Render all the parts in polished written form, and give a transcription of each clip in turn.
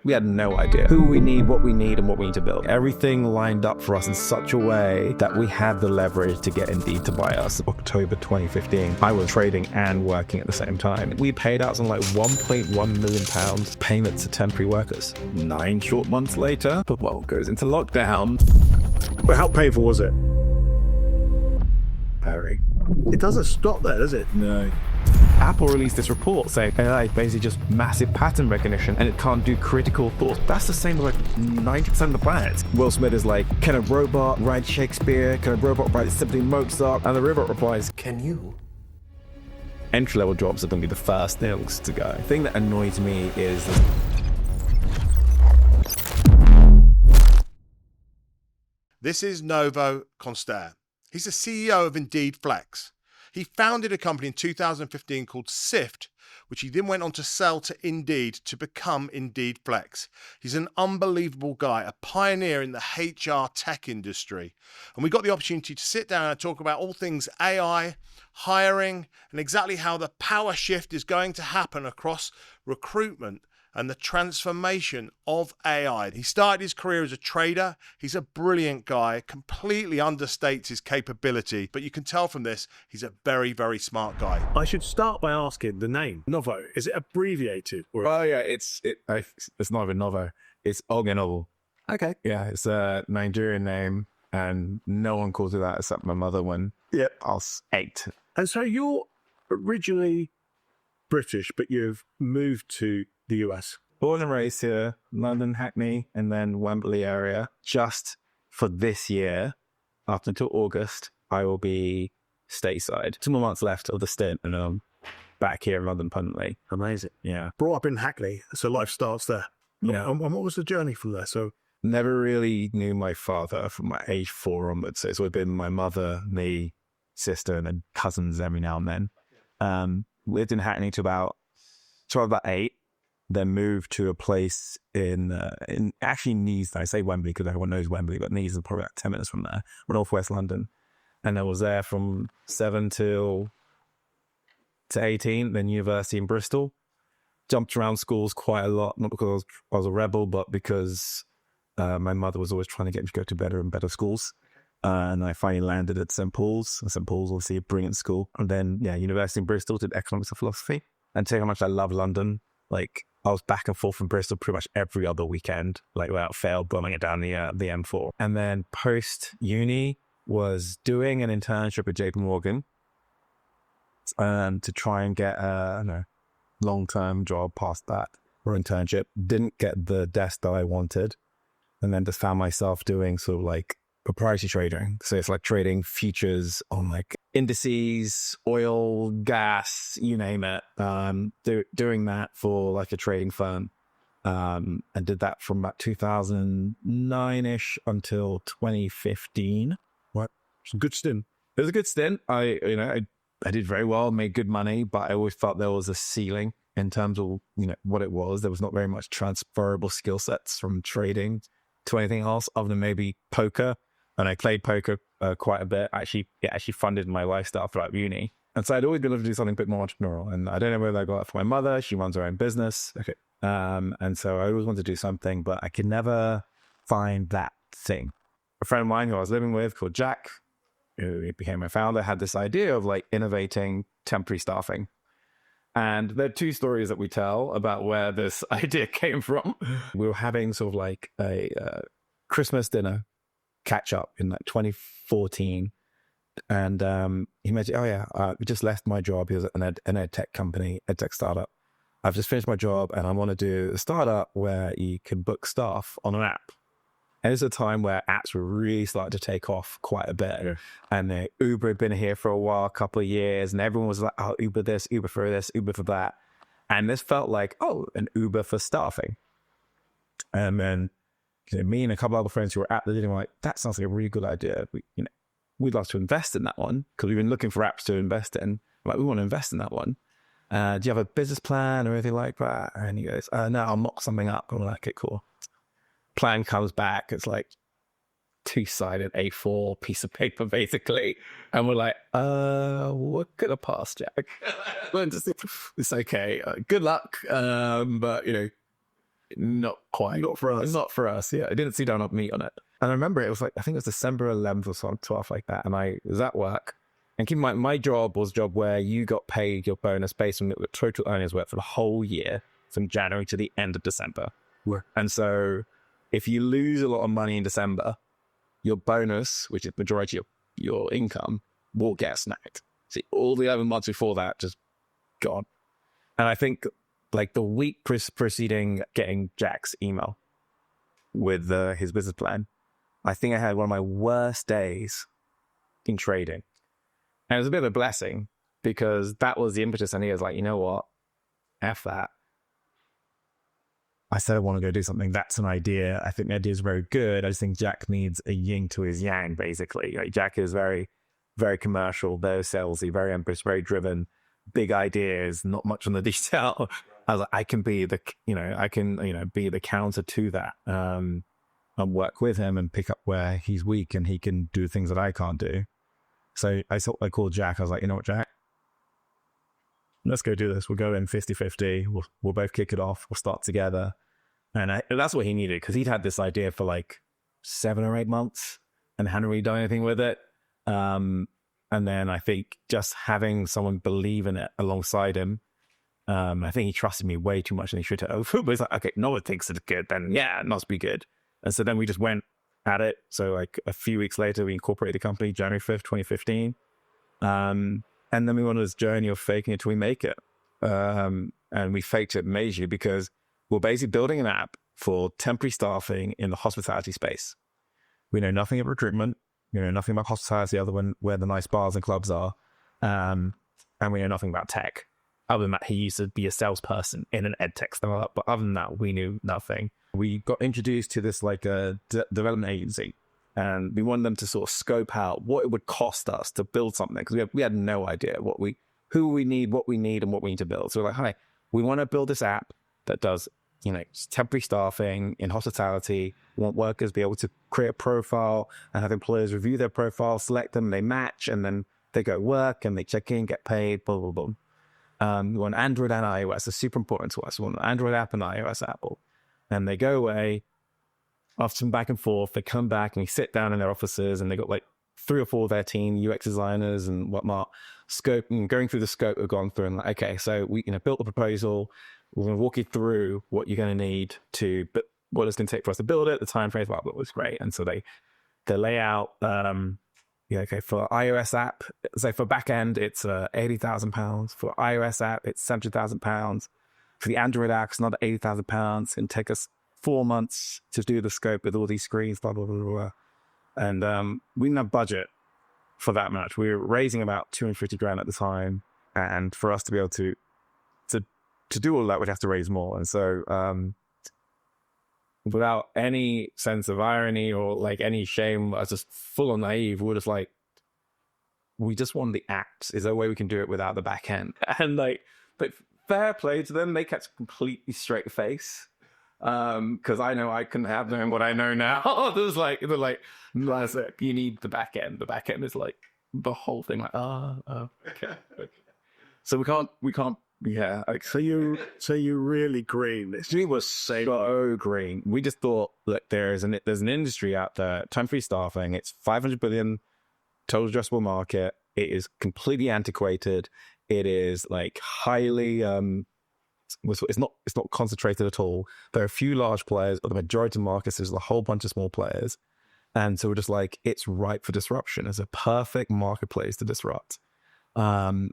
We had no idea who we need, what we need, and what we need to build. Everything lined up for us in such a way that we had the leverage to get Indeed to buy us. October 2015, I was trading and working at the same time. We paid out something like £1.1 million payments to temporary workers. 9 short months later, the world goes into lockdown. But how painful was it? Very. It doesn't stop there, does it? No. Apple released this report saying AI is basically just massive pattern recognition and it can't do critical thought. That's the same with like 90% of the planet. Will Smith is like, can a robot write Shakespeare? Can a robot write Symphony Mozart? And the robot replies, can you? Entry-level jobs are going to be the first things to go. The thing that annoys me is... This is Novo Conster. He's the CEO of Indeed Flex. He founded a company in 2015 called Syft, which he then went on to sell to Indeed to become Indeed Flex. He's an unbelievable guy, a pioneer in the HR tech industry. And we got the opportunity to sit down and talk about all things AI, hiring, and exactly how the power shift is going to happen across recruitment and the transformation of AI. He started his career as a trader. He's a brilliant guy, completely understates his capability, but you can tell from this, he's a very, very smart guy. I should start by asking the name. Novo, is it abbreviated? Or... Oh yeah, it's not even Novo. It's Novo. Okay. Yeah, it's a Nigerian name and no one calls it that except my mother when I was 8. And so you're originally British, but you've moved to the US. Born and raised here, London, Hackney, and then Wembley area. Just for this year, up until August, I will be stateside. 2 more months left of the stint, and I'm back here in London permanently. Amazing. Yeah. Brought up in Hackney, so life starts there. Yeah. And what was the journey from there? So never really knew my father from my age 4 onwards. So it's always been my mother, me, sister, and then cousins every now and then. Lived in Hackney till about 8. Then moved to a place in actually Neath. I say Wembley because everyone knows Wembley, but Neath is probably about 10 minutes from there, northwest London. And I was there from 7 to 18, then university in Bristol. Jumped around schools quite a lot, not because I was a rebel, but because my mother was always trying to get me to go to better and better schools. And I finally landed at St. Paul's. St. Paul's, obviously a brilliant school. And then, university in Bristol, did economics and philosophy. And tell you how much I love London. Like, I was back and forth from Bristol pretty much every other weekend, like without fail, bombing it down the M4. And then post-uni was doing an internship at JP Morgan to try and get a long-term job past that or internship. Didn't get the desk that I wanted. And then just found myself doing sort of like proprietary trading. So it's like trading futures on like indices, oil, gas, you name it. Doing that for like a trading firm. And did that from about 2009-ish until 2015. What? It's a good stint. It was a good stint. I did very well, made good money, but I always felt there was a ceiling in terms of, what it was. There was not very much transferable skill sets from trading to anything else other than maybe poker. And I played poker quite a bit. It actually funded my lifestyle throughout uni. And so I'd always been able to do something a bit more entrepreneurial. And I don't know whether I got that from my mother. She runs her own business. Okay. And so I always wanted to do something, but I could never find that thing. A friend of mine who I was living with called Jack, who became my founder, had this idea of like innovating temporary staffing. And there are 2 stories that we tell about where this idea came from. We were having sort of like a Christmas dinner catch up in like 2014. And he mentioned, we just left my job. He was at an ed tech company, ed tech startup. I've just finished my job and I want to do a startup where you can book staff on an app. And it's a time where apps were really starting to take off quite a bit. Yeah. And Uber had been here for a while, a couple of years, and everyone was like, oh, Uber this, Uber for this, Uber for that. And this felt like, an Uber for staffing. And then me and a couple other friends who were at the dinner were like, that sounds like a really good idea. We'd like to invest in that one because we've been looking for apps to invest in. Like, we want to invest in that one. Do you have a business plan or anything like that? And he goes, no, I'll mock something up. I'm like, okay, cool. Plan comes back. It's like 2-sided A4 piece of paper, basically. And we're like, what could have passed, Jack? It's okay. Good luck. But, not quite. Not for us. Not for us, yeah. I didn't see down up meat on it. And I remember it was like, I think it was December 11th or something, 12th like that. And I was at work. And keep in mind, my job was a job where you got paid your bonus based on what the total earnings were for the whole year from January to the end of December. Where? And so if you lose a lot of money in December, your bonus, which is the majority of your income, will get snagged. See, all the 11 months before that, just gone. And I think like the week preceding getting Jack's email with his business plan, I think I had one of my worst days in trading. And it was a bit of a blessing because that was the impetus. And he was like, you know what? F that. I said, I want to go do something. That's an idea. I think the idea is very good. I just think Jack needs a yin to his yang, basically. Like, Jack is very, very commercial, very salesy, very ambitious, very driven, big ideas, not much on the detail. I was like, I can be the, be the counter to that, and work with him and pick up where he's weak and he can do things that I can't do. So I called Jack. I was like, you know what, Jack? Let's go do this. We'll go in 50-50. We'll both kick it off. We'll start together. And that's what he needed because he'd had this idea for like 7 or 8 months and hadn't really done anything with it. And then I think just having someone believe in it alongside him, I think he trusted me way too much and he should have. But he's like, okay, Noah thinks it's good. Then yeah, it must be good. And so then we just went at it. So like a few weeks later, we incorporated the company, January 5th, 2015. And then we went on this journey of faking it till we make it. And we faked it majorly because we're basically building an app for temporary staffing in the hospitality space. We know nothing about recruitment. We know nothing about hospitality other than where the nice bars and clubs are. And we know nothing about tech. Other than that, he used to be a salesperson in an ed tech startup. But other than that, we knew nothing. We got introduced to this like a development agency. And we wanted them to sort of scope out what it would cost us to build something. Because we had no idea who we need, what we need, and what we need to build. So we're like, hi, we want to build this app that does, temporary staffing in hospitality. We want workers to be able to create a profile and have employers review their profile, select them, they match, and then they go work and they check in, get paid, blah, blah, blah. We want Android and iOS. It's super important to us. We want an Android app and iOS app. And they go away. After some back and forth, they come back and we sit down in their offices and they got like 3 or 4 of their team, UX designers and whatnot, going through the scope we've gone through and like, okay, so we built the proposal. We're going to walk you through what you're going to need what it's going to take for us to build it, the time frame, blah, blah, was great. And so they lay out, okay, for iOS app, so for backend, it's £80,000. For iOS app, it's £70,000. For the Android app, it's another £80,000. And take us 4 months to do the scope with all these screens, blah, blah, blah, blah. And we didn't have budget for that much. We were raising about 250 grand at the time. And for us to be able to do all that, we'd have to raise more. And so without any sense of irony or like any shame, I was just full on naive. We're just like, we just want the apps. Is there a way we can do it without the back end? And but fair play to them. They kept a completely straight face. Because I know I couldn't have known what I know now. They're like, you need the back end. The back end is like the whole thing. Like, okay. So we can't. Yeah. Like, So you're really green. we were so green. We just thought, look, there's an industry out there, temporary staffing. It's 500 billion total addressable market. It is completely antiquated. It is like highly it's not concentrated at all. There are a few large players, but the majority of markets there's a whole bunch of small players. And so we're just like, it's ripe for disruption. It's a perfect marketplace to disrupt. Lo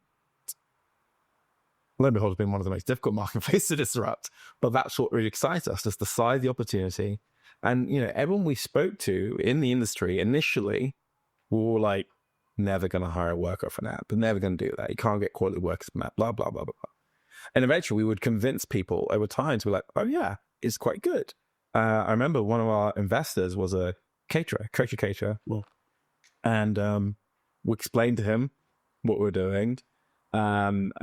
and behold, has been one of the most difficult marketplaces to disrupt. But that's what really excites us, just the size of the opportunity. And, everyone we spoke to in the industry initially were like, never going to hire a worker for an app. They're never going to do that. You can't get quality workers from that, blah, blah, blah, blah, blah. And eventually we would convince people over time to be like, oh yeah, it's quite good. I remember one of our investors was a caterer. Well, and we explained to him what we're doing. And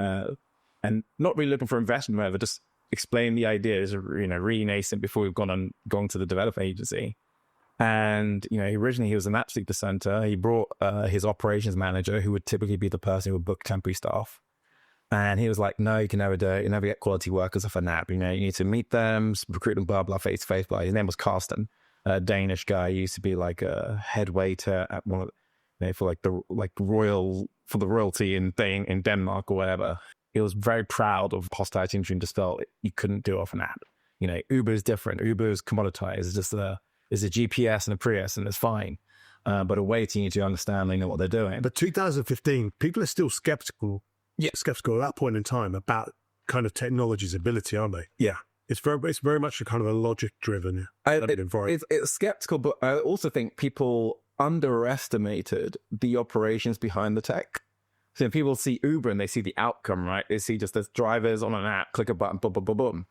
not really looking for investment, whatever, just explain the idea is really nascent before we've gone to the development agency. And, originally he was an app sleeper center. He brought his operations manager, who would typically be the person who would book temporary staff. And he was like, no, you can never do it. You never get quality workers off an app. You know, you need to meet them, recruit them, blah, blah, face to face, blah. His name was Carsten, a Danish guy. He used to be like a head waiter at one of, you know, for like the royalty in Denmark or whatever. He was very proud of hospitality industry and just felt you couldn't do it off an app. You know, Uber is different. Uber is commoditized. It's just a GPS and a Prius and it's fine. But a waiter, you need to understand they know what they're doing. But 2015, people are still skeptical. Yeah. Skeptical at that point in time about kind of technology's ability, aren't they? Yeah. It's very much a kind of a logic-driven environment. It's skeptical, but I also think people underestimated the operations behind the tech. So people see Uber and they see the outcome, right? They see just as drivers on an app, click a button, boom, boom, boom, boom.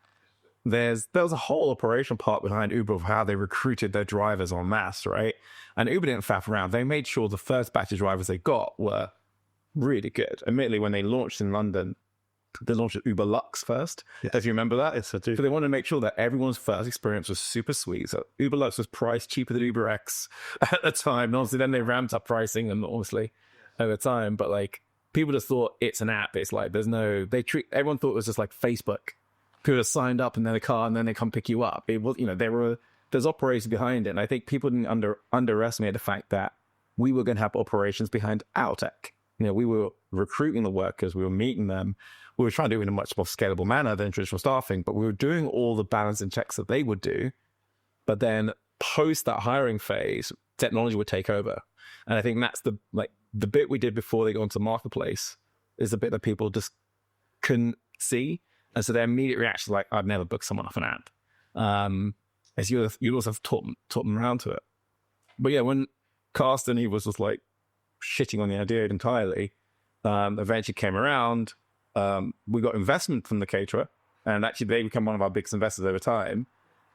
There was a whole operation part behind Uber of how they recruited their drivers en masse, right? And Uber didn't faff around. They made sure the first batch of drivers they got were really good. Admittedly, when they launched in London, they launched Uber Lux first. Yes. If you remember that. Yes, I do. So they wanted to make sure that everyone's first experience was super sweet. So Uber Lux was priced cheaper than Uber X at the time. And obviously, then they ramped up pricing and obviously over time. But like people just thought it's an app. It's like everyone thought it was just like Facebook. People have signed up in their car and then they come pick you up. It was, you know, there's operations behind it. And I think people didn't underestimate the fact that we were going to have operations behind our tech. You know, we were recruiting the workers, we were meeting them. We were trying to do it in a much more scalable manner than traditional staffing, but we were doing all the balancing checks that they would do. But then post that hiring phase, technology would take over. And I think that's the bit we did before they got into the marketplace is the bit that people just couldn't see. And so their immediate reaction is like, I'd never book someone off an app. As you also have taught them around to it. But yeah, when Carsten, he was just like shitting on the idea entirely, eventually came around. We got investment from the caterer, and actually they became one of our biggest investors over time.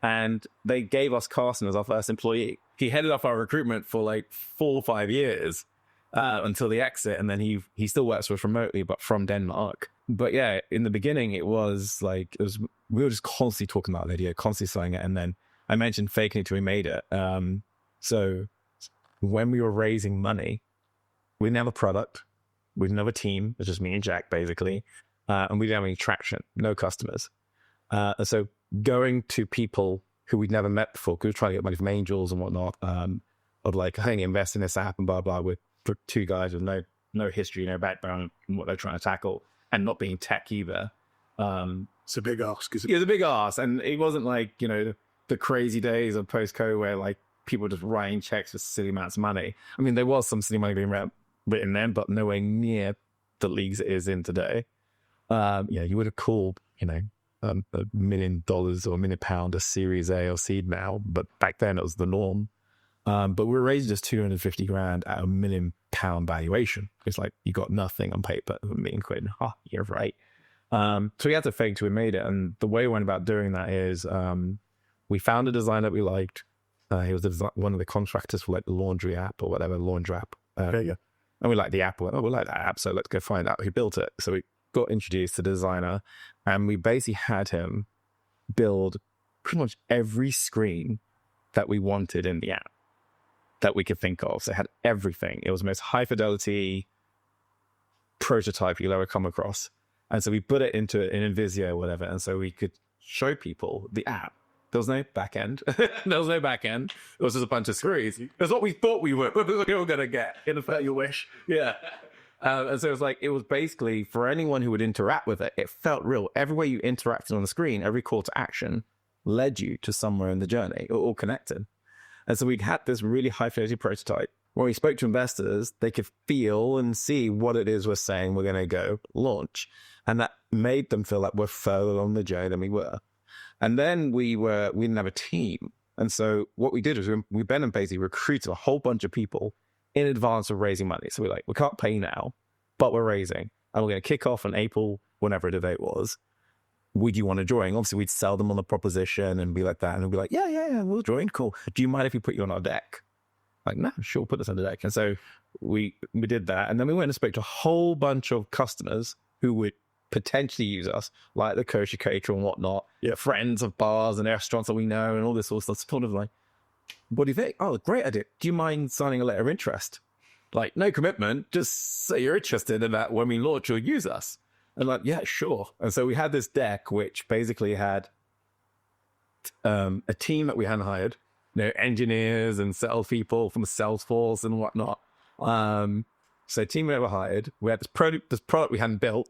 And they gave us Carsten as our first employee. He headed up our recruitment for like 4 or 5 years until the exit. And then he still works for us remotely, but from Denmark. But yeah, in the beginning, we were just constantly talking about the idea, constantly selling it. And then I mentioned faking it till we made it. So when we were raising money, we didn't have a product. We didn't have a team. It was just me and Jack, basically. And we didn't have any traction, no customers. And so going to people who we'd never met before, because we were trying to get money from angels and whatnot, of like, hey, invest in this app and blah, blah, with 2 guys with no history, no background in what they're trying to tackle, and not being tech either. It's a big ask, isn't it? Yeah, it's a big ask. And it wasn't like, you know, the crazy days of post-COVID where like people were just writing checks for silly amounts of money. I mean, there was some silly money being written then, but nowhere near the leagues it is in today. Yeah, you would have called, you know, $1 million or £1 million a Series A or seed now, but back then it was the norm. But we were raising just 250 grand at £1 million valuation. It's like you got nothing on paper, £1 million quid. Oh, you're right. So we had to fake till we made it, and the way we went about doing that is we found a design that we liked. He was one of the contractors for like the laundry app or whatever, laundry app. Yeah. And we liked the app. We like that app, so let's go find out who built it. So we got introduced to the designer, and we basically had him build pretty much every screen that we wanted in the app that we could think of. So it had everything. It was the most high fidelity prototype you'll ever come across. And so we put it into an Visio or whatever, and so we could show people the app. There was no back end. There was no back end. It was just a bunch of screens. That's what we thought we were going to get. In effect, you wish. Yeah. And so it was basically for anyone who would interact with it, it felt real. Every way you interacted on the screen, every call to action led you to somewhere in the journey, all connected. And so we had this really high fidelity prototype. When we spoke to investors, they could feel and see what it is we're saying we're going to go launch. And that made them feel like we're further along the journey than we were. And then we didn't have a team. And so what we did is we went and basically recruited a whole bunch of people in advance of raising money. So we're like, we can't pay now, but we're raising. And we're going to kick off in April, whenever the date was. Would you want to join? Obviously, we'd sell them on the proposition and be like that. And we'd be like, yeah, we'll join. Cool. Do you mind if we put you on our deck? Like, no, sure, put us on the deck. And so we did that. And then we went and spoke to a whole bunch of customers who would potentially use us, like the kosher caterer and whatnot, friends of bars and restaurants that we know and all this sort of stuff. Sort of like, what do you think? Oh, great idea. Do you mind signing a letter of interest? Like, no commitment, just say you're interested in that when we launch, you'll use us. And like, yeah, sure. And so we had this deck, which basically had a team that we hadn't hired, engineers and salespeople from Salesforce and whatnot. So team we never hired. We had this product we hadn't built,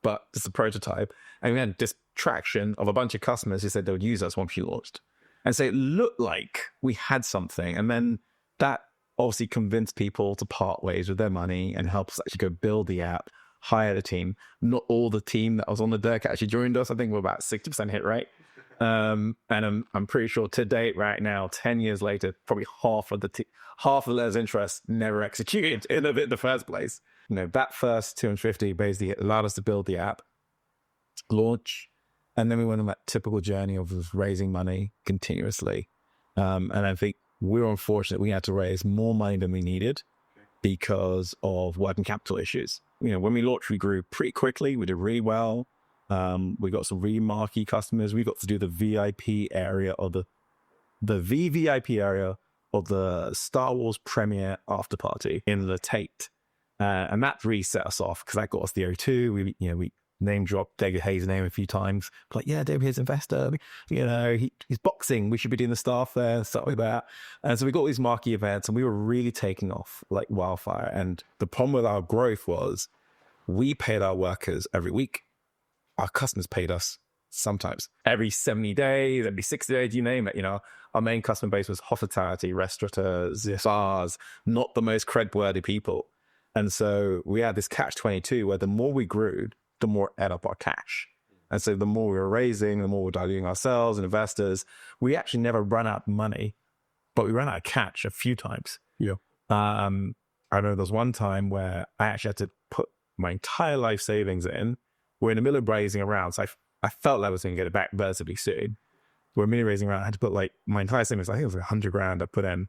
but just a prototype. And we had this traction of a bunch of customers who said they would use us once we launched. And so it looked like we had something. And then that obviously convinced people to part ways with their money and help us actually go build the app, hire the team. Not all the team that was on the deck actually joined us. I think we're about 60% hit rate. And I'm pretty sure to date right now, 10 years later, probably half of the letters of interest never executed in the first place. That first 250 basically allowed us to build the app, launch, and then we went on that typical journey of raising money continuously. And I think we were unfortunate. We had to raise more money than we needed because of working capital issues. When we launched, we grew pretty quickly. We did really well. We got some really marquee customers. We got to do the VIP area of the VVIP area of the Star Wars premiere after party in the Tate. And that really set us off because that got us the O2. We name dropped David Hayes' name a few times. Like, yeah, David Hayes investor. He's boxing. We should be doing the staff there, stuff like that. And so we got these marquee events, and we were really taking off like wildfire. And the problem with our growth was we paid our workers every week. Our customers paid us sometimes every 70 days, every 60 days, you name it. Our main customer base was hospitality, restaurateurs, bars, not the most cred-worthy people. And so we had this catch-22 where the more we grew, the more it ate up our cash. And so the more we were raising, the more we were diluting ourselves and investors. We actually never ran out of money, but we ran out of cash a few times. Yeah. I know there was one time where I actually had to put my entire life savings in. We're in the middle of raising a round, so I felt like I was going to get it back relatively soon. We're mini raising around. I had to put like my entire savings, I think it was like 100 grand I put in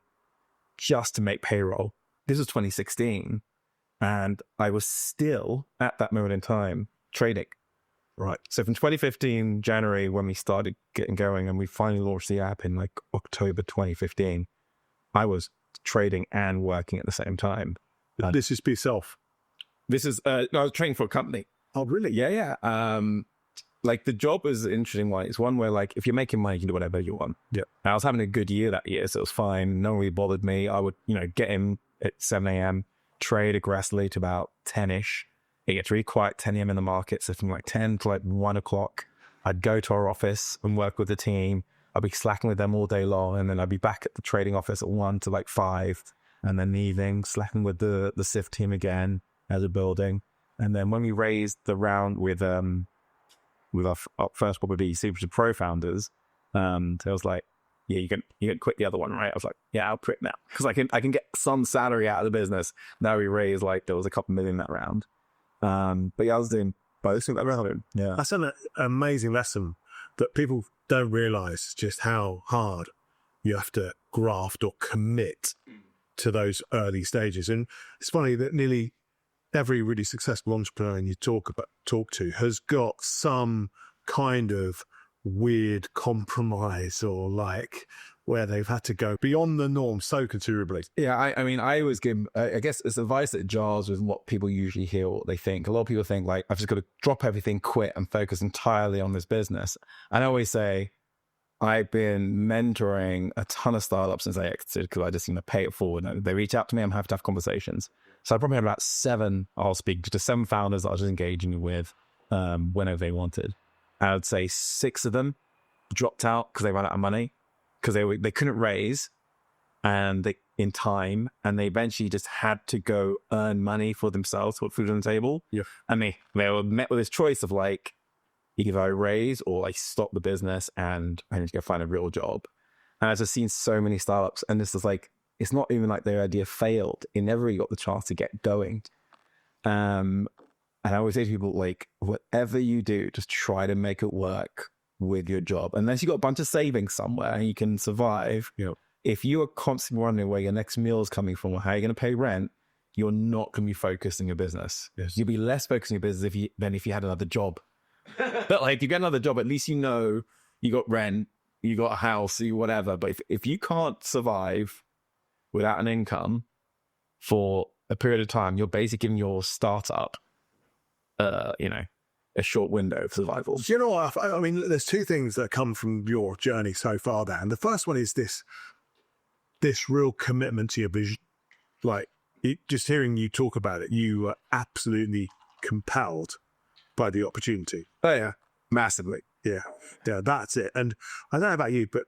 just to make payroll. This was 2016. And I was still at that moment in time trading. Right. So from 2015, January, when we started getting going and we finally launched the app in like October 2015, I was trading and working at the same time. This is for yourself? This is, no, I was trading for a company. Oh, really? Yeah. Like the job was an interesting one. It's one where like, if you're making money, you can do whatever you want. Yeah. I was having a good year that year, so it was fine. No one really bothered me. I would, get in at 7 a.m., trade aggressively to about 10-ish. It gets really quiet 10 a.m. in the market. So from like 10 to like 1 o'clock, I'd go to our office and work with the team. I'd be slacking with them all day long. And then I'd be back at the trading office at 1 to like 5. And then in the evening, slacking with the Syft team again as a building. And then when we raised the round with our first property, Super Pro founders, so I was like, yeah, you can quit the other one, right? I was like, yeah, I'll quit now because I can get some salary out of the business. Now we raised like there was a couple million that round. But yeah, I was doing both in that round. Yeah, that's an amazing lesson that people don't realize just how hard you have to graft or commit to those early stages. And it's funny that nearly every really successful entrepreneur you talk to has got some kind of weird compromise or like where they've had to go beyond the norm so considerably. Yeah, I mean, I always give, I guess it's advice that jars with what people usually hear or what they think. A lot of people think like, I've just got to drop everything, quit and focus entirely on this business. And I always say, I've been mentoring a ton of startups since I exited because I just pay it forward. And they reach out to me, I'm happy to have conversations. So I probably had about 7, I'll speak to 7 founders that I was just engaging with whenever they wanted. I would say 6 of them dropped out because they ran out of money, because they couldn't raise in time, and they eventually just had to go earn money for themselves to put food on the table. Yeah. And they were met with this choice of like, either I raise or I stop the business and I need to go find a real job. And I've just seen so many startups, and this is like, it's not even like their idea failed. It never really got the chance to get going. And I always say to people, like, whatever you do, just try to make it work with your job. Unless you got a bunch of savings somewhere and you can survive. Yeah. If you are constantly wondering where your next meal is coming from or how you're going to pay rent, you're not going to be focused on your business. Yes. You'll be less focused on your business than if you had another job. But like, if you get another job, at least you know you got rent, you got a house, you whatever. But if you can't survive without an income for a period of time, you're basically giving your startup, a short window of survival. Do you know what? I mean, there's two things that come from your journey so far, Dan. The first one is this real commitment to your vision. Like, just hearing you talk about it, you were absolutely compelled by the opportunity. Oh yeah, massively. Yeah, that's it. And I don't know about you, but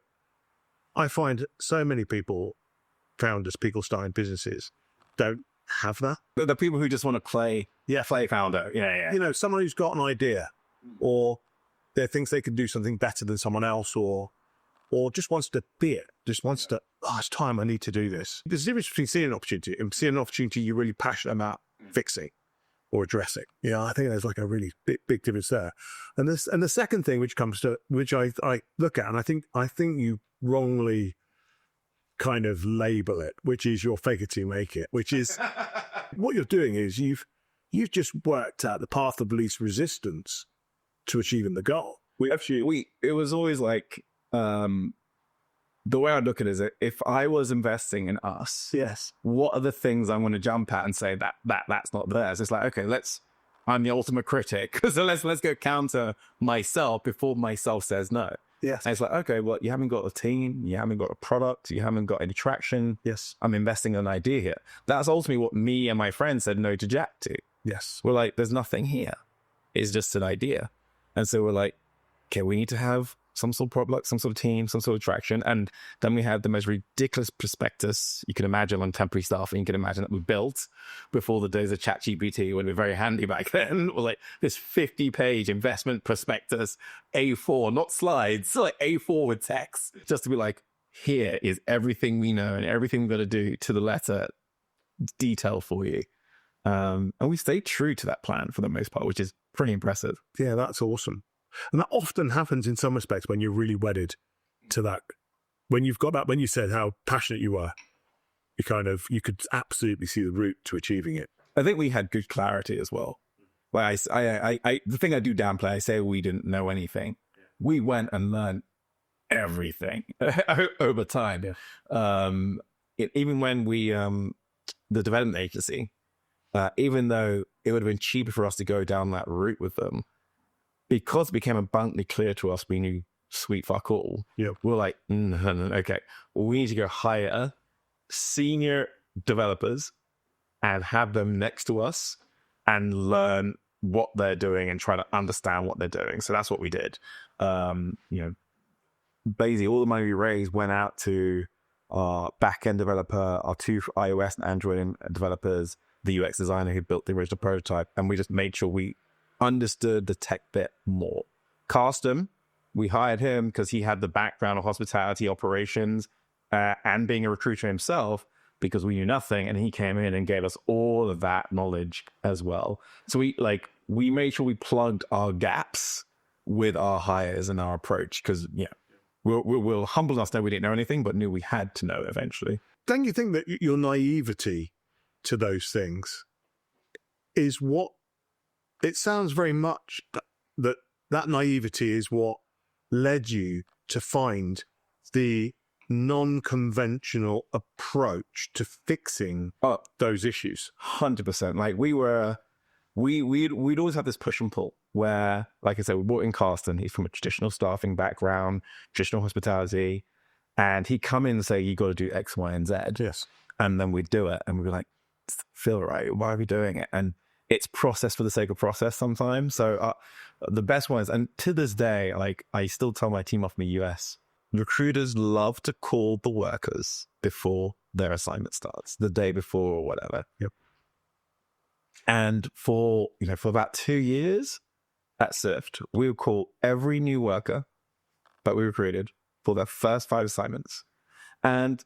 I find so many people, founders, people starting businesses, don't have that. The people who just want to play founder. Yeah. You know, someone who's got an idea, or they thinks they can do something better than someone else, or just wants to be it, just wants to, it's time, I need to do this. There's a difference between seeing an opportunity and seeing an opportunity you're really passionate about fixing or addressing. Yeah, I think there's like a really big difference there. And the second thing which I look at, and I think you wrongly kind of label it, which is your fake it till you make it, which is what you're doing is you've just worked out the path of least resistance to achieving the goal. It was always like, the way I look at it is, if I was investing in us, Yes. what are the things I want to jump at and say that's not theirs? It's like, okay, I'm the ultimate critic, so let's go counter myself before myself says no. Yes. And it's like, okay, well, you haven't got a team, you haven't got a product, you haven't got any traction. Yes. I'm investing in an idea here. That's ultimately what me and my friends said no to Jack to. Yes. We're like, there's nothing here. It's just an idea. And so we're like, okay, we need to have some sort of product, some sort of team, some sort of traction. And then we had the most ridiculous prospectus you can imagine on temporary staff. And you can imagine that we built before the days of ChatGPT, when we were very handy back then. Or like this 50-page investment prospectus, A4, not slides, so like A4 with text, just to be like, here is everything we know and everything we're going to do to the letter, detail for you. And we stayed true to that plan for the most part, which is pretty impressive. Yeah, that's awesome. And that often happens in some respects when you're really wedded to that. When you've got that, when you said how passionate you were, you could absolutely see the route to achieving it. I think we had good clarity as well. Like the thing I do downplay, I say we didn't know anything. We went and learned everything over time. Yeah. Even when we, the development agency, even though it would have been cheaper for us to go down that route with them, because it became abundantly clear to us we knew sweet fuck all. Yeah. We're like, no, okay, we need to go hire senior developers and have them next to us and learn what they're doing and try to understand what they're doing. So that's what we did. Basically, all the money we raised went out to our back-end developer, our two iOS and Android developers, the UX designer who built the original prototype, and we just made sure we understood the tech bit more. Carsten, we hired him because he had the background of hospitality operations and being a recruiter himself, because we knew nothing, and he came in and gave us all of that knowledge as well. So we made sure we plugged our gaps with our hires and our approach, because we'll humble us that we didn't know anything, but knew we had to know eventually. Don't you think that your naivety to those things is what it sounds very much that naivety is what led you to find the non-conventional approach to fixing those issues? 100%. Like we'd always have this push and pull where, like I said, we brought in Carsten. He's from a traditional staffing background, traditional hospitality, and he'd come in and say, you got to do X, Y, and Z. Yes. And then we'd do it, and we'd be like, feel right, why are we doing it? And it's process for the sake of process sometimes. So the best ones, and to this day, like I still tell my team off in the US, recruiters love to call the workers before their assignment starts, the day before or whatever. Yep. And for about 2 years at Syft, we would call every new worker that we recruited for their first 5 assignments. And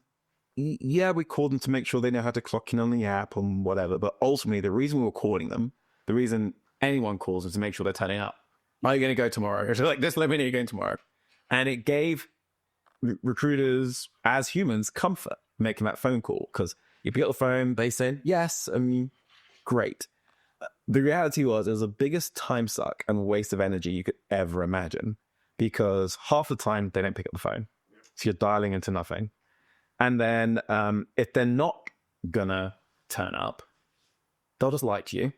yeah, we called them to make sure they know how to clock in on the app and whatever. But ultimately, the reason we were calling them, the reason anyone calls them, is to make sure they're turning up. Are you going to go tomorrow? It's like, just let me know you're going tomorrow. And it gave recruiters, as humans, comfort making that phone call, because you pick up the phone, they said yes, great. The reality was, it was the biggest time suck and waste of energy you could ever imagine, because half the time they don't pick up the phone. So you're dialing into nothing. And then if they're not gonna turn up, they'll just lie to you.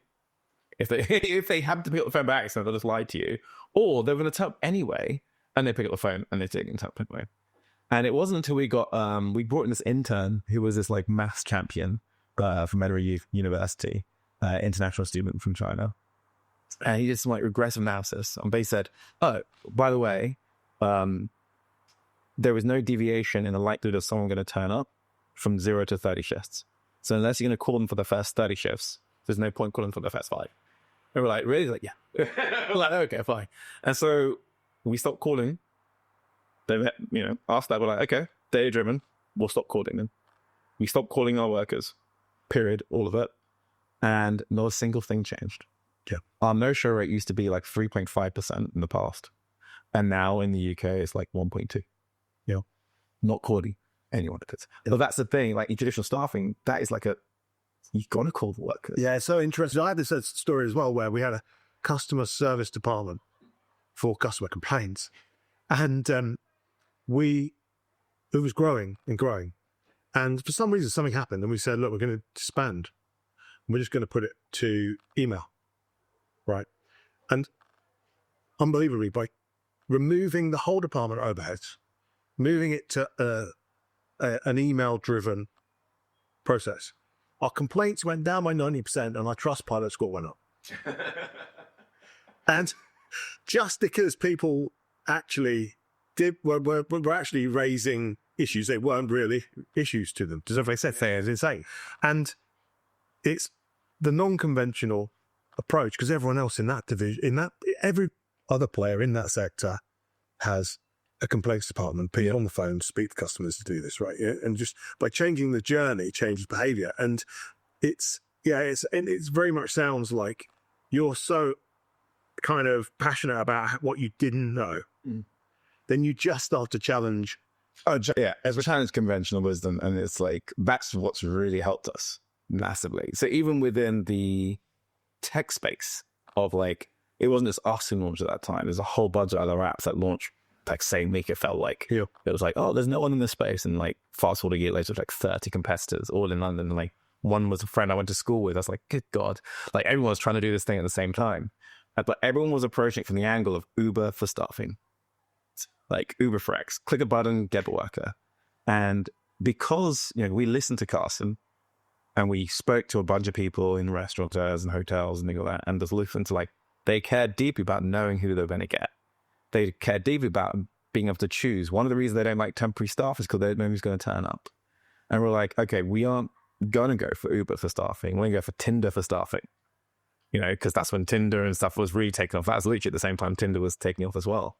If they if they happen to pick up the phone by accident, they'll just lie to you, or they're going to tell anyway, and they pick up the phone and they're taking tell anyway. And it wasn't until we brought in this intern who was this like maths champion from Edinburgh University, international student from China, and he did some like regressive analysis. And they said, "Oh, by the way, there was no deviation in the likelihood of someone going to turn up from 0 to 30 shifts. So unless you're going to call them for the first 30 shifts, there's no point calling for the first 5." And we're like, "Really?" Like, yeah. We're like, "Okay, fine." And so we stopped calling. They, after that, we're like, "Okay, data driven, we'll stop calling them." We stopped calling our workers, period, all of it. And not a single thing changed. Yeah. Our no-show rate used to be like 3.5% in the past. And now in the UK, it's like 1.2. Yeah. Not calling anyone. But that's the thing, like in traditional staffing, that is like you've got to call the workers. Yeah, it's so interesting. I had this story as well where we had a customer service department for customer complaints. And it was growing and growing. And for some reason, something happened. And we said, look, we're going to disband. We're just going to put it to email. Right. And unbelievably, by removing the whole department overheads, moving it to an email-driven process, our complaints went down by 90% and our Trustpilot score went up. And just because people actually were actually raising issues, they weren't really issues to them. As I said, they're saying. And it's the non-conventional approach, because everyone else in that division, every other player in that sector has a complaints department, people on the phone, speak to customers to do this, right? Yeah? And just by changing the journey, changes behavior. And it's very much sounds like you're so kind of passionate about what you didn't know. Then you just start to challenge. As we challenge conventional wisdom, and it's like, that's what's really helped us massively. So even within the tech space of like, it wasn't just us who launched at that time. There's a whole bunch of other apps that launched like same week. It felt like it was like, oh, there's no one in this space. And like fast forward a year later, like 30 competitors all in London. And like one was a friend I went to school with. I was like, good God, like everyone was trying to do this thing at the same time. But everyone was approaching it from the angle of Uber for staffing. Like Uber for X, click a button, get a worker. And because, we listened to Carson and we spoke to a bunch of people in restaurateurs and hotels and things like that, and just listened to like, they cared deeply about knowing who they're going to get. They care deeply about being able to choose. One of the reasons they don't like temporary staff is because they don't know who's going to turn up. And we're like, okay, we aren't going to go for Uber for staffing. We're going to go for Tinder for staffing. Because that's when Tinder and stuff was really taking off. That was literally at the same time Tinder was taking off as well.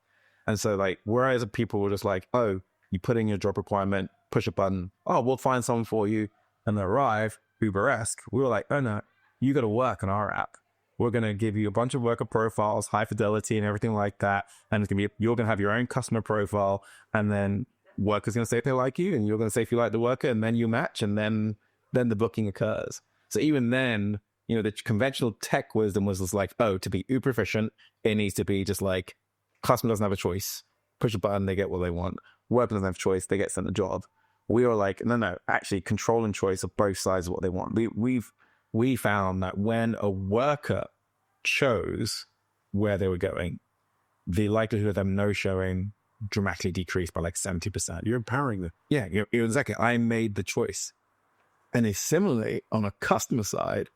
And so like, whereas people were just like, oh, you put in your job requirement, push a button, oh, we'll find someone for you, and they arrive, Uber-esque. We were like, oh no, you got to work on our app. We're going to give you a bunch of worker profiles, high fidelity and everything like that. And it's going to be, you're going to have your own customer profile. And then worker's going to say if they like you, and you're going to say if you like the worker, and then you match, and then the booking occurs. So even then, the conventional tech wisdom was just like, oh, to be uber efficient, it needs to be just like, customer doesn't have a choice. Push a button, they get what they want. Worker doesn't have a choice, they get sent a job. We were like, no, actually control and choice of both sides of what they want. We found that when a worker chose where they were going, the likelihood of them no-showing dramatically decreased by like 70%. You're empowering them. Yeah, exactly. I made the choice. And similarly, on a customer side,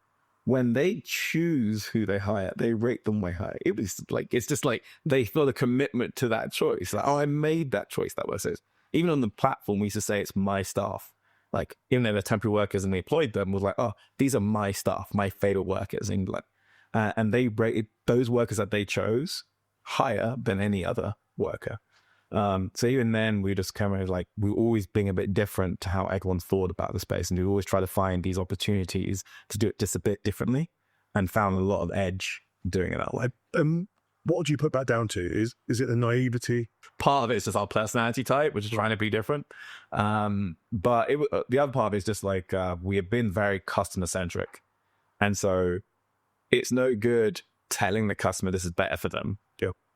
when they choose who they hire, they rate them way higher. It's just like they feel a commitment to that choice. Like, oh, I made that choice. That was it. Even on the platform, we used to say it's my staff. Like, even though they're temporary workers and they employed them, was like, oh, these are my staff, my favorite workers. And they rated those workers that they chose higher than any other worker. So even then, we just kind of like, we were always being a bit different to how everyone thought about the space. And we always try to find these opportunities to do it just a bit differently, and found a lot of edge doing it that way. What would you put that down to? Is it the naivety? Part of it is just our personality type, which is trying to be different. But the other part of it is just like, we have been very customer centric. And so it's no good telling the customer this is better for them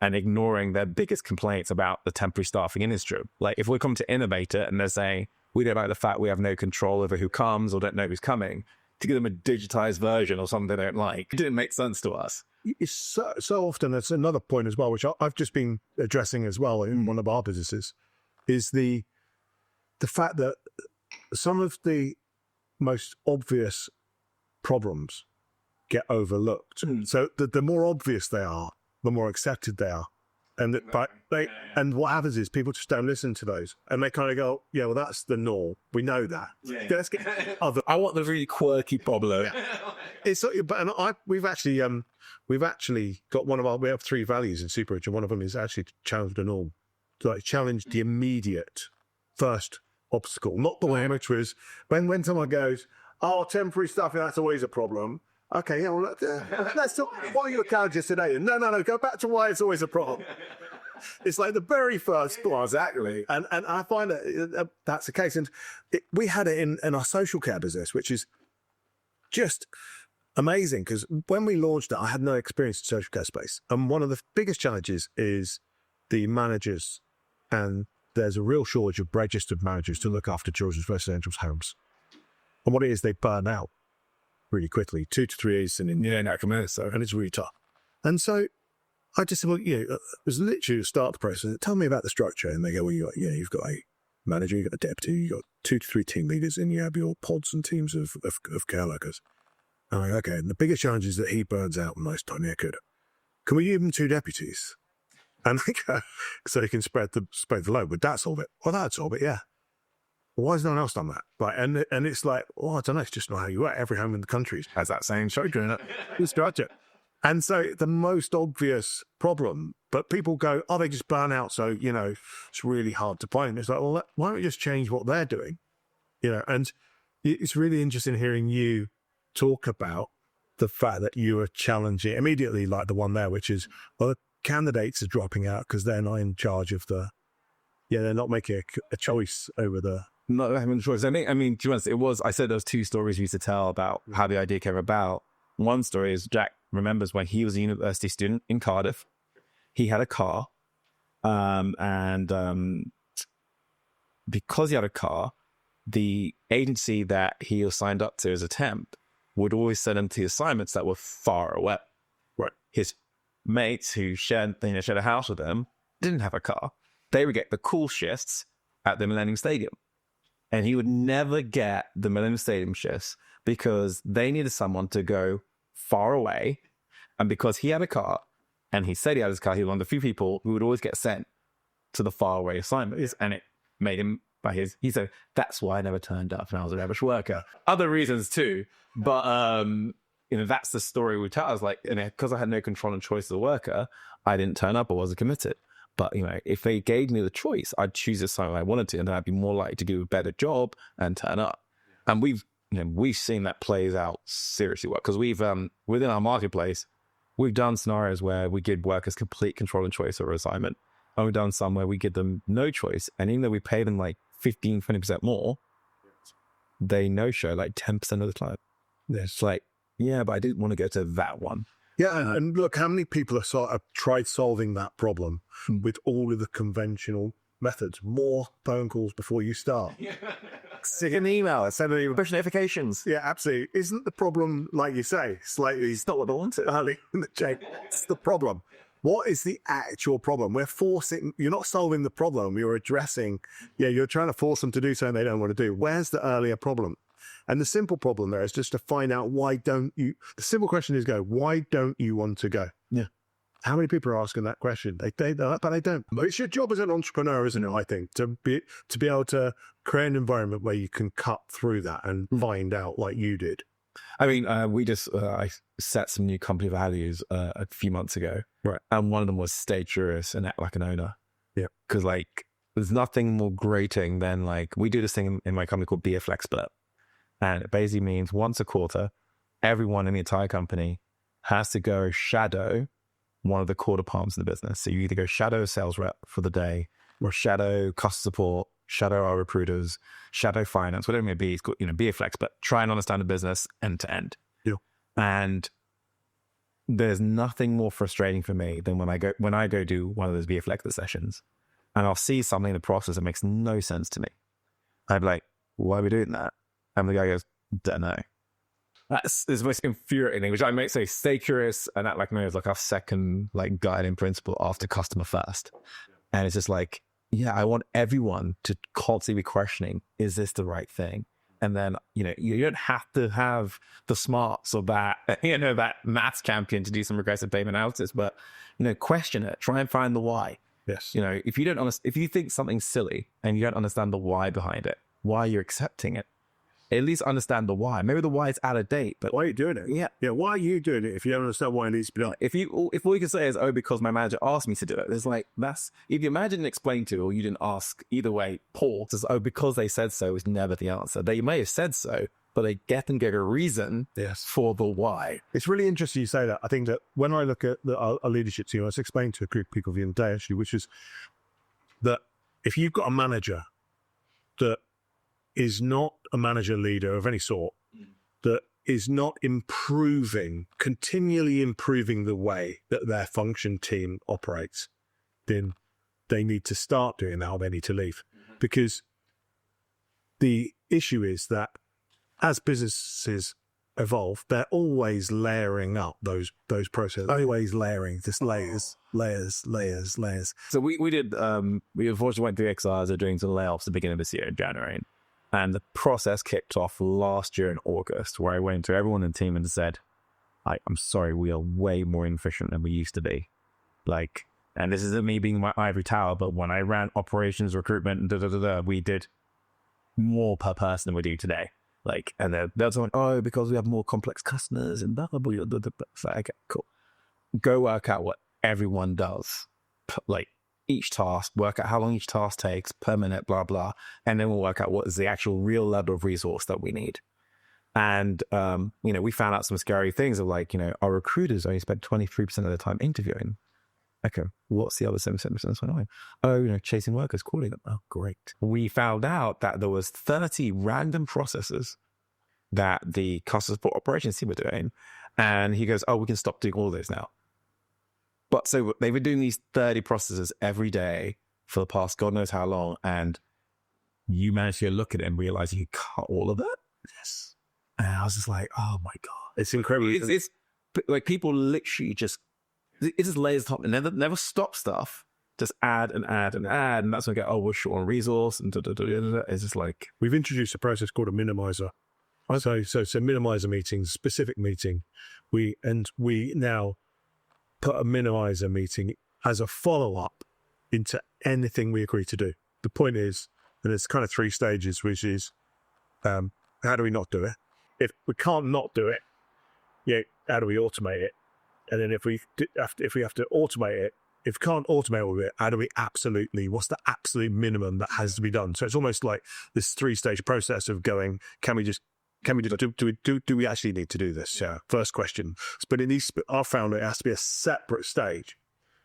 and ignoring their biggest complaints about the temporary staffing industry. Like if we come to innovate it and they're saying, we don't like the fact we have no control over who comes or don't know who's coming, to give them a digitized version or something they don't like. It didn't make sense to us. It's so often, that's another point as well, which I've just been addressing as well in one of our businesses, is the fact that some of the most obvious problems get overlooked. So the more obvious they are, the more accepted they are. And and what happens is people just don't listen to those, and they kind of go, "Yeah, well, that's the norm. We know that. Let's get other." I want the really quirky problem. It's we've actually got we have 3 values in Superage, and one of them is actually to challenge the norm, to like challenge the immediate first obstacle, not the way which was when someone goes, "Oh, temporary stuff, that's always a problem." Okay, yeah, well, let's talk. What are your challenges today? No, go back to why it's always a problem. It's like the very first one. Exactly. And I find that that's the case. And we had it in our social care business, which is just amazing, because when we launched it, I had no experience in social care space. And one of the biggest challenges is the managers, and there's a real shortage of registered managers to look after children's residential homes. And what it is, they burn out really quickly, 2 to 3 years, and it's really tough. And so I just said, well, it was literally to start the process. Tell me about the structure. And they go, well, you've got a manager, you've got a deputy, you've got 2 to 3 team leaders, and you have your pods and teams of care workers. And I go, okay, and the biggest challenge is that he burns out most time. Yeah, good. Can we give him 2 deputies? And they go, so he can spread the load. Would that solve it? Well, that'd solve it, yeah. Why has no one else done that? Like, and it's like, I don't know, it's just not how you work. Every home in the country has that same structure in it. The structure. And so the most obvious problem, but people go, oh, they just burn out, so, it's really hard to find. It's like, well, why don't we just change what they're doing? And it's really interesting hearing you talk about the fact that you are challenging immediately, like the one there, which is, well, the candidates are dropping out because they're not in charge of they're not making a choice over not having a choice. I mean, to be honest, I said there was 2 stories we used to tell about how the idea came about. One story is Jack remembers when he was a university student in Cardiff, he had a car. And because he had a car, the agency that he was signed up to as a temp would always send him to assignments that were far away. Right. His mates who shared a house with him didn't have a car. They would get the cool shifts at the Millennium Stadium. And he would never get the Millennium Stadium shifts because they needed someone to go far away. And because he had a car, and he said he had his car, he was one of the few people who would always get sent to the far away assignments. And it made him, he said, that's why I never turned up and I was a rubbish worker. Other reasons too. But, that's the story we tell. I was like, because I had no control and choice as a worker, I didn't turn up, I wasn't committed. But, if they gave me the choice, I'd choose the assignment I wanted to, and then I'd be more likely to do a better job and turn up. And we've seen that plays out seriously well, because we've, within our marketplace, we've done scenarios where we give workers complete control and choice over assignment. And we've done some where we give them no choice. And even though we pay them like 15, 20% more, they no-show like 10% of the time. It's like, yeah, but I didn't want to go to that one. Yeah, and look, how many people have tried solving that problem with all of the conventional methods? More phone calls before you start. Stick an email, send me push notifications. Yeah, absolutely. Isn't the problem, like you say, It's not what I wanted. Early in the chain. It's the problem. What is the actual problem? You're not solving the problem, you're addressing, you're trying to force them to do something they don't want to do. Where's the earlier problem? And the simple problem there is just to find out the simple question is why don't you want to go? Yeah. How many people are asking that question? But they don't. But it's your job as an entrepreneur, isn't it? I think to be able to create an environment where you can cut through that and find out like you did. I mean, I set some new company values a few months ago. Right. And one of them was stay curious and act like an owner. Yeah. Because there's nothing more grating than we do this thing in my company called Be a Flexpert. And it basically means once a quarter, everyone in the entire company has to go shadow one of the core departments in the business. So you either go shadow a sales rep for the day, or shadow customer support, shadow our recruiters, shadow finance, whatever it may be. It's called, be a flex, but try and understand the business end to end. Yeah. And there's nothing more frustrating for me than when I go do one of those Be a Flexer sessions, and I'll see something in the process that makes no sense to me. I'd be like, why are we doing that? And the guy goes, don't know. That's the most infuriating, which I might say, stay curious and act like no, it's like our second like guiding principle after customer first. And it's just like, yeah, I want everyone to constantly be questioning, is this the right thing? And then, you know, you don't have to have the smarts or that, you know, that maths champion to do some regressive payment analysis, but, you know, question it, try and find the why. Yes. You know, if you think something's silly and you don't understand the why behind it, why you're accepting it, at least understand the why. Maybe the why is out of date, but why are you doing it? Yeah. Yeah. Why are you doing it if you don't understand why it needs to be done? If all you can say is, oh, because my manager asked me to do it, it's like, that's, if your manager didn't explain to, or you didn't ask, either way, Paul says, oh, because they said so is never the answer. They may have said so, but they get a reason for the why. It's really interesting you say that. I think that when I look at our leadership team, I was explaining to a group of people the other day, actually, which is that if you've got a manager that is not a manager leader of any sort, that is not continually improving the way that their function team operates, then they need to start doing that or they need to leave. Because the issue is that as businesses evolve, they're always layering up those processes, always layering, just layers. So we unfortunately went through exercise of doing some layoffs at the beginning of this year in January. And the process kicked off last year in August, where I went to everyone in the team and said, I'm sorry, we are way more inefficient than we used to be. Like, and this isn't me being my ivory tower, but when I ran operations, recruitment, and we did more per person than we do today. Like, and they're talking, oh, because we have more complex customers and blah, blah, blah, blah, blah. It's like, okay, cool. Go work out what everyone does. Like, each task, work out how long each task takes per minute, blah, blah. And then we'll work out what is the actual real level of resource that we need. And, you know, we found out some scary things of like, you know, our recruiters only spend 23% of their time interviewing. Okay, what's the other 77%? Oh, you know, chasing workers, calling them. Oh, great. We found out that there was 30 random processes that the customer support operations team were doing. And he goes, oh, we can stop doing all this now. But so they've been doing these 30 processes every day for the past God knows how long. And you managed to look at it and realize you could cut all of it. Yes. And I was just like, oh my God. It's incredible. It's like people literally just, it just layers top and never stop stuff. Just add and add and add. And that's when we get, oh, we're short on resource. And it's just like. We've introduced a process called a minimizer. So minimizer meetings, specific meeting. We now put a minimizer meeting as a follow-up into anything we agree to do. The point is, and it's kind of 3 stages, which is how do we not do it? If we can't not do it, how do we automate it? And then if we have to automate it, if we can't automate it, how do we what's the absolute minimum that has to be done? So it's almost like this 3-stage process of going, do we actually need to do this? Yeah. First question. But I found it has to be a separate stage,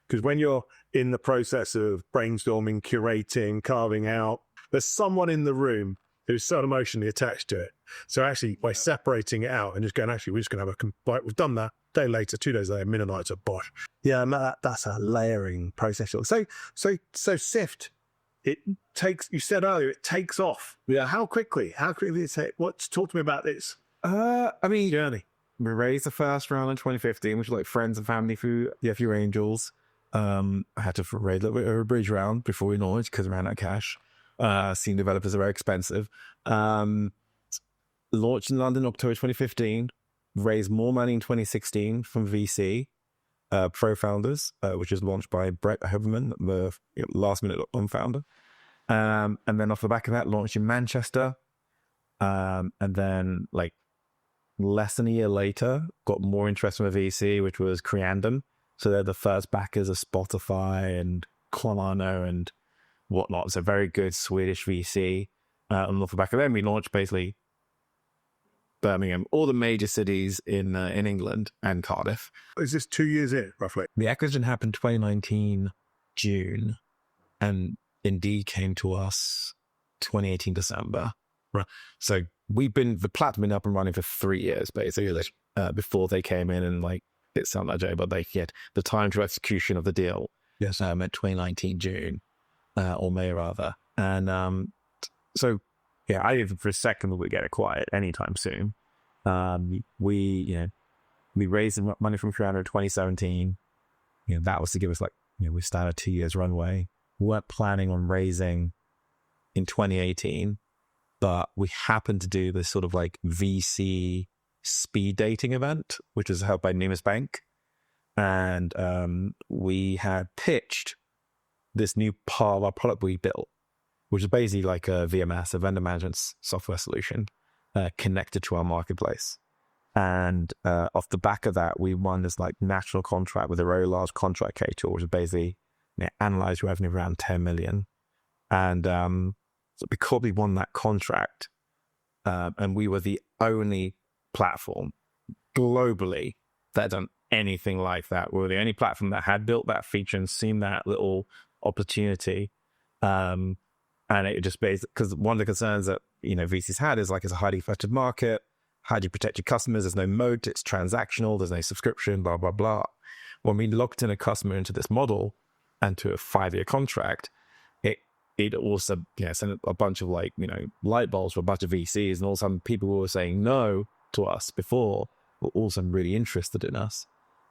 because when you're in the process of brainstorming, curating, carving out, there's someone in the room who's so emotionally attached to it. So actually, by separating it out and just going, actually, we're just going to have right, we've done that. Day later, 2 days later, minimizer, bosh. Yeah, that's a layering process. So Syft. It takes, you said earlier, it takes off. Yeah. How quickly did it take? Talk to me about this. I mean, journey. We raised the first round in 2015, which was like friends and family through a few angels. I had to raise a little bit of a bridge round before we launched because we ran out of cash. Scene developers are very expensive. Launched in London, October 2015. Raised more money in 2016 from VC. Pro Founders, which is launched by Brett Huberman, the lastminute.com founder. And then off the back of that, launched in Manchester. And then like less than a year later, got more interest from a VC, which was Creandum. So they're the first backers of Spotify and Klarna and whatnot. It's a very good Swedish VC. And off the back of them, we launched basically Birmingham, all the major cities in England and Cardiff. Is this 2 years in, roughly? The acquisition happened 2019 June, and Indeed came to us 2018 December. Right. So the platform been up and running for 3 years, basically, before they came in, and like, it sounds like Jay, but they get the time to execution of the deal. Yes. At 2019 June, or May rather. And so yeah, I didn't for a second that we get acquired anytime soon. We raised money from Creator in 2017. That was to give us we started 2 years runway. We weren't planning on raising in 2018, but we happened to do this sort of VC speed dating event, which was held by Numis Bank. And we had pitched this new part of our product we built, which is basically like a VMS, a vendor management software solution, connected to our marketplace. And off the back of that, we won this national contract with a very large contract caterer, which is basically analyzed revenue of around 10 million. And so because we won that contract, and we were the only platform globally that had done anything like that. We were the only platform that had built that feature and seen that little opportunity. And it just basically, because one of the concerns that VCs had is it's a highly effective market. How do you protect your customers? There's no moat. It's transactional. There's no subscription, blah, blah, blah. When we locked in a customer into this model and to a 5-year contract, it also sent a bunch of light bulbs for a bunch of VCs, and all of a sudden people who were saying no to us before were all of a sudden really interested in us.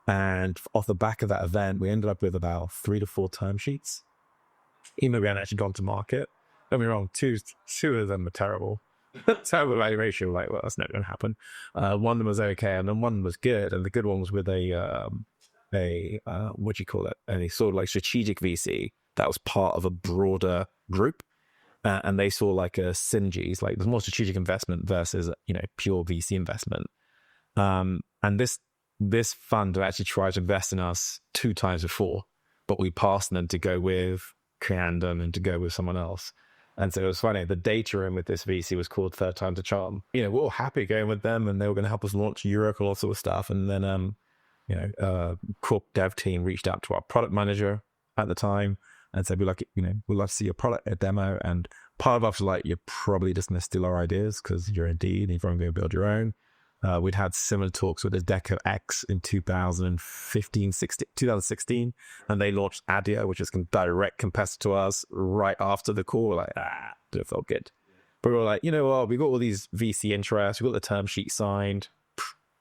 And off the back of that event, we ended up with about 3 to 4 term sheets. Even though we hadn't actually gone to market. Don't be wrong, two of them were terrible. Terrible valuation. Well, that's not going to happen. One of them was okay, and then one was good, and the good one was with a what do you call it? A sort of strategic VC that was part of a broader group, and they saw a synergies, there's more strategic investment versus pure VC investment. And this fund actually tried to invest in us 2 times before, but we passed them to go with Creandon and to go with someone else. And so it was funny. The data room with this VC was called Third Time's a Charm. We're all happy going with them, and they were going to help us launch Europe and all sort of stuff. And then, corp dev team reached out to our product manager at the time and said, we'd love to see your product at demo. And part of us was you're probably just going to steal our ideas because you're Indeed and you're probably going to build your own. We'd had similar talks with Adecco X in 2016, and they launched Adia, which is a direct competitor to us right after the call. It felt good. But we were we got all these VC interests, we got the term sheet signed,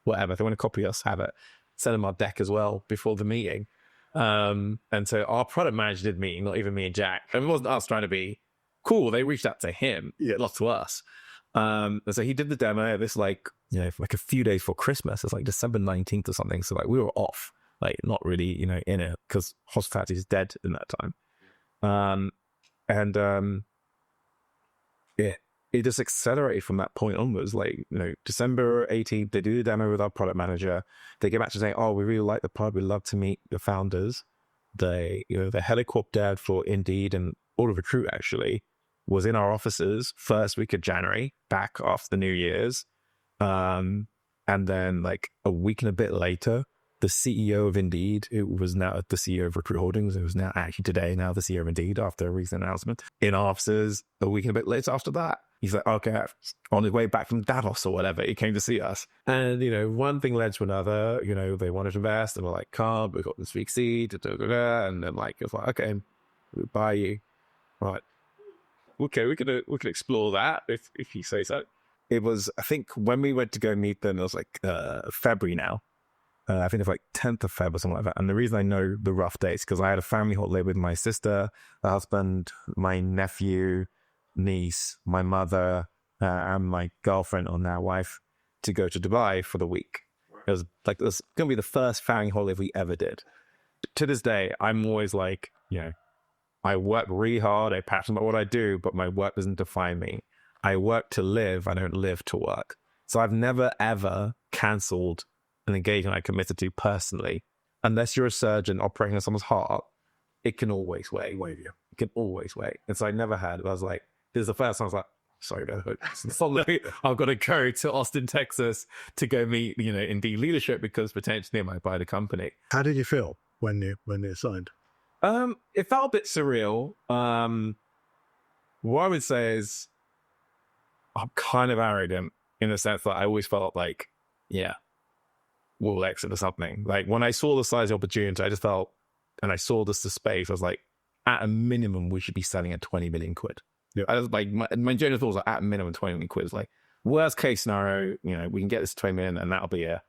whatever. If they want to copy us, have it. Send them our deck as well before the meeting. And so our product manager did meeting, not even me and Jack. And it wasn't us trying to be cool. They reached out to him, not to us. And so he did the demo. This a few days before Christmas. It's December 19th or something. So we were off, not really in it, because hospitality is dead in that time. It just accelerated from that point onwards. December 18th, they do the demo with our product manager. They get back to saying, "Oh, we really like the product. We'd love to meet the founders." The head of corp dev for Indeed and all of Recruit actually was in our offices first week of January, back after the New Year's. And then a week and a bit later, the CEO of Indeed, who was now the CEO of Recruit Holdings, who was now actually today now the CEO of Indeed after a recent announcement, in our offices a week and a bit later after that. He's okay, on his way back from Davos or whatever, he came to see us. And, one thing led to another. They wanted to invest, and we're come, we got this VC, and then it was okay, we'll buy you. Right. Okay, we could explore that if you say so. It was, I think, when we went to go meet them, it was February now. I think it was 10th of Feb or something like that. And the reason I know the rough dates, because I had a family holiday with my sister, the husband, my nephew, niece, my mother, and my girlfriend, or now wife, to go to Dubai for the week. It was it was going to be the first family holiday we ever did. To this day, I'm always I work really hard, I'm passionate about what I do, but my work doesn't define me. I work to live, I don't live to work. So I've never, ever cancelled an engagement I committed to personally. Unless you're a surgeon operating on someone's heart, it can always wait. It can always wait. And so I never had, I was this is the first time I was sorry, suddenly I've got to go to Austin, Texas to go meet, Indeed leadership because potentially I might buy the company. How did you feel when you signed? It felt a bit surreal. What I would say is I'm kind of arrogant in the sense that I always felt we'll exit or something. When I saw the size of the opportunity, I just felt, and I saw the space, I was at a minimum, we should be selling at 20 million quid. Yeah. I was my general thought was at a minimum 20 million quid. It's worst case scenario, we can get this to 20 million and that'll be it.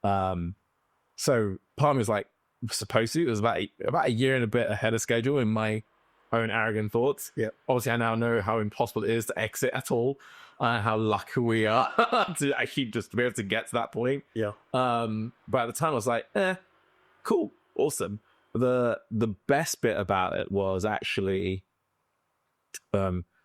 So part of me was like, supposed to. It was about a year and a bit ahead of schedule in my own arrogant thoughts. Yeah. Obviously, I now know how impossible it is to exit at all. How lucky we are to actually just be able to get to that point. Yeah. But at the time, I was like, cool, awesome. The best bit about it was actually,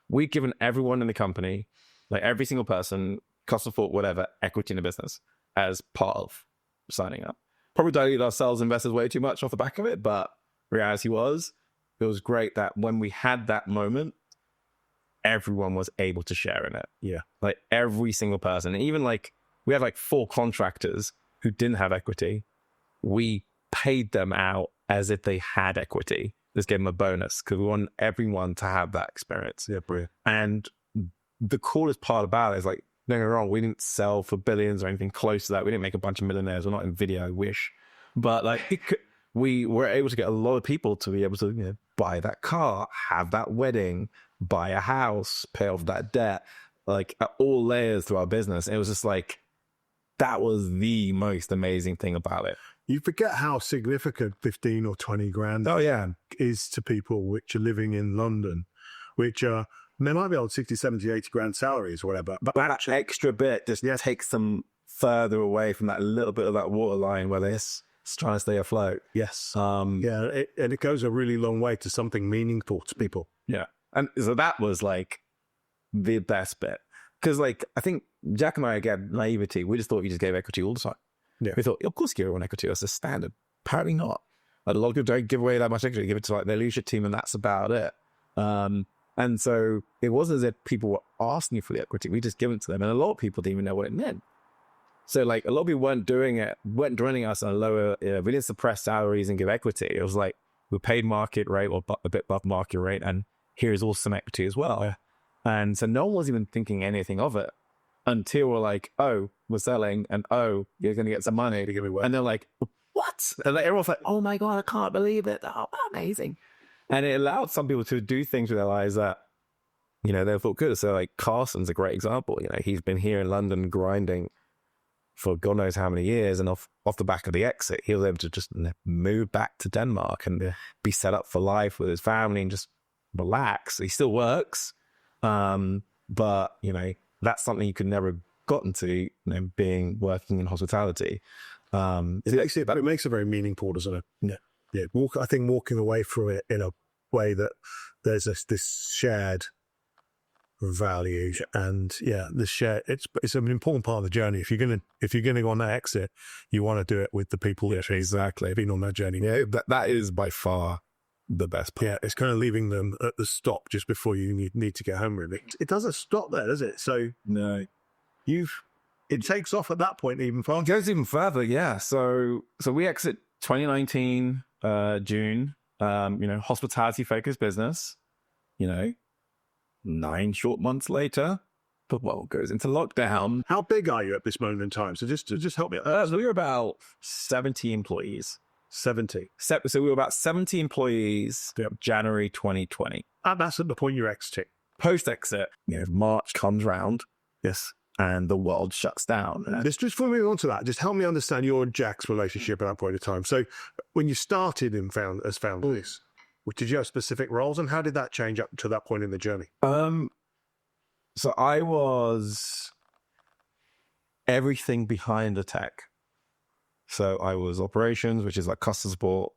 we'd given everyone in the company, like every single person, cost support, whatever, equity in the business as part of signing up. Probably diluted ourselves investors way too much off the back of it, but reality was, it was great that when we had that moment, everyone was able to share in it. Yeah. Like every single person. And even like, we had like 4 contractors who didn't have equity. We paid them out as if they had equity. Just gave them a bonus because we want everyone to have that experience. Yeah, brilliant. And the coolest part about it is like, don't get me wrong, we didn't sell for billions or anything close to that. We didn't make a bunch of millionaires. We're not in video, I wish. But like, we were able to get a lot of people to be able to buy that car, have that wedding, buy a house, pay off that debt, like at all layers through our business. It was just like, that was the most amazing thing about it. You forget how significant 15 or 20 grand is to people which are living in London, which are, they might be on 60, 70, 80 grand salaries or whatever. But that extra bit just takes them further away from that little bit of that waterline where they're trying to stay afloat. Yes. And it goes a really long way to something meaningful to people. Yeah. And so that was like the best bit. Because like, I think Jack and I, again, naivety, we just thought you just gave equity all the time. Yeah. We thought, of course, give everyone equity. That's a standard. Apparently not. Like, a lot of people don't give away that much equity. They give it to like their leadership team and that's about it. And so it wasn't as if people were asking for the equity. We just give it to them. And a lot of people didn't even know what it meant. So like a lot of people weren't joining us on a lower, we didn't suppress salaries and give equity. It was like, we paid market rate or a bit above market rate. And here's also some equity as well. Yeah. And so no one was even thinking anything of it until we're like, oh, we're selling. And oh, you're going to get some money to give me work. And they're like, what? And like, everyone's like, oh my God, I can't believe it. Oh, amazing. And it allowed some people to do things with their lives that, they thought good. So like Carson's a great example. He's been here in London grinding for God knows how many years. And off the back of the exit, he was able to just move back to Denmark and be set up for life with his family and just relax. He still works. But, that's something you could never have gotten to, working in hospitality. It makes it very meaningful, doesn't it? Yeah. Yeah, I think walking away from it in a way that there's this shared value, and the share. It's an important part of the journey. If you're gonna go on that exit, you want to do it with the people that exactly been on that journey. Yeah, that is by far the best part. Yeah, it's kind of leaving them at the stop just before you need to get home. Really, it doesn't stop there, does it? So no, it takes off at that point even further. It goes even further. Yeah. So we exit 2019. June, hospitality focused business, 9 short months later, the world goes into lockdown. How big are you at this moment in time? So just help me. So we were about 70 employees. 70. So we were about 70 employees, January 2020. And that's at the point you're exiting. Post exit, March comes round. Yes. And the world shuts down. Just before we move on to that, just help me understand your and Jack's relationship at that point in time. So when you started as founders, did you have specific roles, and how did that change up to that point in the journey? So I was everything behind the tech. So I was operations, which is like customer support,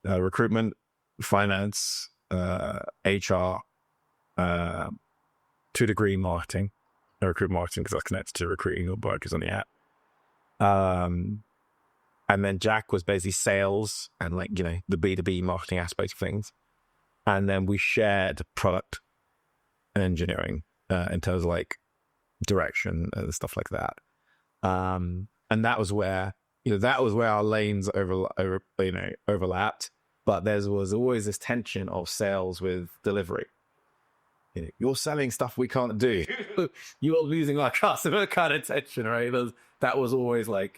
recruitment, finance, HR, to a degree marketing. Recruit marketing because I was connected to recruiting or workers on the app. And then Jack was basically sales and the B2B marketing aspect of things. And then we shared product and engineering in terms of direction and stuff like that. And that was where, our lanes overlapped, but there was always this tension of sales with delivery. You're selling stuff we can't do. You're losing our customer kind of tension, right? That was always I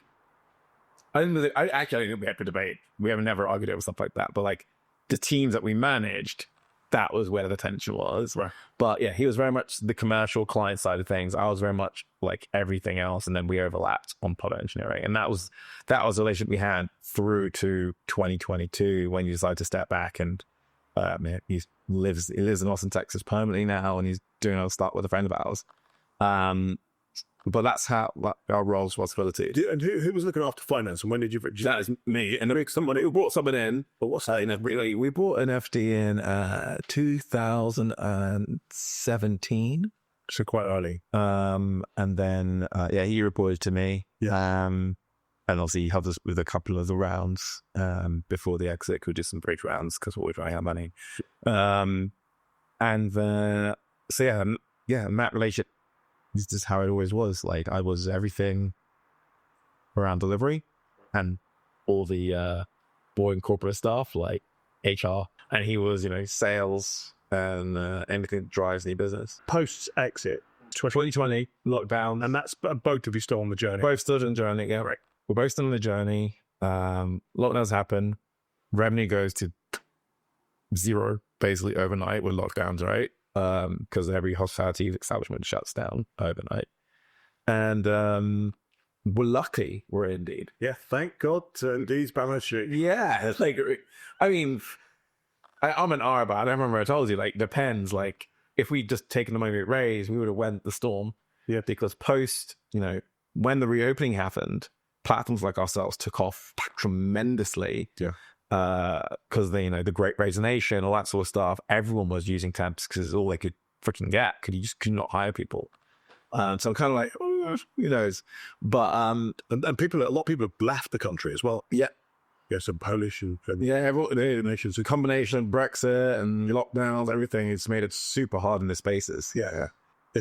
don't think we had to debate. We have never argued over stuff like that. But the teams that we managed, that was where the tension was. Right. But yeah, he was very much the commercial client side of things. I was very much like everything else, and then we overlapped on product engineering, and that was the relationship we had through to 2022 when you decided to step back. And he lives in Austin, Texas permanently now, and he's doing other stuff with a friend of ours. But that's how our role responsibility. And who was looking after finance, and when did you? That is me, and somebody who brought someone in. But what's that? Really, we brought an FD in 2017, so quite early. And then he reported to me. Yeah. And obviously he helped us with a couple of the rounds before the exit. We did some bridge rounds because we were trying out money. And Matt relationship. This is how it always was. Like I was everything around delivery and all the boring corporate stuff like HR, and he was, sales and anything that drives the business. Post exit 2020 lockdown, and that's both of you still on the journey. Both still on the journey. Yeah, right. We're both still on the journey. Lockdowns happen. Revenue goes to zero basically overnight with lockdowns, right? Because every hospitality establishment shuts down overnight. And we're lucky we're Indeed. Yeah, thank God Indeed's balance sheet. Yeah, like, I mean, I'm an R, but I remember I told you, like, depends. Like, if we'd just taken the money we raised, we would have went the storm. Yeah. Because when the reopening happened, platforms like ourselves took off tremendously. Yeah. Because the Great Resignation, all that sort of stuff, everyone was using temps because it's all they could freaking get. You just could not hire people. So I'm kind of like, oh, who knows? But and a lot of people have left the country as well. Yeah, some Polish and everyone, nations. A combination of Brexit and lockdowns, everything. It's made it super hard in the spaces. Yeah.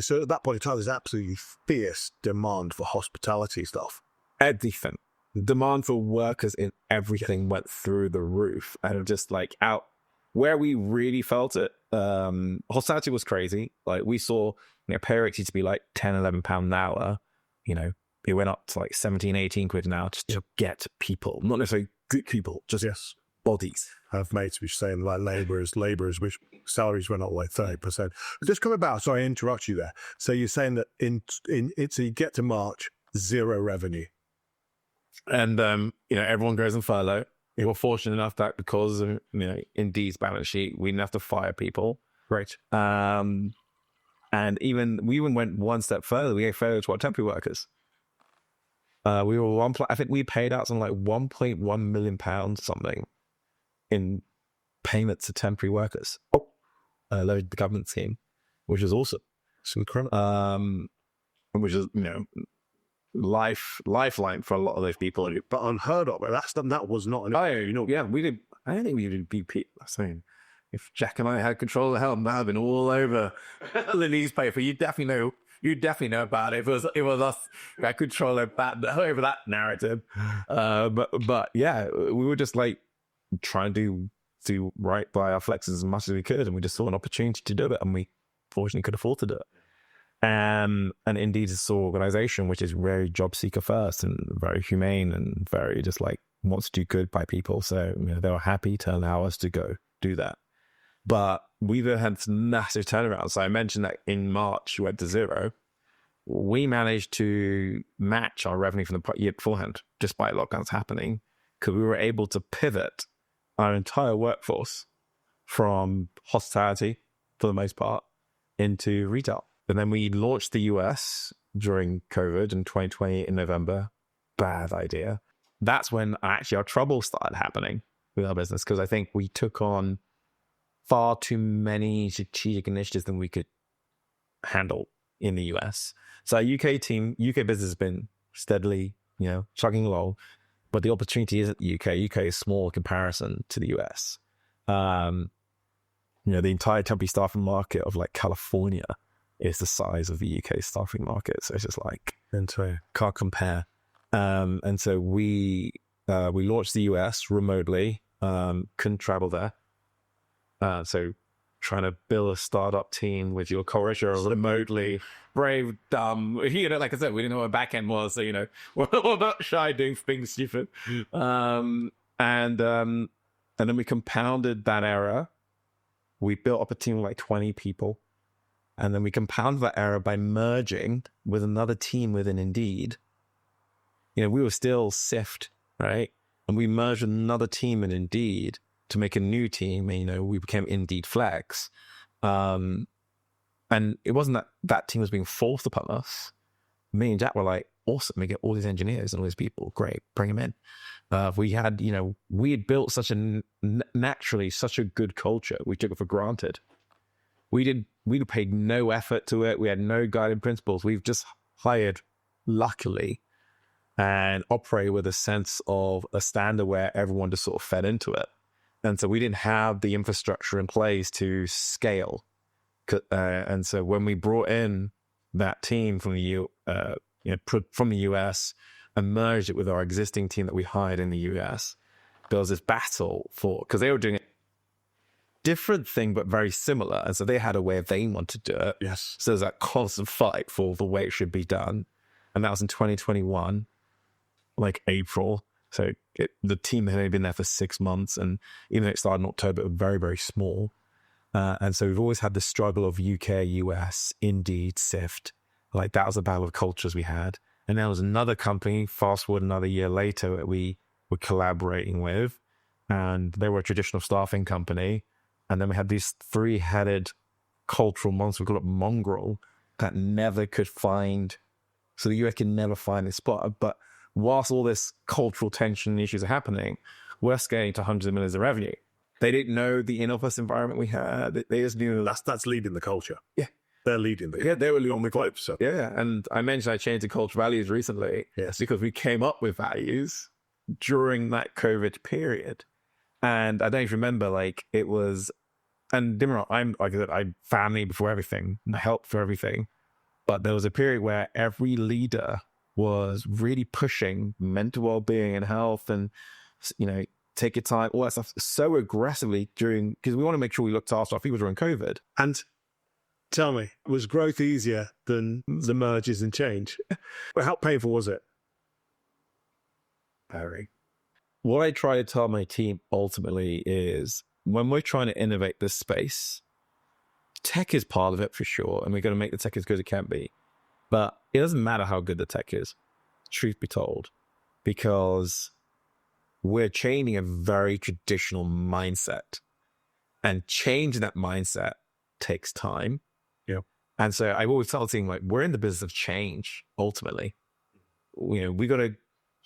So at that point in time, there's absolutely fierce demand for hospitality stuff. Everything. Demand for workers in everything went through the roof, and just like out where we really felt it. Hospitality was crazy. Like we saw pay rates used to be like £10-11 an hour. It went up to like 17-18 quid an hour just to get people, not necessarily good people, just bodies. I have mates which saying like labourers, which salaries went up like 30%. Just coming back, sorry, I interrupt you there. So you're saying that so you get to March, zero revenue. And, everyone goes on furlough. We were fortunate enough that because of, Indeed's balance sheet, we didn't have to fire people. Right. And we even went one step further. We gave furlough to our temporary workers. We were I think we paid out something like £1.1 million something in payments to temporary workers. The government scheme, which is awesome. It's incredible. Which is, lifeline for a lot of those people, but unheard of. That was not. We did. I don't think we did BP. I'm saying, if Jack and I had control of the helm, that would have been all over the newspaper. You definitely know about it. It was us who had control of that over that narrative. But yeah, we were just like trying to do right by our flexes as much as we could, and we just saw an opportunity to do it, and we fortunately could afford to do it. And Indeed is this organization which is very job seeker first and very humane and very just like wants to do good by people. So they were happy to allow us to go do that. But we've had some massive turnaround. So I mentioned that in March we went to zero. We managed to match our revenue from the year beforehand, despite lockdowns happening, because we were able to pivot our entire workforce from hospitality, for the most part, into retail. And then we launched the US during COVID in 2020 in November. Bad idea. That's when actually our trouble started happening with our business, because I think we took on far too many strategic initiatives than we could handle in the US. So our UK business has been steadily, chugging along, but the opportunity is at the UK. UK is small in comparison to the US. The entire temporary staffing market of like California is the size of the UK staffing market. So it's just like, can't compare. And so we launched the US remotely, couldn't travel there. So trying to build a startup team with your culture remotely, brave, dumb, like I said, we didn't know what back end was. So, we're not shy doing things stupid. And then we compounded that error we built up a team of like 20 people. And then we compounded that error by merging with another team within Indeed. You know, we were still Syft, right? And we merged with another team in Indeed to make a new team. And, you know, we became Indeed Flex. And it wasn't that that team was being forced upon us. Me and Jack were like, awesome, we get all these engineers and all these people. Great, bring them in. We had, you know, we had built such a naturally such a good culture. We took it for granted. We paid no effort to it. We had no guiding principles. We've just hired, luckily, and operated with a sense of a standard where everyone just sort of fed into it. And so we didn't have the infrastructure in place to scale. And so when we brought in that team from the from the US and merged it with our existing team that we hired in the US, there was this battle because they were doing it different thing, but very similar. And so they had a way they wanted to do it. Yes. So there's that constant fight for the way it should be done. And that was in 2021, like April. So the team had only been there for 6 months. And even though it started in October, it was very, very small. And so we've always had this struggle of UK, US, Indeed, Syft. Like that was the battle of cultures we had. And there was another company, fast forward another year later, that we were collaborating with. And they were a traditional staffing company. And then we had these 3-headed cultural monsters, we call it mongrel, that never could find, so the US can never find this spot. But whilst all this cultural tension and issues are happening, we're scaling to hundreds of millions of revenue. They didn't know the in-office environment we had. They just knew That's leading the culture. Yeah. They're leading the Yeah, they were on the globe. So yeah. And I mentioned I changed the culture values recently. Yes. Because we came up with values during that COVID period. And I don't even remember, like, it was, and don't get me wrong, I'm like I said, I'm family before everything, I help for everything. But there was a period where every leader was really pushing mental well-being and health and, you know, take your time, all that stuff so aggressively because we want to make sure we looked after our people during COVID. And tell me, was growth easier than the mergers and change? Well, how painful was it? Very. What I try to tell my team ultimately is when we're trying to innovate this space, tech is part of it for sure. And we're going to make the tech as good as it can be. But it doesn't matter how good the tech is, truth be told, because we're changing a very traditional mindset. And changing that mindset takes time. Yeah. And so I've always felt saying, like, we're in the business of change, ultimately. You know, we got to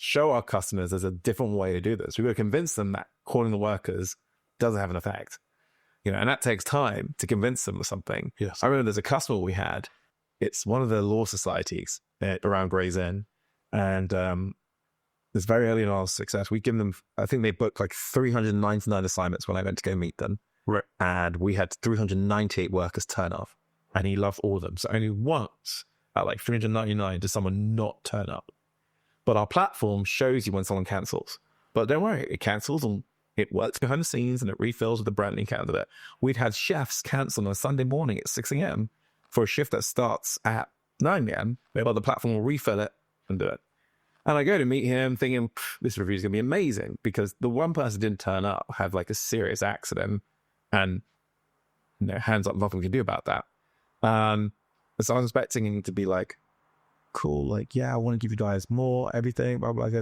show our customers there's a different way to do this. We've got to convince them that calling the workers doesn't have an effect. You know, and that takes time to convince them of something. Yes. I remember there's a customer we had. It's one of the law societies around Gray's Inn. And it's very early in our success. We give them, I think they booked like 399 assignments when I went to go meet them. Right. And we had 398 workers turn up. And he loved all of them. So only once at like 399 does someone not turn up. But our platform shows you when someone cancels. But don't worry, it cancels and it works behind the scenes and it refills with a brand new candidate. We'd had chefs cancel on a Sunday morning at 6 a.m. for a shift that starts at 9 a.m. But the platform will refill it and do it. And I go to meet him thinking, this review is going to be amazing because the one person didn't turn up, had like a serious accident and, you know, hands up, nothing we can do about that. So I was expecting him to be like, cool, like, yeah, I want to give you guys more, everything, blah, blah, blah.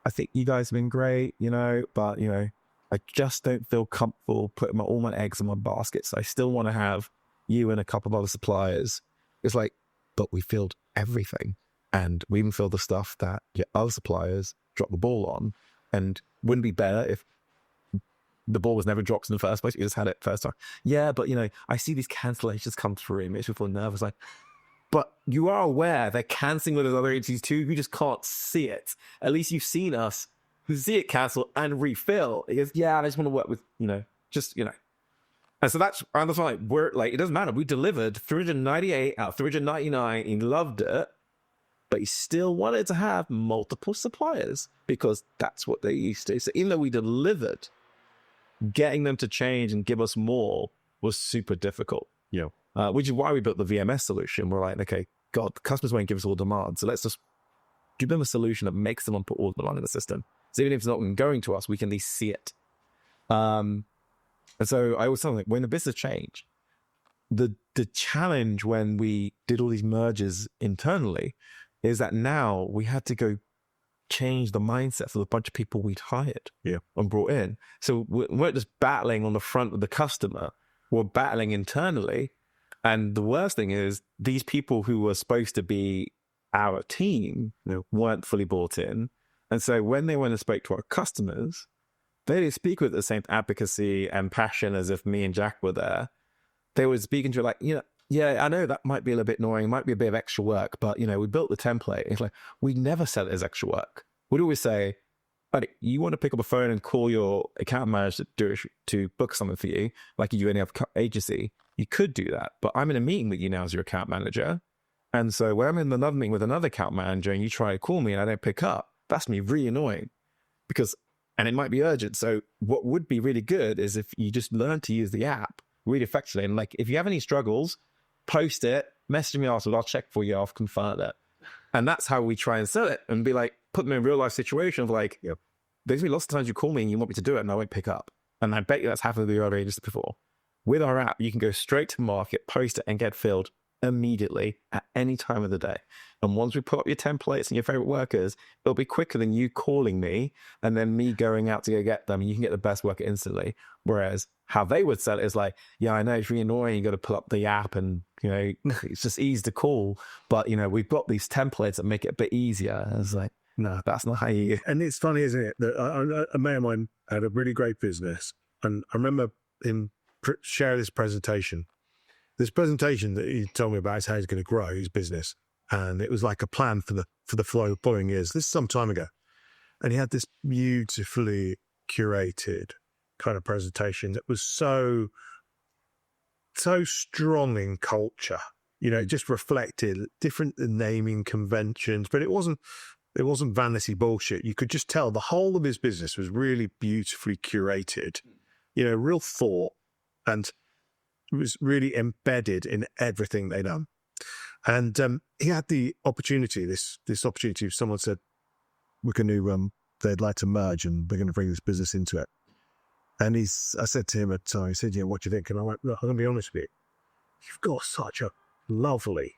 I think you guys have been great, you know, but, you know, I just don't feel comfortable putting all my eggs in one basket. So I still want to have you and a couple of other suppliers. It's like, but we filled everything. And we even filled the stuff that your other suppliers dropped the ball on. And wouldn't it be better if the ball was never dropped in the first place? You just had it first time. Yeah, but, you know, I see these cancellations come through. It makes me feel nervous. Like, but you are aware they're cancelling with those other agencies too. You just can't see it. At least you've seen us see it cancel and refill. He goes, yeah, I just want to work with, you know, just, you know. And so that's around the time. We're like, it doesn't matter. We delivered 398 out of 399. He loved it. But he still wanted to have multiple suppliers because that's what they used to. So even though we delivered, getting them to change and give us more was super difficult. Yeah. Which is why we built the VMS solution. We're like, okay, God, the customers won't give us all demand. So let's just give them a solution that makes them put all the demand in the system. So even if it's not going to us, we can at least see it. And And so I always tell them, like, when the business changed, the challenge when we did all these mergers internally is that now we had to go change the mindsets of a bunch of people we'd hired and brought in. So we weren't just battling on the front of the customer, we're battling internally. And the worst thing is these people who were supposed to be our team weren't fully bought in. And so when they went and spoke to our customers, they didn't speak with the same advocacy and passion as if me and Jack were there. They were speaking to like, yeah, I know that might be a little bit annoying, might be a bit of extra work, but we built the template. It's like, we never sell it as extra work. We'd always say, buddy, you want to pick up a phone and call your account manager to book something for you, like you do any other agency, you could do that. But I'm in a meeting with you now as your account manager. And so when I'm in another meeting with another account manager and you try to call me and I don't pick up, that's me really annoying and it might be urgent. So what would be really good is if you just learn to use the app really effectively. And like, if you have any struggles, post it, message me afterwards, I'll check for you, I'll confirm it. And that's how we try and sell it and be like, put them in a real life situation of like, there's going to be lots of times you call me and you want me to do it and I won't pick up. And I bet you that's happened with your other agents before. With our app, you can go straight to market, post it and get filled immediately at any time of the day. And once we put up your templates and your favorite workers, it'll be quicker than you calling me and then me going out to go get them. You can get the best worker instantly. Whereas how they would sell it is like, yeah, I know it's really annoying. You got to pull up the app and, it's just easy to call. But, we've got these templates that make it a bit easier. And it's like, no, that's not how you... And it's funny, isn't it? That a mate of mine had a really great business. And I remember him share this presentation that he told me about is how he's going to grow his business. And it was like a plan for the following years. This is some time ago. And he had this beautifully curated kind of presentation that was so strong in culture. It just reflected different naming conventions, but it wasn't vanity bullshit. You could just tell the whole of his business was really beautifully curated, real thought, and it was really embedded in everything they done. And he had the opportunity, this opportunity, someone said, we're going to, they'd like to merge and we're going to bring this business into it. And I said to him at the time, he said, what do you think? And I went, look, I'm going to be honest with you. You've got such a lovely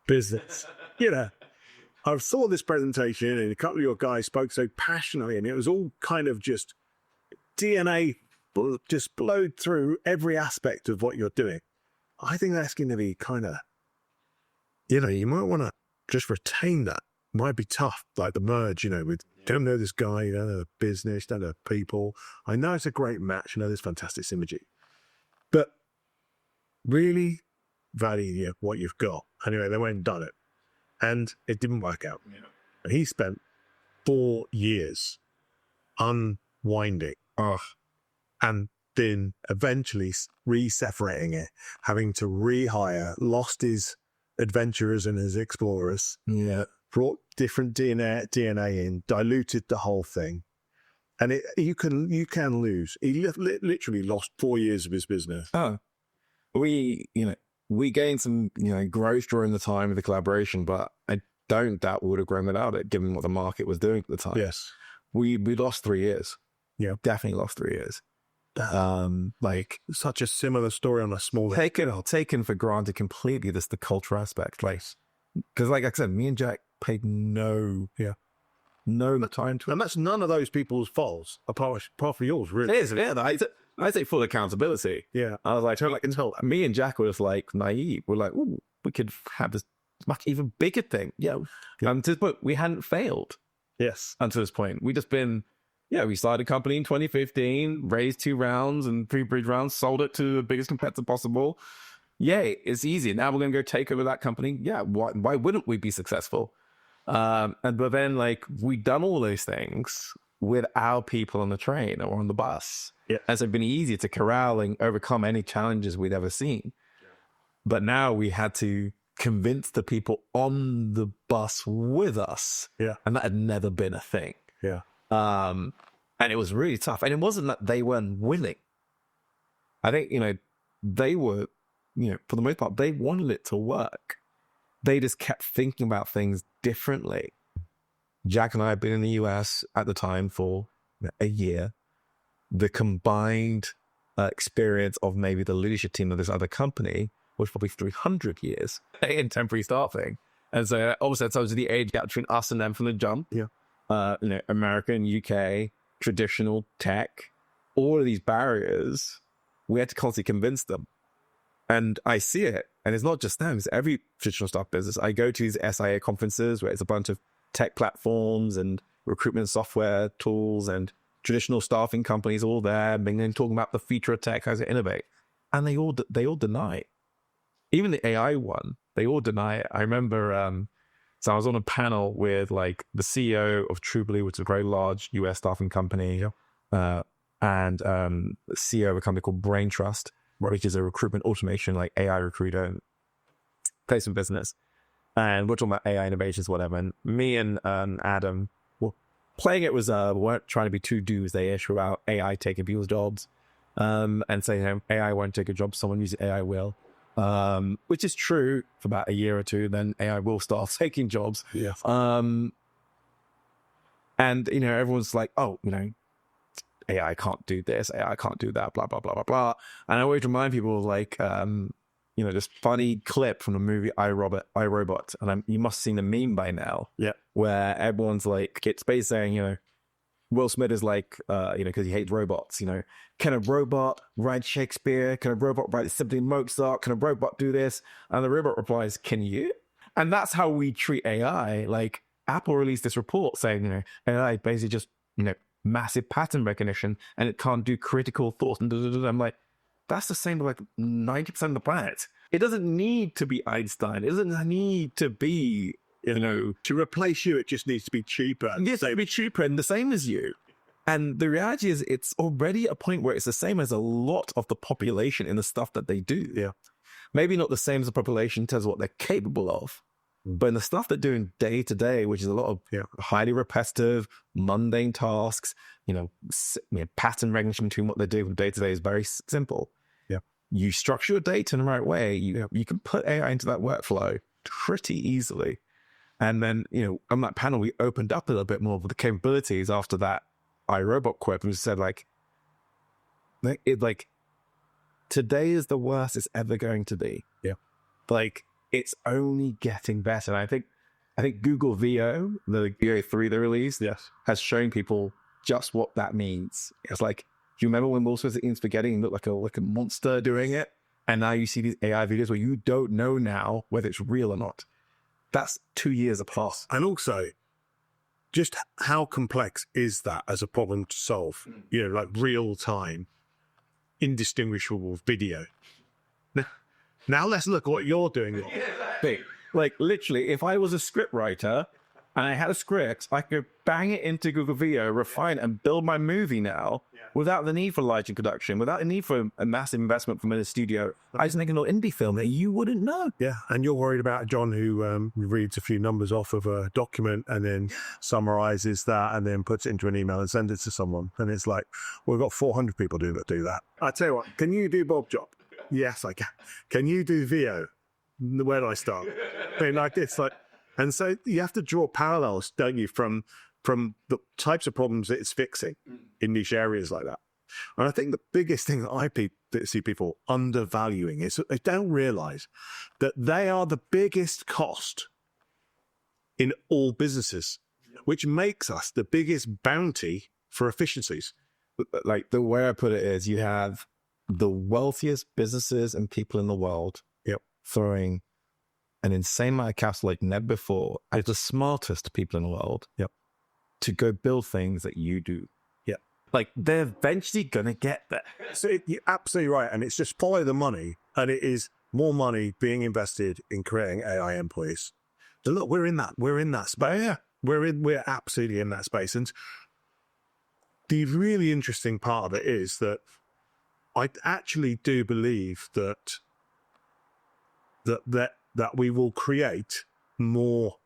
business. I saw this presentation and a couple of your guys spoke so passionately and it was all kind of just DNA just flowed through every aspect of what you're doing. I think that's going to be kind of, you might want to just retain that. Might be tough, like the merge, with don't know this guy, you don't know the business, don't know people. I know it's a great match, there's fantastic synergy. But really value what you've got. Anyway, they went and done it. And it didn't work out. Yeah. And he spent 4 years unwinding and then eventually re-separating it, having to rehire, lost his adventurers and his explorers, brought different DNA in, diluted the whole thing. And you can lose. He literally lost 4 years of his business. Oh, we gained some, growth during the time of the collaboration, but I don't doubt we would have grown without it, given what the market was doing at the time. Yes. We lost 3 years. Yeah. Definitely lost 3 years. Such a similar story on a smaller... Taken for granted completely, the culture aspect. Because like I said, me and Jack paid no time to it. And that's none of those people's faults, apart from yours, really. It is, yeah. I take full accountability. Yeah. I was like, me and Jack were just like naive. We're like, ooh, we could have this much even bigger thing. Yeah. To this point, we hadn't failed. Yes. Until this point. We just been, we started a company in 2015, raised 2 rounds and 3 bridge rounds, sold it to the biggest competitor possible. Yay, it's easy. Now we're going to go take over that company. Yeah, why wouldn't we be successful? But then we'd done all those things with our people on the train or on the bus. Yeah. And so it'd been easier to corral and overcome any challenges we'd ever seen. Yeah. But now we had to convince the people on the bus with us. Yeah. And that had never been a thing. Yeah. And it was really tough. And it wasn't that they weren't willing. I think, they were, for the most part, they wanted it to work. They just kept thinking about things differently. Jack and I had been in the US at the time for a year. The combined experience of maybe the leadership team of this other company was probably 300 years in temporary staffing. And so also it's obviously the age gap between us and them from the jump. Yeah. American, UK, traditional tech, all of these barriers, we had to constantly convince them. And I see it. And it's not just them, it's every traditional staff business. I go to these SIA conferences where it's a bunch of tech platforms and recruitment software tools and traditional staffing companies all there, talking about the future of tech, how to innovate. And they all deny it. Even the AI one, they all deny it. I remember, so I was on a panel with like the CEO of Trueblue, which is a very large US staffing company, and the CEO of a company called Brain Trust, which is a recruitment automation, like AI recruiter and placement business. And we're talking about AI innovations, whatever. And me and Adam were playing it was, we weren't trying to be too doomsday-ish about AI taking people's jobs, and saying, AI won't take a job, someone using AI will. Which is true for about a year or two, then AI will start taking jobs. Yeah. And, everyone's like, oh, AI can't do this, AI can't do that, blah, blah, blah, blah, blah. And I always remind people of like, this funny clip from the movie iRobot. And you must have seen the meme by now. Yeah. Where everyone's like, it's basically saying, Will Smith is like, because he hates robots, can a robot write Shakespeare? Can a robot write Symphony of Mozart? Can a robot do this? And the robot replies, can you? And that's how we treat AI. Like Apple released this report saying, AI basically just, massive pattern recognition and it can't do critical thoughts. And I'm like, that's the same with like 90% of the planet. It doesn't need to be Einstein. It doesn't need to be, To replace you, it just needs to be cheaper. It needs to be cheaper and the same as you. And the reality is it's already a point where it's the same as a lot of the population in the stuff that they do. Yeah. Maybe not the same as the population in terms of what they're capable of, but in the stuff they're doing day to day, which is a lot of highly repetitive, mundane tasks, pattern recognition between what they do from day to day is very simple. Yeah. You structure your data in the right way, you can put AI into that workflow pretty easily. And then, on that panel, we opened up a little bit more of the capabilities after that iRobot quip and we said today is the worst it's ever going to be. Yeah. It's only getting better. And I think Google VO, the VO3 they released, has shown people just what that means. It's like, do you remember when Will Smith eating spaghetti and looked like a monster doing it? And now you see these AI videos where you don't know now whether it's real or not. That's 2 years apart. And also, just how complex is that as a problem to solve? Like real time, indistinguishable video. Now let's look at what you're doing. Like literally, if I was a script writer and I had a script, I could bang it into Google VO, refine it, and build my movie now without the need for lighting production, without the need for a massive investment from a studio. I just make a little indie film that you wouldn't know. Yeah, and you're worried about John who reads a few numbers off of a document and then summarizes that and then puts it into an email and sends it to someone. And it's like, we've got 400 people that do that. I tell you what, can you do Bob Job? Yes, I can. Can you do VO? Where do I start? And so you have to draw parallels, don't you, from the types of problems that it's fixing in niche areas like that. And I think the biggest thing that I see people undervaluing is that they don't realize that they are the biggest cost in all businesses, which makes us the biggest bounty for efficiencies. Like the way I put it is you have the wealthiest businesses and people in the world throwing an insane amount of capital like never before as the smartest people in the world to go build things that you do. Yeah. Like they're eventually going to get there. So you're absolutely right. And it's just follow the money. And it is more money being invested in creating AI employees. So look, we're in that space. Yeah. We're absolutely in that space. And the really interesting part of it is that I actually do believe that we will create more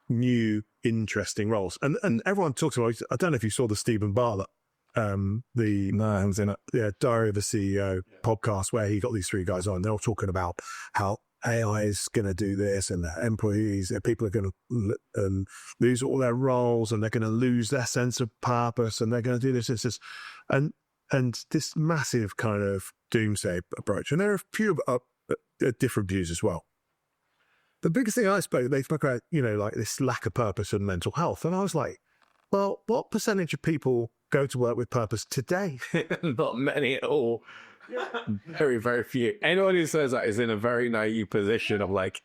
new, interesting roles. And everyone talks about, I don't know if you saw the Stephen Bartlett, No, I was in it. Diary of a CEO podcast where he got these three guys on. They're all talking about how AI is going to do this and the employees, people are going to lose all their roles and they're going to lose their sense of purpose and they're going to do this. And and this massive kind of doomsday approach. And there are a few different views as well. The biggest thing they spoke about, like this lack of purpose and mental health. And I was like, well, what percentage of people go to work with purpose today? Not many at all. Very, very few. Anyone who says that is in a very naive position of like,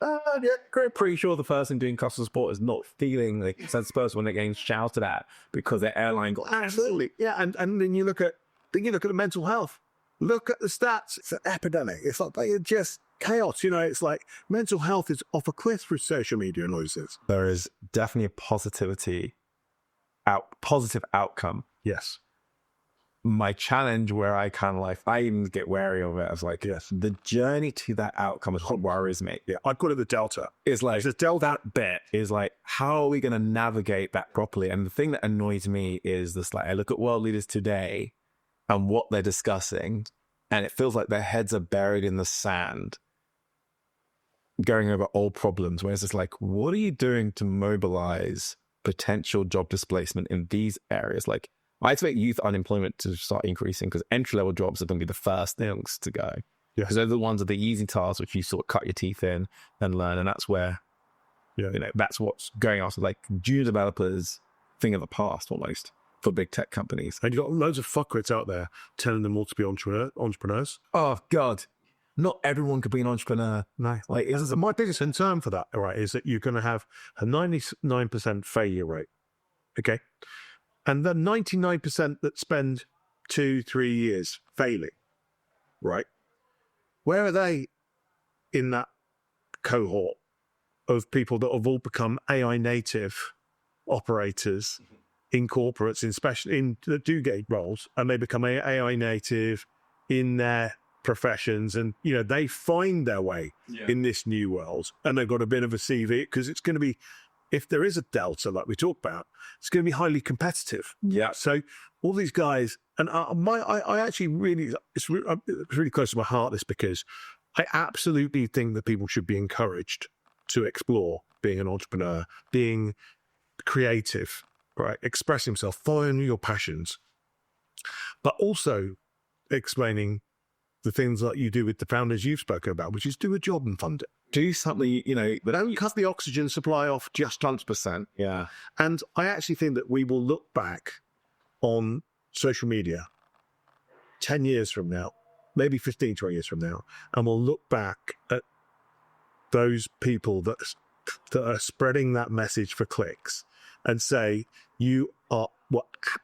pretty sure the person doing customer support is not feeling like sense of purpose when they're getting shouted at because their airline got absolutely. Yeah. And then you look at the mental health. Look at the stats. It's an epidemic. It's like just chaos. It's like mental health is off a cliff through social media and all this. There is definitely a positive outcome. Yes. My challenge where I kind of like, I even get wary of it as like, yes, the journey to that outcome is what worries me. Yeah, I call it the delta. It's like, the delta. That bit is like, how are we going to navigate that properly? And the thing that annoys me is this, like, I look at world leaders today and what they're discussing, and it feels like their heads are buried in the sand, going over old problems, where it's just like, what are you doing to mobilize potential job displacement in these areas? Like, I expect youth unemployment to start increasing because entry-level jobs are going to be the first things to go. Because they're the ones that the easy tasks which you sort of cut your teeth in and learn. And that's where, that's what's going on. So like junior developers, thing of the past almost for big tech companies. And you've got loads of fuckwits out there telling them all to be entrepreneurs. Oh, God. Not everyone could be an entrepreneur. No. Like, my biggest concern for that, all right, is that you're going to have a 99% failure rate. Okay. And the 99% that spend 2-3 years failing, right? Where are they in that cohort of people that have all become AI native operators in corporates, in that do get roles, and they become AI native in their professions, and they find their way in this new world, and they've got a bit of a CV because it's going to be, if there is a delta like we talked about, it's going to be highly competitive. Yeah. So all these guys, and I actually really, it's really close to my heart, this, because I absolutely think that people should be encouraged to explore being an entrepreneur, being creative, right? Expressing himself, following your passions, but also explaining the things that you do with the founders you've spoken about, which is do a job and fund it. Do something, but don't cut the oxygen supply off just 100%. Yeah. And I actually think that we will look back on social media 10 years from now, maybe 15, 20 years from now, and we'll look back at those people that are spreading that message for clicks and say, you are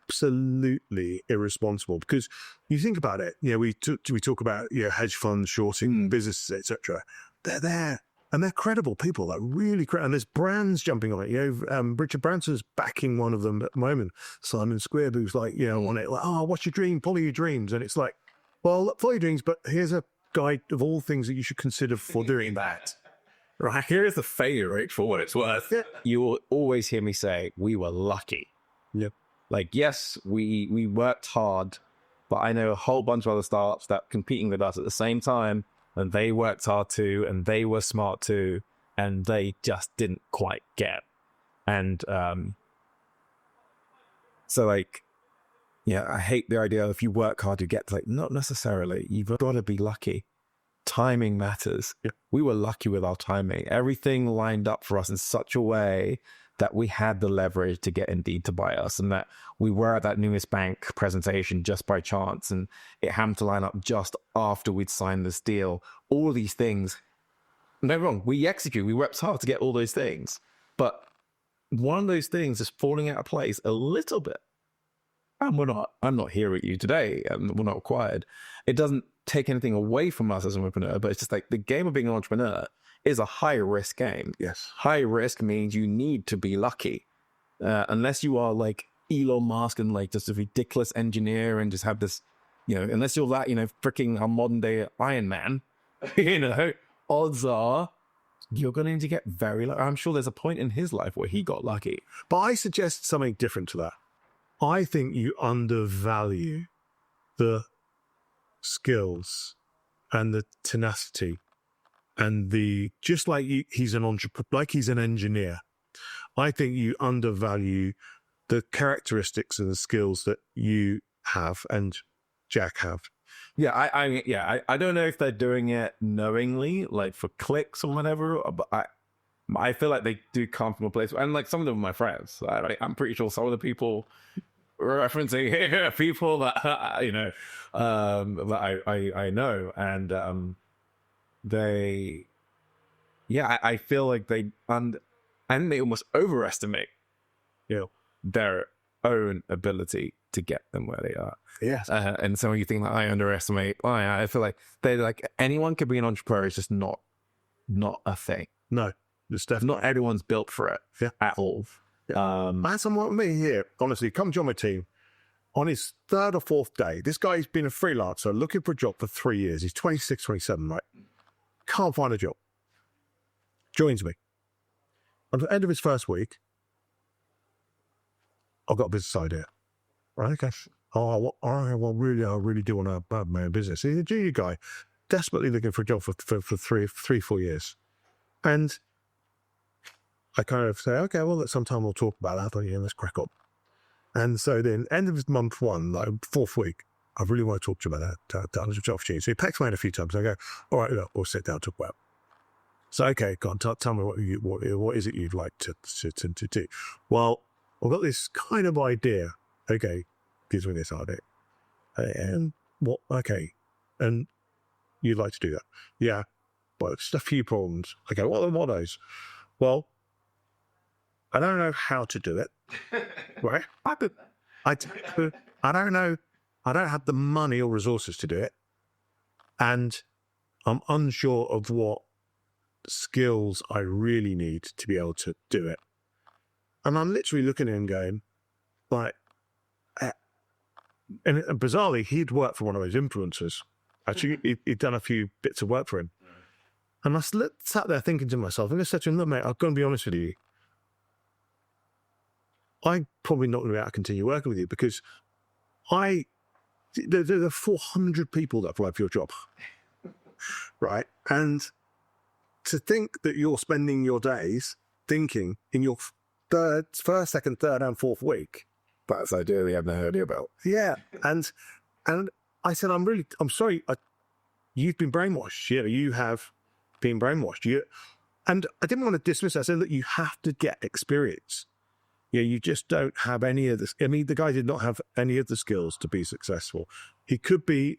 absolutely irresponsible. Because you think about it, we talk about hedge funds shorting businesses, etc. They're there and they're credible people, like really credible. And there's brands jumping on it. Richard Branson's backing one of them at the moment. Simon Square, who's like, on it, like, oh, what's your dream? Follow your dreams. And it's like, well, follow your dreams, but here's a guide of all things that you should consider for doing that. Right, here's the failure rate for what it's worth. Yeah. You will always hear me say, we were lucky. Yep. Like, yes, we worked hard, but I know a whole bunch of other startups that competing with us at the same time, and they worked hard too, and they were smart too, and they just didn't quite get. And so like, I hate the idea of if you work hard, you get, like, not necessarily. You've got to be lucky. Timing matters. Yeah. We were lucky with our timing. Everything lined up for us in such a way that we had the leverage to get Indeed to buy us, and that we were at that newest bank presentation just by chance, and it happened to line up just after we'd signed this deal. All of these things, no wrong, we execute, we worked hard to get all those things, but one of those things is falling out of place a little bit. And I'm not here with you today, and we're not required. It doesn't take anything away from us as an entrepreneur, but it's just like the game of being an entrepreneur is a high risk game. Yes. High risk means you need to be lucky. Unless you are like Elon Musk and like just a ridiculous engineer and just have this, unless you're that, freaking a modern day Iron Man, odds are you're going to need to get very lucky. I'm sure there's a point in his life where he got lucky. But I suggest something different to that. I think you undervalue the skills and the tenacity and just like he's an entrepreneur, like he's an engineer. I think you undervalue the characteristics and the skills that you have and Jack have? Yeah, I don't know if they're doing it knowingly, like for clicks or whatever, but I feel like they do come from a place, and like some of them are my friends. I'm pretty sure some of the people referencing here, people that you know, that I know, and they, yeah, I feel like they and they almost overestimate, you know, their own ability to get them where they are. Yes. And so when you think that I underestimate, I feel like they like anyone could be an entrepreneur. It's just not a thing. No, it's definitely Not everyone's built for it at all. I had someone with me here, honestly, come join my team. On his 3rd or 4th day, this guy's been a freelancer looking for a job for 3 years. He's 26, 27, right? Can't find a job. Joins me. At the end of his first week, I've got a business idea. Right, okay. I really do want to have my own business. He's a junior guy, desperately looking for a job for 4 years. And I kind of say, okay, well, sometime we'll talk about that. But yeah, let's crack on. And so then, end of month 1, like 4th week, I really want to talk to you about that opportunity. So he pecks me in a few times. I go, all right, look, we'll sit down and talk about it. So, okay, go on, tell me what is it you'd like to do? Well, I've got this kind of idea. Okay, gives me this idea. And what, okay, and you'd like to do that? Yeah, but just a few problems. Okay, what are those? Well, I don't know how to do it, right? I don't know. I don't have the money or resources to do it. And I'm unsure of what skills I really need to be able to do it. And I'm literally looking at him going, like, and bizarrely, he'd worked for one of those influencers. Actually, he'd done a few bits of work for him. And I sat there thinking to myself, and I said to him, look, mate, I'm going to be honest with you. I'm probably not going to be able to continue working with you because there are 400 people that apply for your job, right? And to think that you're spending your days thinking in your first, second, third, and 4th week. That's ideally I've never heard about. Yeah. And I said, I'm sorry. You've been brainwashed. Yeah, you have been brainwashed. And I didn't want to dismiss it. I said, look, you have to get experience. Yeah, you just don't have any of this. I mean, the guy did not have any of the skills to be successful. He could be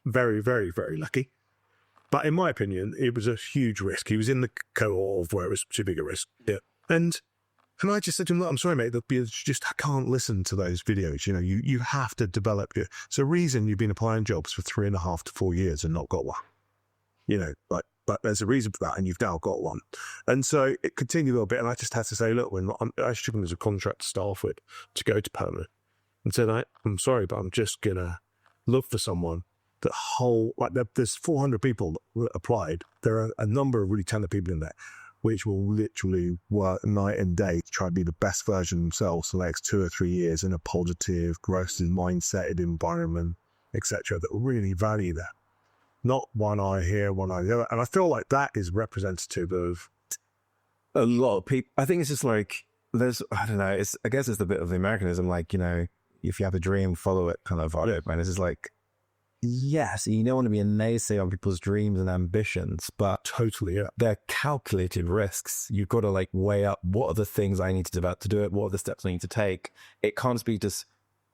very, very, very lucky. But in my opinion, it was a huge risk. He was in the cohort of where it was too big a risk. Yeah. And I just said to him, look, I'm sorry, mate, I can't listen to those videos. You know, you have to develop your, it's a reason you've been applying jobs for 3.5 to 4 years and not got one. You know, but there's a reason for that, and you've now got one. And so it continued a little bit, and I just had to say, look, I took him as a contract to start with to go to permanent, and said, I'm sorry, but I'm just gonna look for someone that there's 400 people that applied. There are a number of really talented people in there, which will literally work night and day to try and be the best version of themselves for the next 2 or 3 years in a positive, growth mindset environment, etc. that will really value that. Not one eye here, one eye the other. And I feel like that is representative of a lot of people. I think it's just like, I don't know, I guess it's a bit of the Americanism, like, you know, if you have a dream, follow it kind of vibe. And it's just like, yes, you don't want to be a naysayer on people's dreams and ambitions, but totally, yeah, they're calculated risks. You've got to like weigh up, what are the things I need to develop to do it? What are the steps I need to take? It can't be just,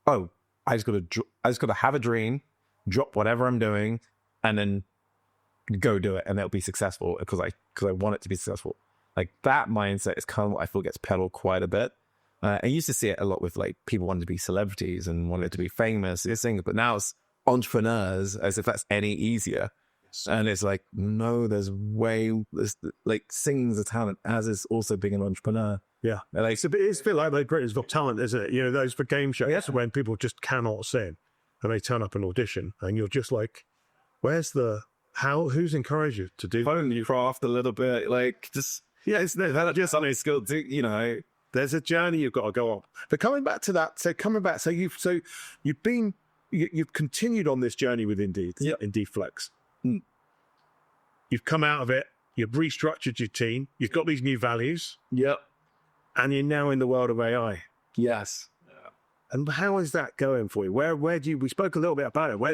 oh, I just got to have a dream, drop whatever I'm doing, and then go do it, and it'll be successful because I want it to be successful. Like that mindset is kind of what I feel gets peddled quite a bit. I used to see it a lot with like people wanting to be celebrities and wanted to be famous, these things, but now it's entrepreneurs, as if that's any easier. And it's like, no, there's like singing's a talent, as is also being an entrepreneur. Yeah, like, it's a bit like Britain's Got Talent, isn't it? You know, those for game shows when people just cannot sing and they turn up an audition, and you're just like, who's encouraged you to do? Hone your craft a little bit, like just it's just something skill to, you know. There's a journey you've got to go on. But coming back to that, so you've continued on this journey with Indeed, Indeed Flex. Mm. You've come out of it. You've restructured your team. You've got these new values. Yep. And you're now in the world of AI. Yes. And how is that going for you? Where do you? We spoke a little bit about it. Where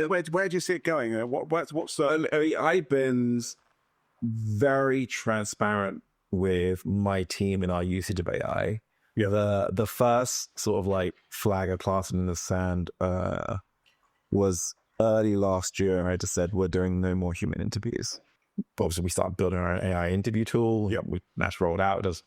do you see it going? What's I mean, I've been very transparent with my team in our usage of AI. Yeah. The first sort of like flag I planted in the sand was early last year. I just said we're doing no more human interviews. But obviously, we started building our AI interview tool. Yep. That's rolled out. It does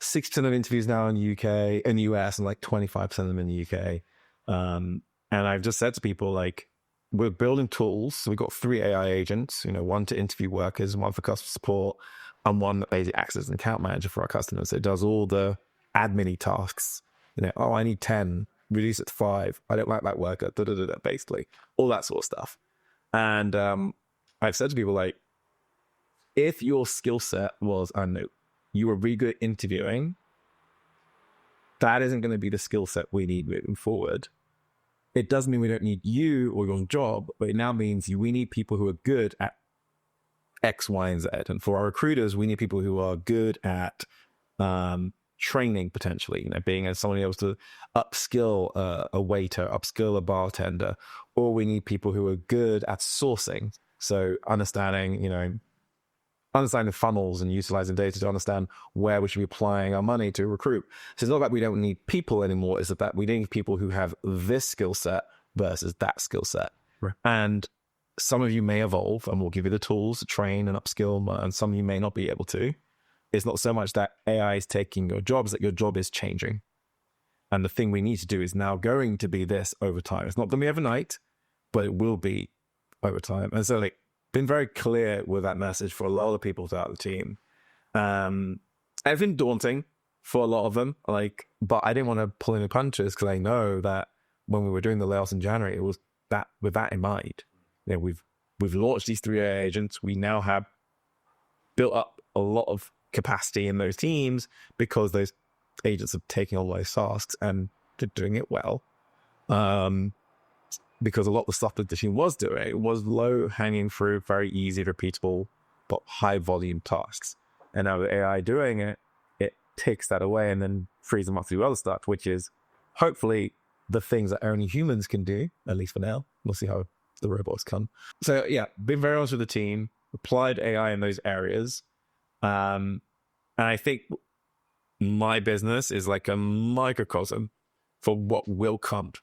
6% of interviews now in the UK, in the US, and like 25% of them in the UK. And I've just said to people, like, we're building tools. So we've got 3 AI agents, one to interview workers, one for customer support, and one that basically acts as an account manager for our customers. So it does all the admin tasks. Oh, I need 10, reduce it to 5. I don't like that worker, basically. All that sort of stuff. And I've said to people, like, if your skill set was, I don't know, you were really good at interviewing, that isn't going to be the skill set we need moving forward. It doesn't mean we don't need you or your job, but it now means we need people who are good at X, Y, and Z. And for our recruiters, we need people who are good at training, potentially, being someone able to upskill a waiter, upskill a bartender, or we need people who are good at sourcing. So understanding the funnels and utilizing data to understand where we should be applying our money to recruit. So it's not that we don't need people anymore. It's that we need people who have this skill set versus that skill set. Right. And some of you may evolve and we'll give you the tools to train and upskill, and some of you may not be able to. It's not so much that AI is taking your jobs, that your job is changing. And the thing we need to do is now going to be this over time. It's not going to be overnight, but it will be over time. And so been very clear with that message for a lot of people throughout the team. It's been daunting for a lot of them, but I didn't want to pull any punches because I know that when we were doing the layoffs in January, it was that with that in mind. We've launched these 3 AI agents. We now have built up a lot of capacity in those teams because those agents are taking all those tasks and they're doing it well. Because a lot of the stuff that the team was doing was low-hanging fruit, very easy, repeatable, but high-volume tasks. And now with AI doing it, it takes that away and then frees them up to do other stuff, which is hopefully the things that only humans can do, at least for now. We'll see how the robots come. So yeah, been very honest with the team, applied AI in those areas. And I think my business is like a microcosm for what will come.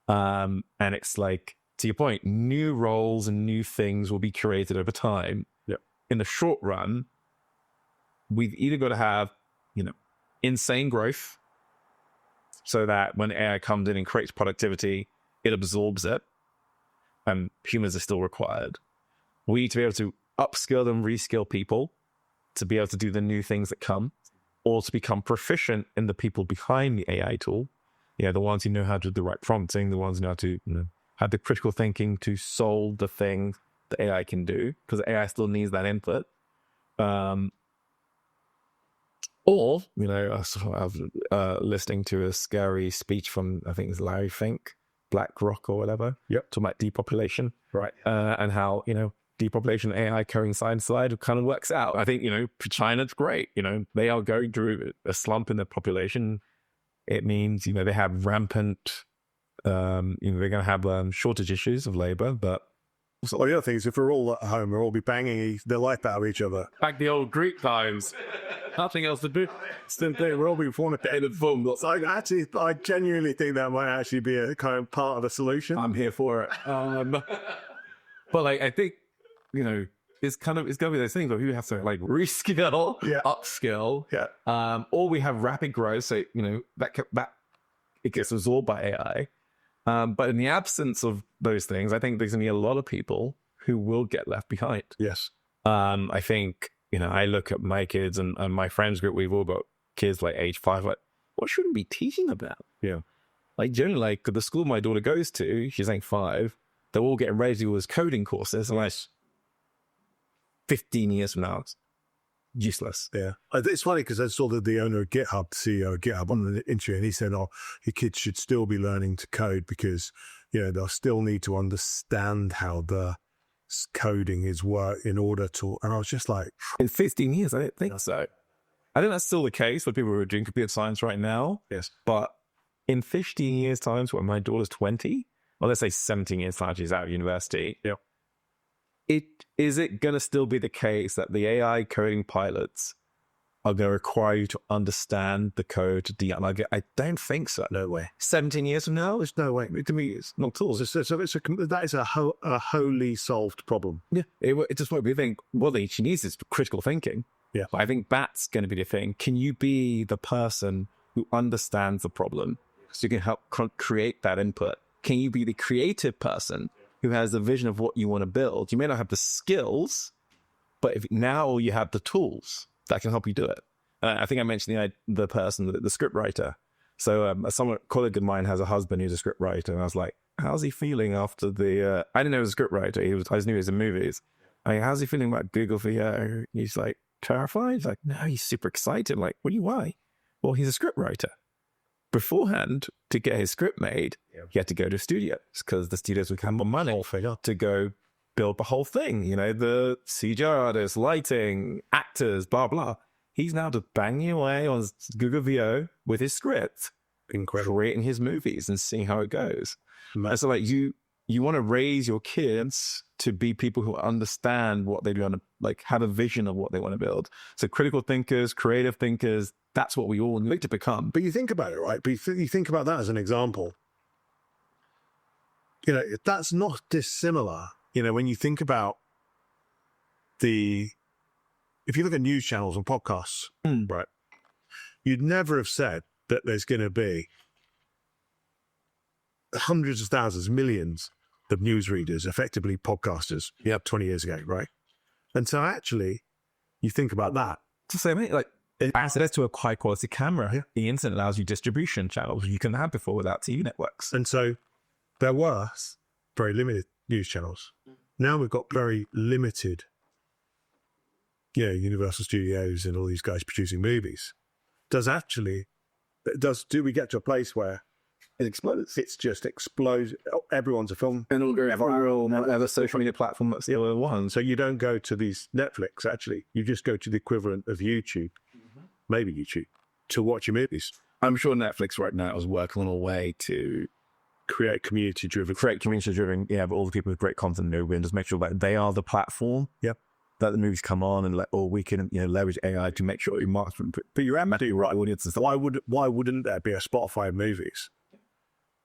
And it's like, to your point, new roles and new things will be created over time. Yep. In the short run, we've either got to have, insane growth so that when AI comes in and creates productivity, it absorbs it and humans are still required. We need to be able to upskill and reskill people to be able to do the new things that come, or to become proficient in the people behind the AI tool. The ones who know how to do the right prompting, the ones who know how to have the critical thinking to solve the thing that AI can do, because AI still needs that input. Or, I was listening to a scary speech from, I think it's Larry Fink, BlackRock or whatever. Yep. Talking about depopulation. Right. And how, depopulation and AI coincide kind of works out. I think, for China, it's great. They are going through a slump in their population. It means, they have rampant, they're going to have shortage issues of labor, but... So the other thing is, if we're all at home, we'll all be banging the life out of each other. Like the old Greek times. Nothing else to do. Same thing, we'll all be fornicating. So I genuinely think that might actually be a kind of part of the solution. I'm here for it. But I think, it's going to be those things where you have to reskill, upskill, or we have rapid growth. So, that it gets absorbed by AI. But in the absence of those things, I think there's going to be a lot of people who will get left behind. Yes. I think, I look at my kids and my friends group, we've all got kids age 5, what should we be teaching about? Yeah. Generally, the school my daughter goes to, she's 5, they're all getting ready to do those coding courses, and 15 years from now, it's useless. Yeah. It's funny because I saw the owner of GitHub, the CEO of GitHub, on the interview, and he said, your kids should still be learning to code because, they'll still need to understand how the coding is work in order to, and I was just like... In 15 years, I don't think so. I think that's still the case for people who are doing computer science right now. Yes. But in 15 years' time, when my daughter's 20, or let's say 17 years time, she's out of university. Yeah. Is it going to still be the case that the AI coding pilots are going to require you to understand the code to debug it? I don't think so. No way. 17 years from now, There's no way. to me, it's not tools. That is a wholly solved problem. Yeah, it just won't be a thing. What she needs is critical thinking. Yeah. But I think that's going to be the thing. Can you be the person who understands the problem so you can help create that input? Can you be the creative person who has the vision of what you want to build? You may not have the skills, but if now you have the tools that can help you do it. I think I mentioned the person, the script writer. So a colleague of mine has a husband who's a script writer, and I was like, how's he feeling after the... I didn't know he was a script writer. I just knew he was in movies. I mean, how's he feeling about Google VR? He's like, terrified? He's like, no, he's super excited. I'm like, why? Well, he's a script writer. Beforehand, to get his script made, he had to go to studios because the studios would have more money to go build the whole thing. The CGI artists, lighting, actors, blah, blah. He's now just banging away on Google VO with his script, creating his movies and seeing how it goes. And so, you want to raise your kids to be people who understand what they want to, have a vision of what they want to build. So critical thinkers, creative thinkers, that's what we all need to become. But you think about it, right? But you think about that as an example. That's not dissimilar. When you think about if you look at news channels and podcasts, right, you'd never have said that there's going to be hundreds of thousands, millions of newsreaders, effectively podcasters, 20 years ago, right? And so actually, you think about that. To say, access to a high quality camera, the internet allows you distribution channels you can have before without TV networks. And so there were very limited news channels. Now we've got very limited, Universal Studios and all these guys producing movies. Do we get to a place where it explodes? It's just explodes. Everyone's a film. And every other social media platform that's the other one. So you don't go to these Netflix, actually. You just go to the equivalent of YouTube, maybe YouTube, to watch your movies. I'm sure Netflix right now is working on a way to create community-driven, but all the people with great content and just make sure that they are the platform. Yep. That the movies come on and we can leverage AI to make sure you market, but you're absolutely right. Audiences. Why wouldn't there be a Spotify of movies?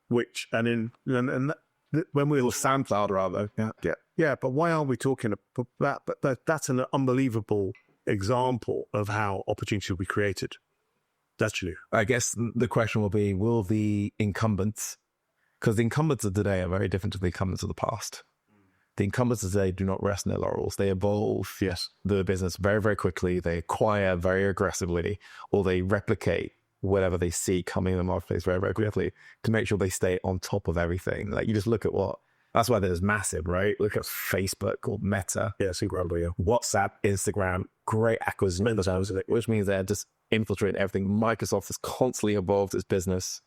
Which when we or SoundCloud rather, but why aren't we talking about that? But that's an unbelievable example of how opportunity will be created. Actually, I guess the question will be: will the incumbents, because the incumbents of today are very different to the incumbents of the past. The incumbents of today do not rest in their laurels. They evolve the business very, very quickly. They acquire very aggressively, or they replicate whatever they see coming in the marketplace very, very quickly to make sure they stay on top of everything. You just look at that's why there's massive, right? Look at Facebook or Meta. Yeah, it's incredible, yeah. WhatsApp, Instagram, great acquisition, which means they're just infiltrating everything. Microsoft has constantly evolved its business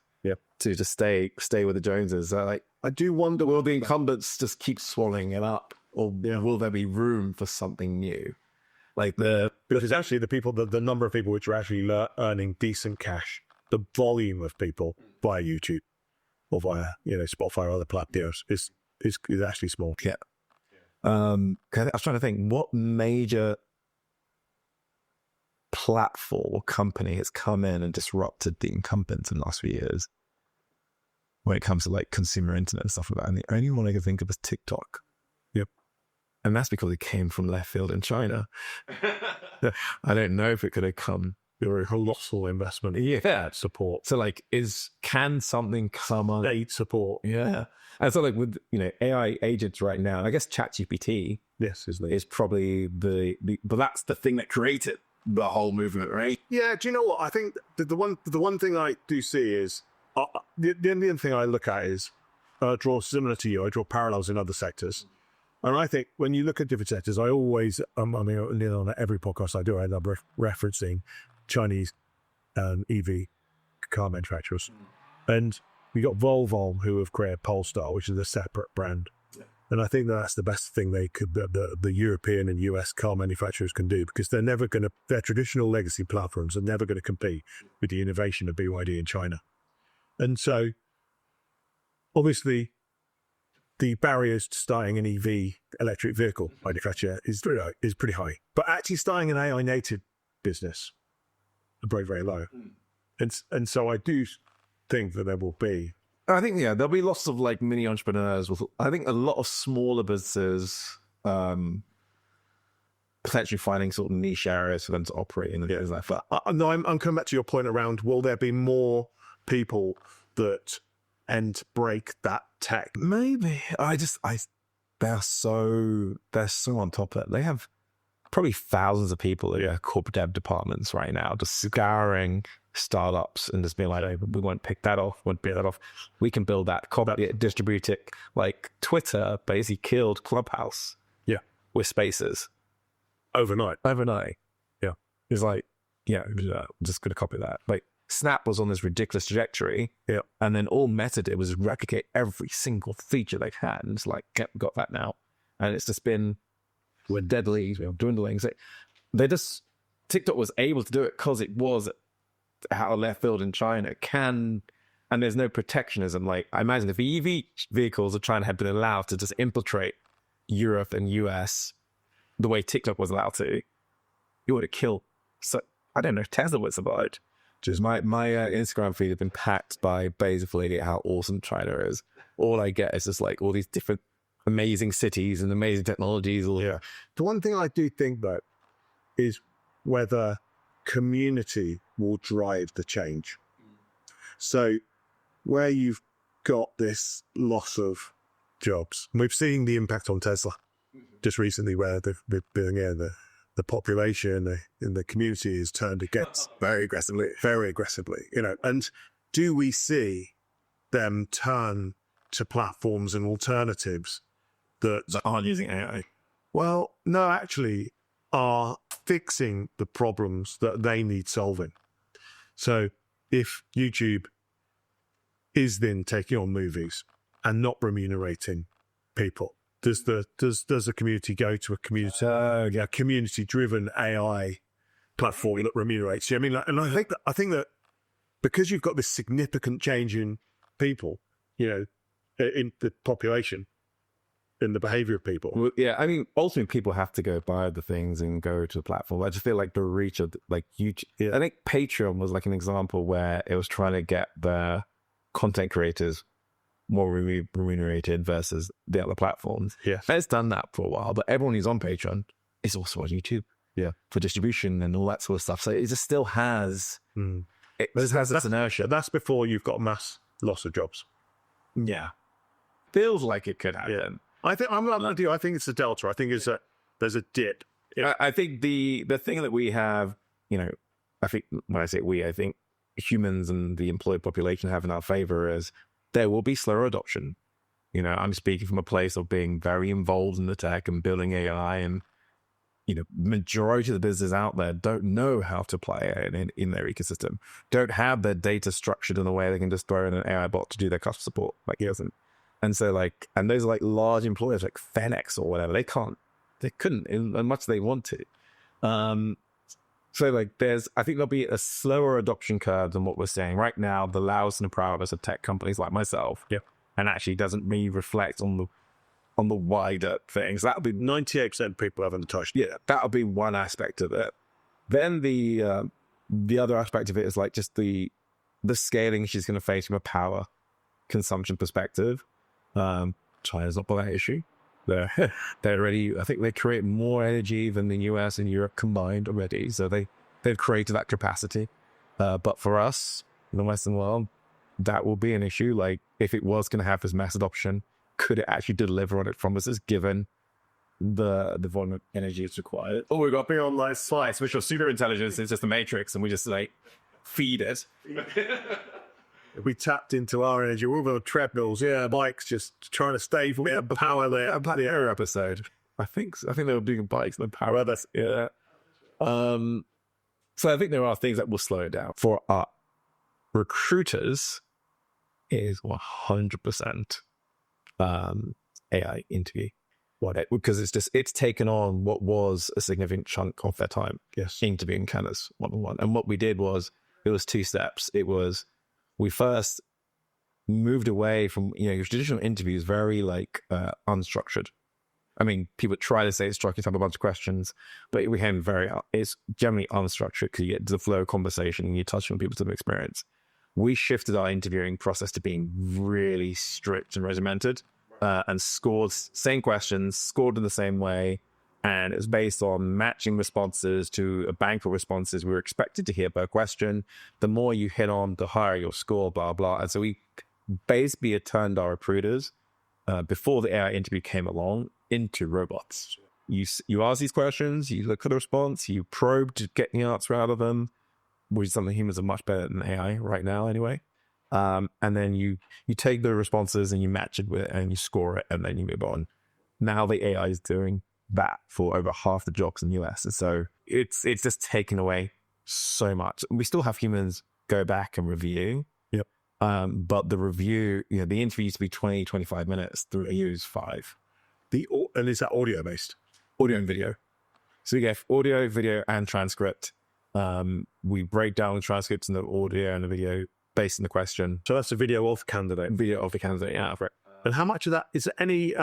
to just stay with the Joneses. I do wonder, will the incumbents just keep swallowing it up, or will there be room for something new? Because actually the number of people which are actually earning decent cash, the volume of people via YouTube or via Spotify or other platforms is actually small. Yeah. I was trying to think what major platform or company has come in and disrupted the incumbents in the last few years when it comes to consumer internet and stuff like that. And the only one I can think of is TikTok. Yep. And that's because it came from left field in China. I don't know if it could have come. Very colossal investment. Yeah. Support. So can something come on? State support. Yeah. And so with, AI agents right now, I guess ChatGPT is probably but that's the thing that created the whole movement, right? Yeah. Do you know what? I think the one thing I do see is, the only thing I look at is, draw similar to you, I draw parallels in other sectors. And I think when you look at different sectors, I always, on every podcast I do, I end up referencing Chinese EV car manufacturers. And we got Volvo, who have created Polestar, which is a separate brand. Yeah. And I think that's the best thing the European and US car manufacturers can do, because their traditional legacy platforms are never going to compete with the innovation of BYD in China. And so, obviously, the barriers to starting an EV electric vehicle manufacturer is pretty high. But actually starting an AI native business are very, very low. And so I do think that there will be. I think, yeah, there'll be lots of like mini entrepreneurs. I think a lot of smaller businesses potentially finding sort of niche areas for them to operate in and things like that. No, I'm coming back to your point around, will there be more people that break that tech? Maybe. They're so on top of it. They have probably thousands of people in their corporate dev departments right now just scouring startups and just being like, hey, we won't pick that off, won't pick that off. We can build that, copy it, distribute it. Like Twitter basically killed Clubhouse with Spaces. Overnight. Yeah. It's like, yeah, just going to copy that. Like Snap was on this ridiculous trajectory. Yeah. And then all Meta did was replicate every single feature they had. And it's like, got that now. And it's just been, we're deadly, dwindling. So TikTok was able to do it because it was out of left field in China. And there's no protectionism. Like I imagine if the EV vehicles of China had been allowed to just infiltrate Europe and US the way TikTok was allowed to, it would have killed. So I don't know if Tesla would have survived. Just my Instagram feed has been packed by basically how awesome China is. All I get is just like all these different amazing cities and amazing technologies. The one thing I do think though is whether community will drive the change. So where you've got this loss of jobs, we've seen the impact on Tesla just recently, where the population in the community is turned against very aggressively, and do we see them turn to platforms and alternatives that aren't using AI? Well, no, actually are fixing the problems that they need solving. So if YouTube is then taking on movies and not remunerating people, does the community go to a community-driven AI platform that remunerates you? I mean, and I think that because you've got this significant change in people, in the population, in the behavior of people. Well, yeah, I mean, ultimately, people have to go buy the things and go to the platform. I just feel like the reach of like YouTube. I think Patreon was like an example where it was trying to get the content creators more remunerated versus the other platforms. Yeah, it's done that for a while, but everyone who's on Patreon is also on YouTube. Yeah, for distribution and all that sort of stuff. So it just still has its inertia. That's before you've got mass loss of jobs. Yeah, feels like it could happen. Yeah. I think I'm not with you. I think it's a delta. I think there's a dip. I think the thing that we have, I think when I say we, I think humans and the employed population have in our favor is there will be slower adoption. I'm speaking from a place of being very involved in the tech and building AI, and majority of the businesses out there don't know how to apply AI in their ecosystem, don't have their data structured in a way they can just throw in an AI bot to do their customer support. Like it doesn't. And so and those are like large employers like FedEx or whatever, they couldn't as much as they want to. So I think there'll be a slower adoption curve than what we're seeing right now. The loudest and proudest of tech companies like myself, and actually doesn't really reflect on the wider things. That'll be 98% of people haven't touched. Yeah, that'll be one aspect of it. Then the other aspect of it is like just the scaling she's going to face from a power consumption perspective. China's not by that issue. They're already, I think they create more energy than the US and Europe combined already. So they've created that capacity. But for us in the Western world, that will be an issue. Like if it was going to have this mass adoption, could it actually deliver on its promises given the volume of energy it's required? Oh, we've got big online slice, which is super intelligence. It's just the matrix and we just feed it. If we tapped into our energy, we're all on treadmills, bikes, just trying to stay for power there. About the Air episode, I think they were doing bikes and power. Yeah. So I think there are things that will slow it down. For our recruiters, it is 100% AI interview. Because it's taken on what was a significant chunk of their time. Yes, interviewing candidates one-on-one. And what we did was, it was two steps. It was, we first moved away from, your traditional interviews, very like unstructured. I mean, people try to say it's structured, have a bunch of questions, but it became it's generally unstructured because you get the flow of conversation and you touch on people's experience. We shifted our interviewing process to being really strict and regimented, and scored same questions, scored in the same way. And it was based on matching responses to a bank of responses we were expected to hear per question. The more you hit on, the higher your score, blah, blah. And so we basically had turned our recruiters, before the AI interview came along, into robots. You ask these questions, you look at the response, you probe to get the answer out of them, which is something humans are much better than AI right now anyway. And then you take the responses and you match it with it and you score it and then you move on. Now the AI is doing that for over half the jobs in the US. And so it's just taken away so much. We still have humans go back and review. Yep. But the review, the interview used to be 20, 25 minutes. The review is 5. And is that audio based? Audio and video. So we get audio, video, and transcript. We break down the transcripts and the audio and the video based on the question. So that's a video of the candidate. Video of the candidate, yeah. And how much of that, is there any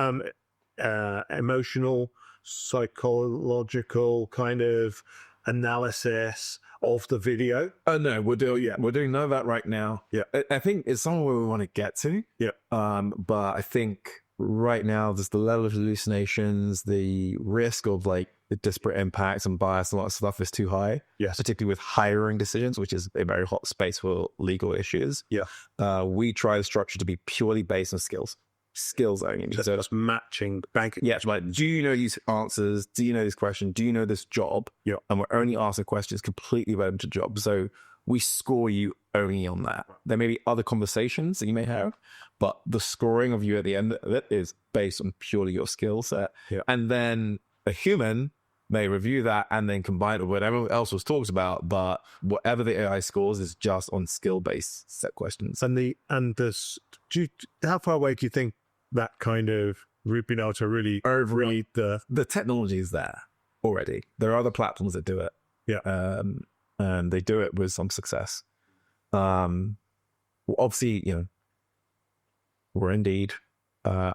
emotional, psychological kind of analysis of the video? Oh no, we're doing none of that right now. Yeah. I think it's somewhere we want to get to. Yeah. But I think right now there's the level of hallucinations, the risk of like the disparate impacts and bias and a lot of stuff is too high. Yes. Particularly with hiring decisions, which is a very hot space for legal issues. Yeah. We try the structure to be purely based on skills only. So that's matching bank. Yeah, it's like, do you know these answers? Do you know this question? Do you know this job? Yeah. And we're only asking questions completely relevant to job. So we score you only on that. There may be other conversations that you may have, but the scoring of you at the end of it is based on purely your skill set. Yeah. And then a human may review that and then combine it with whatever else was talked about. But whatever the AI scores is just on skill-based set questions. How far away do you think that kind of being able to really overread the technology is there already. There are other platforms that do it. Yeah. And they do it with some success. Obviously, we're Indeed,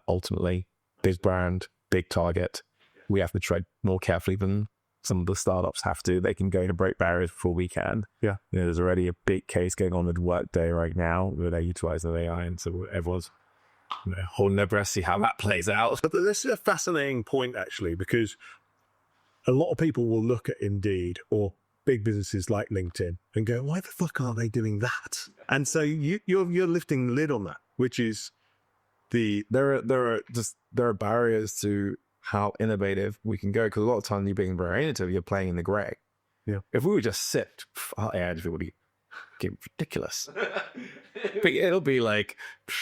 ultimately big brand, big target. We have to tread more carefully than some of the startups have to. They can go to break barriers before we can. Yeah. There's already a big case going on with Workday right now where they utilize the AI, and so everyone's holding their breath to see how that plays out. But this is a fascinating point, actually, because a lot of people will look at Indeed or big businesses like LinkedIn and go, why the fuck are they doing that? And so you're lifting the lid on that, which is there are barriers to how innovative we can go, because a lot of times you're being very innovative, you're playing in the gray. Yeah. If we were just sit, our AI would be ridiculous. It'll be like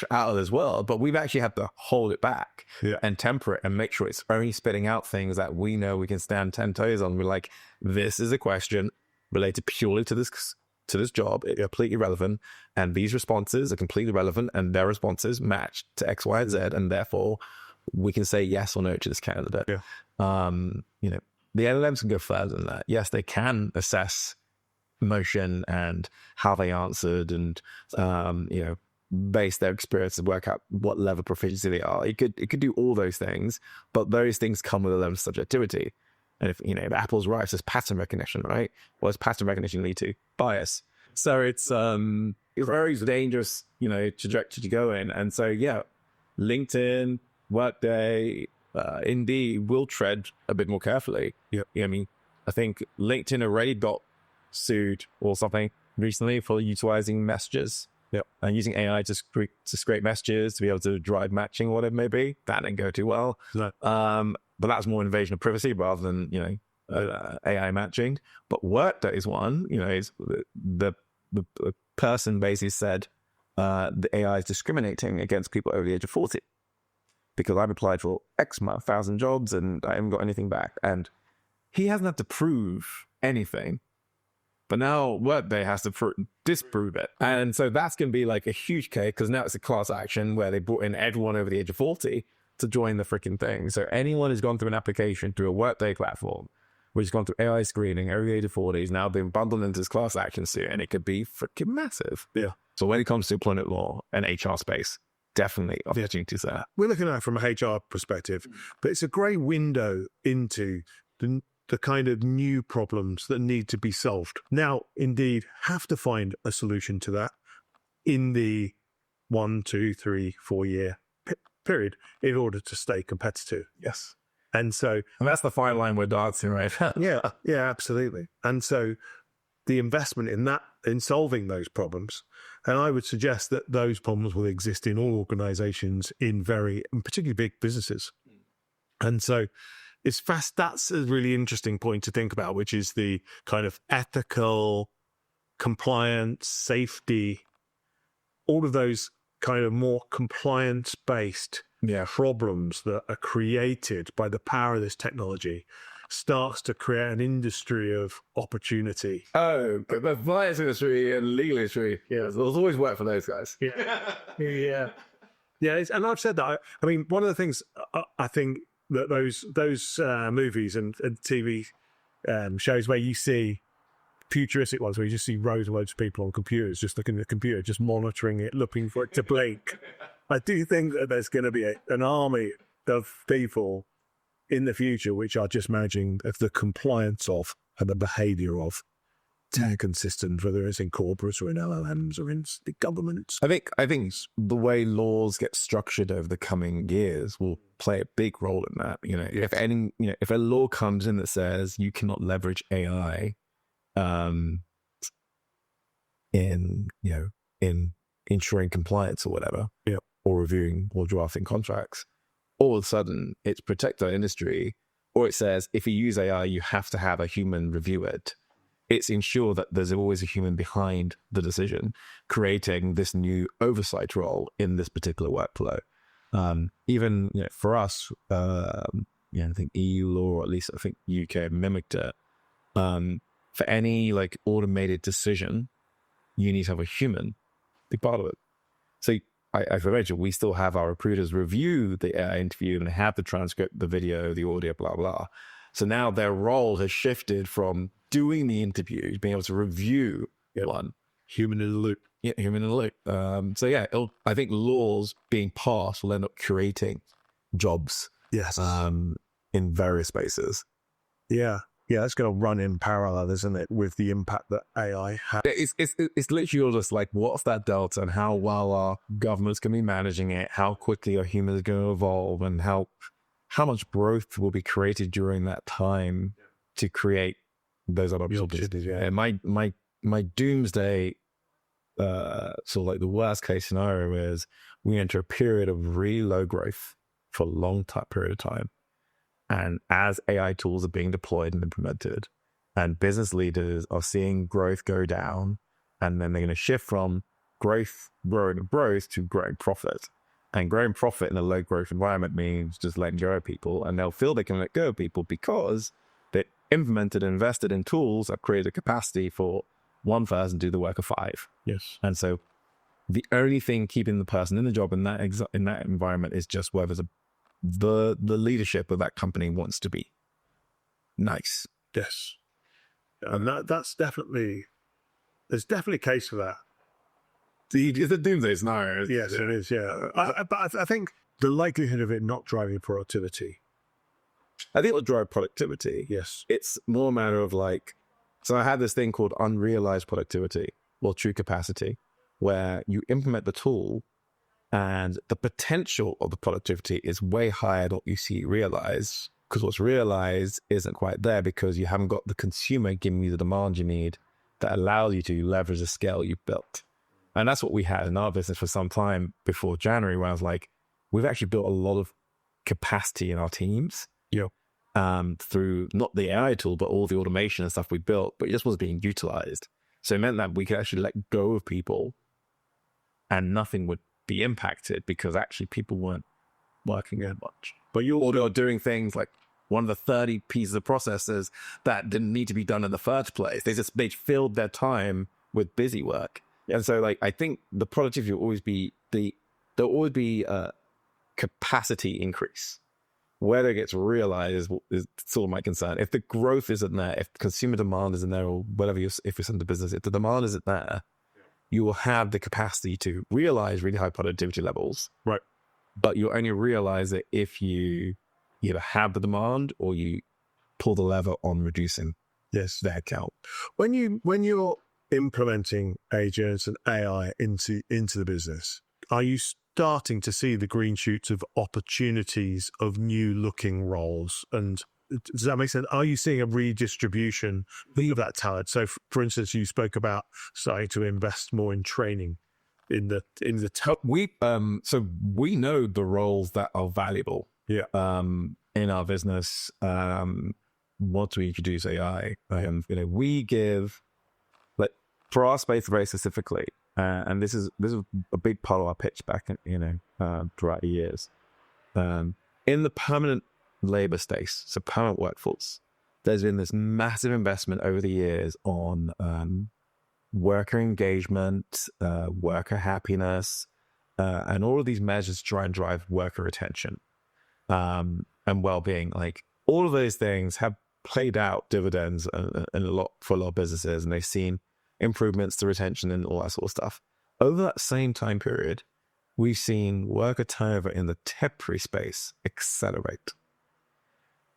out of this world, but we've actually had to hold it back and temper it and make sure it's only spitting out things that we know we can stand 10 toes on. We're like, this is a question related purely to this job. It's completely relevant, and these responses are completely relevant, and their responses match to X, Y, and Z, and therefore we can say yes or no to this candidate. Yeah. The LLMs can go further than that. Yes, they can assess emotion and how they answered, and base their experience and work out what level of proficiency they are. It could do all those things, but those things come with a level of subjectivity. And if Apple's right, it's pattern recognition, right? What does pattern recognition lead to? Bias. So it's a very dangerous trajectory to go in. And so LinkedIn, Workday, Indeed will tread a bit more carefully. Yeah. I think LinkedIn already got sued or something recently for utilizing messages. Yep. And using AI to scrape messages to be able to drive matching, whatever it may be. That didn't go too well. No. But that's more invasion of privacy rather than, AI matching. But Workday is one, is the person basically said the AI is discriminating against people over the age of 40 because I've applied for X amount of 1,000 jobs and I haven't got anything back. And he hasn't had to prove anything. But now Workday has to disprove it. And so that's going to be like a huge case, because now it's a class action where they brought in everyone over the age of 40 to join the freaking thing. So anyone who's gone through an application through a Workday platform, which has gone through AI screening over the age of 40, is now being bundled into this class action suit, and it could be freaking massive. Yeah. So when it comes to employment law and HR space, definitely opportunities there. We're looking at it from a HR perspective, but it's a great window into the kind of new problems that need to be solved. Now, Indeed have to find a solution to that in the 1, 2, 3, 4 year period in order to stay competitive. Yes. And that's the fine line we're dancing right now. yeah, absolutely. And so the investment in that, in solving those problems, and I would suggest that those problems will exist in all organizations and particularly big businesses. And so that's a really interesting point to think about, which is the kind of ethical, compliance, safety, all of those kind of more compliance-based problems that are created by the power of this technology starts to create an industry of opportunity. Oh, but the finance industry and legal industry, there's always work for those guys. Yeah. And I've said that. I mean, one of the things I think that those movies and TV shows where you see futuristic ones where you just see rows and loads of people on computers just looking at the computer, just monitoring it, looking for it to blink. I do think that there's going to be an army of people in the future which are just managing the compliance of and the behavior of tech and systems, whether it's in corporates or in LLMs or in the governments. I think the way laws get structured over the coming years will play a big role in that. If a law comes in that says you cannot leverage AI in ensuring compliance or whatever, or reviewing or drafting contracts, all of a sudden it's protect our industry, or it says if you use AI, you have to have a human review it. It's ensure that there's always a human behind the decision, creating this new oversight role in this particular workflow. Even for us, I think EU law, or at least I think UK mimicked it. For any automated decision, you need to have a human be part of it. So I've mentioned we still have our recruiters review the AI interview and have the transcript, the video, the audio, blah, blah. So now their role has shifted from doing the interview, being able to review one. Human in the loop. Yeah, human in the loop. I think laws being passed will end up creating jobs in various spaces. Yeah, it's going to run in parallel, isn't it, with the impact that AI has? It's literally all just what's that delta and how well are governments going to be managing it, how quickly are humans going to evolve, and how much growth will be created during that time to create those other opportunities. Yeah. And my doomsday, the worst case scenario is we enter a period of really low growth for a long period of time. And as AI tools are being deployed and implemented, and business leaders are seeing growth go down, and then they're going to shift from growing growth to growing profit. And growing profit in a low growth environment means just letting go of people, and they'll feel they can let go of people because they implemented and invested in tools that created a capacity for one person to do the work of 5. Yes. And so the only thing keeping the person in the job in that environment is just whether the leadership of that company wants to be nice. Yes. And there's definitely a case for that. The doomsday scenario. Yes, it is, yeah. But I think the likelihood of it not driving productivity. I think it'll drive productivity. Yes. It's more a matter of so I had this thing called unrealized productivity, or true capacity, where you implement the tool and the potential of the productivity is way higher than what you see realized, because what's realized isn't quite there because you haven't got the consumer giving you the demand you need that allows you to leverage the scale you built. And that's what we had in our business for some time before January, where I was we've actually built a lot of capacity in our teams. Through not the AI tool, but all the automation and stuff we built, but it just wasn't being utilized. So it meant that we could actually let go of people and nothing would be impacted because actually people weren't working as much. But you're doing things like one of the 30 pieces of processes that didn't need to be done in the first place. They filled their time with busy work. And so I think the productivity will always be there'll always be a capacity increase. Whether it gets realized is sort of my concern. If the growth isn't there, if consumer demand isn't there, or whatever, if it's in the business, if the demand isn't there, you will have the capacity to realize really high productivity levels. Right. But you'll only realize it if you either have the demand or you pull the lever on reducing their headcount. When you're implementing agents and AI into the business, are you starting to see the green shoots of opportunities of new looking roles? And does that make sense? Are you seeing a redistribution of that talent? So, for instance, you spoke about starting to invest more in training in the so we know the roles that are valuable. Yeah. In our business, once we introduce AI, we give, like, for our space very specifically, and this is a big part of our pitch back, throughout the years. In the permanent labor space, so permanent workforce, there's been this massive investment over the years on worker engagement, worker happiness, and all of these measures to try and drive worker retention and well-being. Like, all of those things have played out dividends for a lot of businesses, and they've seen improvements to retention and all that sort of stuff. Over that same time period, we've seen worker turnover in the temporary space accelerate.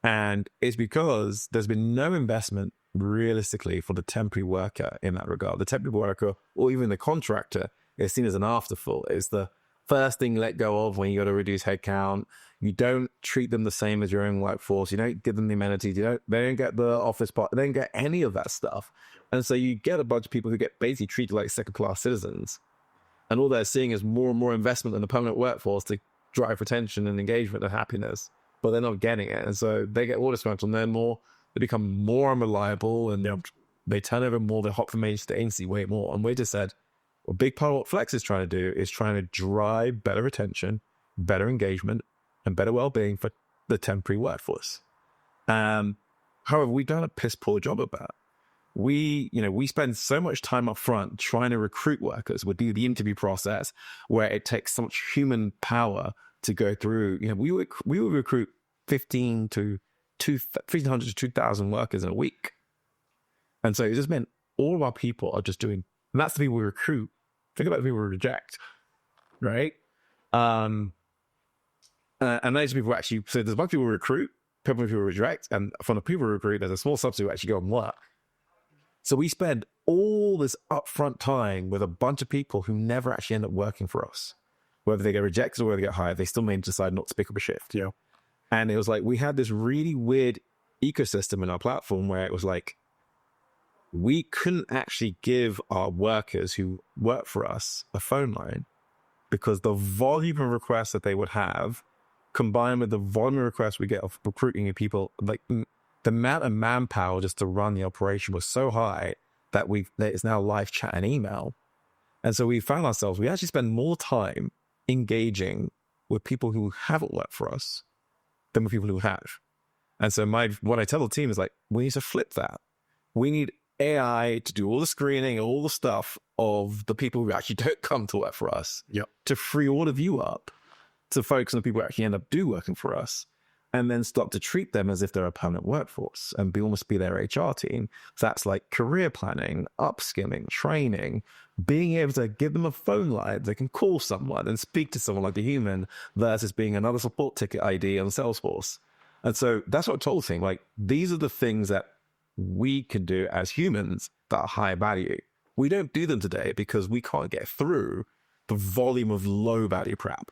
And it's because there's been no investment realistically for the temporary worker in that regard. The temporary worker, or even the contractor, is seen as an afterthought. It's the first thing you let go of when you got to reduce headcount. You don't treat them the same as your own workforce. You don't give them the amenities. They don't get the office part. They don't get any of that stuff. And so you get a bunch of people who get basically treated like second-class citizens. And all they're seeing is more and more investment in the permanent workforce to drive retention and engagement and happiness. But they're not getting it. And so they get all disgruntled, and they become more unreliable, and they turn over more. They hop from age to agency way more. And we just said, a big part of what Flex is trying to do is trying to drive better retention, better engagement, and better well-being for the temporary workforce. However, we've done a piss poor job of that. We spend so much time up front trying to recruit workers. We do the interview process where it takes so much human power to go through. We would recruit 1,500 to 2,000 workers in a week. And so it just meant all of our people are just doing, and that's the people we recruit. Think about the people we reject, right? And those people actually, so there's a bunch of people we recruit, people we reject, and from the people we recruit, there's a small subset who actually go and work. So we spend all this upfront time with a bunch of people who never actually end up working for us. Whether they get rejected or whether they get hired, they still may decide not to pick up a shift. Yeah. And it was like, we had this really weird ecosystem in our platform where it was like, we couldn't actually give our workers who work for us a phone line because the volume of requests that they would have, combined with the volume of requests we get of recruiting people, like the amount of manpower just to run the operation was so high that it's now live chat and email. And so we found ourselves, we actually spend more time engaging with people who haven't worked for us than with people who have. And so what I tell the team is like, we need to flip that. We need AI to do all the screening, all the stuff of the people who actually don't come to work for us, to free all of you up to focus on the people who actually end up working for us, and then start to treat them as if they're a permanent workforce and almost be their HR team. So that's like career planning, upskilling, training, being able to give them a phone line they can call someone and speak to someone like a human versus being another support ticket ID on Salesforce. And so that's what I told the team. Like, these are the things that we can do as humans that are high value. We don't do them today because we can't get through the volume of low value crap.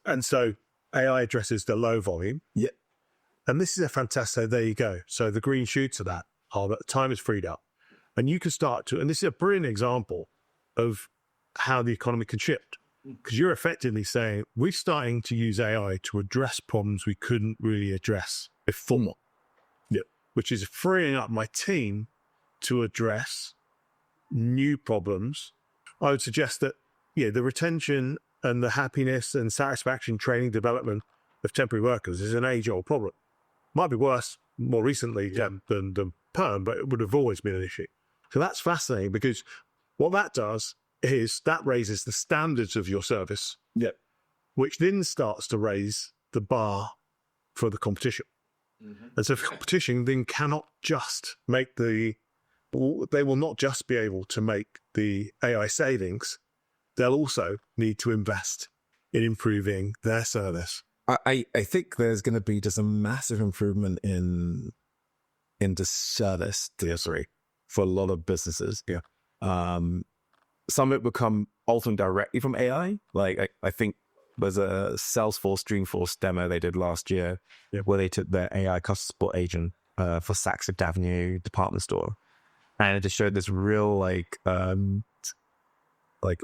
And so AI addresses the low volume. Yeah. And this is a fantastic, there you go. So the green shoots of that are that time is freed up. And you can start to, and this is a brilliant example of how the economy can shift. Because you're effectively saying, we're starting to use AI to address problems we couldn't really address before. Yeah. Which is freeing up my team to address new problems. I would suggest that, the retention and the happiness and satisfaction training development of temporary workers is an age-old problem. Might be worse more recently than perm, but it would have always been an issue. So that's fascinating because what that does is that raises the standards of your service, which then starts to raise the bar for the competition. Mm-hmm. And so the competition then cannot just make the they will not just be able to make the AI savings, they'll also need to invest in improving their service. I think there's going to be just a massive improvement in the service delivery for a lot of businesses. Yeah. Some of it will come ultimately directly from AI. Like I think there's a Salesforce Dreamforce demo they did last year where they took their AI customer support agent for Saks Fifth Avenue department store, and it just showed this real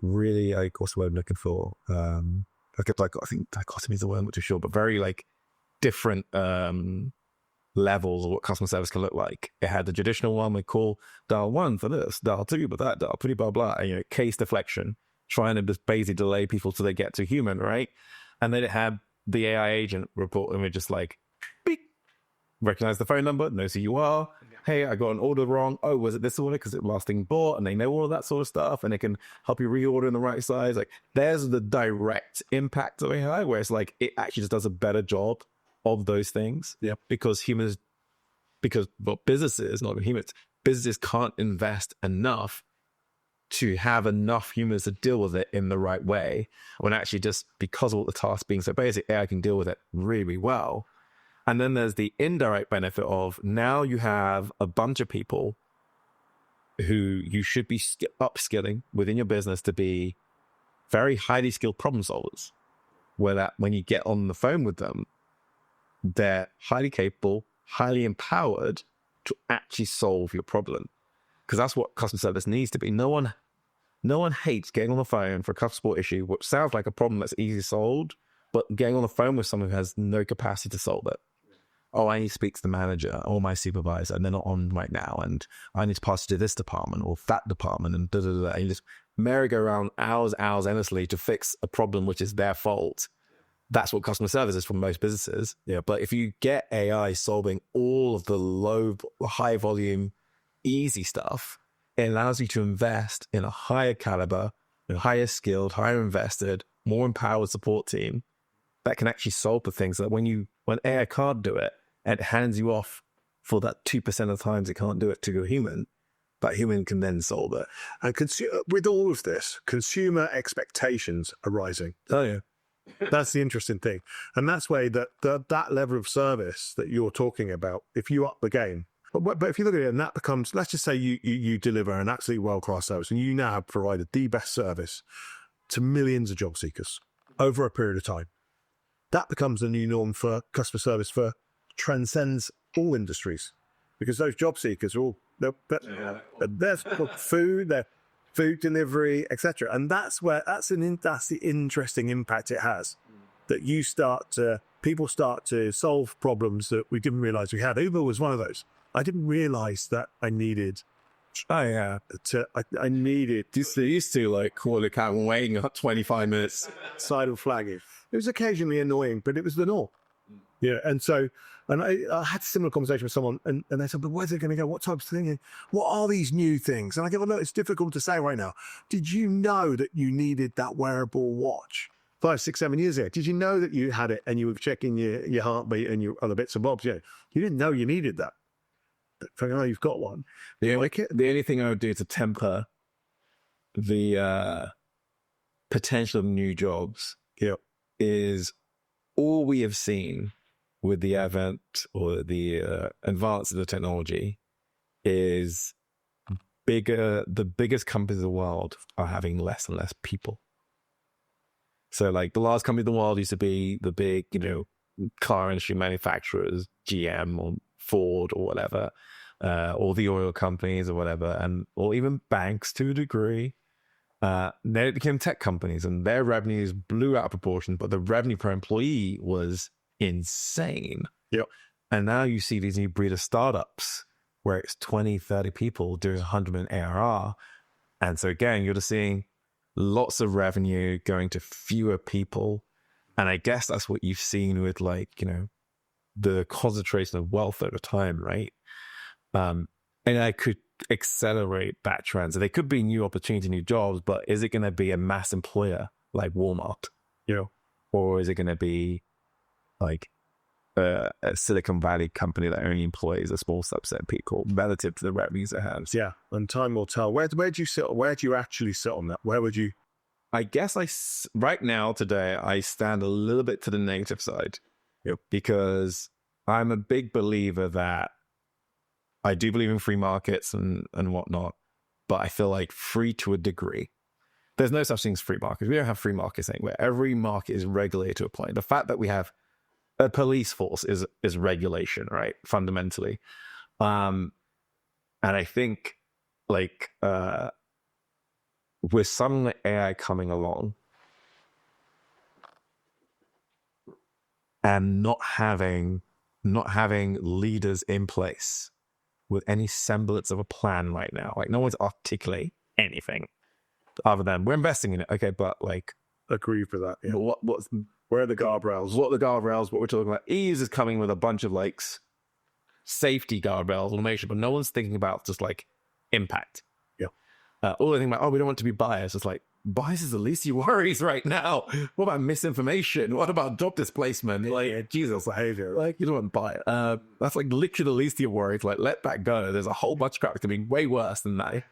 really what's the word I'm looking for? I think dichotomy is the word, I'm not too sure, but very different levels of what customer service can look like. It had the traditional one, we call dial 1 for this, dial 2 for that, dial pretty blah blah, and, case deflection, trying to just basically delay people till they get to human, right? And then it had the AI agent report, and we're just beep, recognize the phone number, knows who you are. Hey, I got an order wrong. Oh, was it this order? Because it last thing bought, and they know all of that sort of stuff, and it can help you reorder in the right size. There's the direct impact of AI, where it's it actually just does a better job of those things. Yeah. Because businesses, not humans, businesses can't invest enough to have enough humans to deal with it in the right way. When actually, just because of all the tasks being so basic, AI can deal with it really well. And then there's the indirect benefit of now you have a bunch of people who you should be upskilling within your business to be very highly skilled problem solvers, where that when you get on the phone with them, they're highly capable, highly empowered to actually solve your problem. Because that's what customer service needs to be. No one hates getting on the phone for a customer support issue, which sounds like a problem that's easily solved, but getting on the phone with someone who has no capacity to solve it. Oh, I need to speak to the manager or my supervisor, and they're not on right now, and I need to pass it to this department or that department, and da-da-da-da. And you just merry-go-round hours endlessly to fix a problem which is their fault. That's what customer service is for most businesses. Yeah. But if you get AI solving all of the high volume, easy stuff, it allows you to invest in a higher caliber, higher skilled, higher invested, more empowered support team that can actually solve the things that when AI can't do it, and it hands you off for that 2% of the times it can't do it to a human, that human can then solve it. And with all of this, consumer expectations are rising. Oh yeah. That's the interesting thing. And that's why that level of service that you're talking about, if you up the game, but if you look at it and that becomes, let's just say you deliver an absolutely world-class service and you now have provided the best service to millions of job seekers over a period of time. That becomes the new norm for customer service transcends all industries, because those job seekers are all, they're food delivery, etc. And that's the interesting impact it has, that people start to solve problems that we didn't realize we had. Uber was one of those. I didn't realize that I needed. Oh yeah. I needed. They used to call a cab and waiting up 25 minutes. Side of flagging. It was occasionally annoying, but it was the norm. Yeah, and I had a similar conversation with someone, and they said, but where's it going to go? What types of thing? What are these new things? And I go, well, look, it's difficult to say right now. Did you know that you needed that wearable watch 5, 6, 7 years ago? Did you know that you had it and you were checking your heartbeat and your other bits and bobs? Yeah, you didn't know you needed that. But now you've got one. The only thing I would do to temper the potential of new jobs is all we have seen with the advent or the advance of the technology is the biggest companies in the world are having less and less people. So the largest company in the world used to be the big, car industry manufacturers, GM or Ford or whatever, or the oil companies or whatever, or even banks to a degree. Then it became tech companies, and their revenues blew out of proportion, but the revenue per employee was insane. Yep. And now you see these new breed of startups where it's 20, 30 people doing 100 million ARR. And so again, you're just seeing lots of revenue going to fewer people. And I guess that's what you've seen with the concentration of wealth over time, right? And I could accelerate that trend. So there could be new opportunity, new jobs, but is it going to be a mass employer like Walmart? Or is it going to be a a Silicon Valley company that only employs a small subset of people relative to the revenues it has. Yeah, and time will tell. Where do you sit? Where do you actually sit on that? Where would you? I guess right now, today, I stand a little bit to the negative side. Yep. Because I'm a big believer that I do believe in free markets and whatnot, but I feel like free to a degree. There's no such thing as free markets. We don't have free markets anywhere. Every market is regulated to a point. The fact that we have a police force is regulation, right? Fundamentally. And I think like with something like AI coming along and not having leaders in place with any semblance of a plan right now, like no one's articulating anything other than we're investing in it. Okay, but like Agree for that. Yeah. but where are the guardrails? What are the guardrails? What we're talking about? Ease is coming with a bunch of like safety guardrails, automation, but no one's thinking about just like impact. Yeah. All they think about, we don't want to be biased. It's like, bias is the least of your worries right now. What about misinformation? What about job displacement? Like, Jesus, Behavior. like, you don't want bias. That's like literally the least of your worries. Like, let that go. There's a whole bunch of crap that can be way worse than that.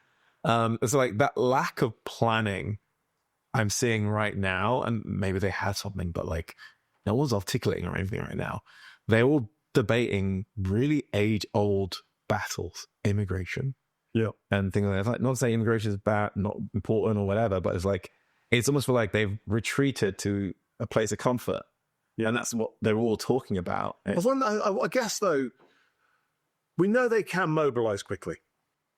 So like that lack of planning I'm seeing right now, and maybe they had something, but like no one's articulating or anything right now. They're all debating really age-old battles, immigration, and things like that. Like, not saying immigration is bad, not important or whatever, but it's like it's almost feel like they've retreated to a place of comfort, and that's what they're all talking about. I guess though, we know they can mobilize quickly.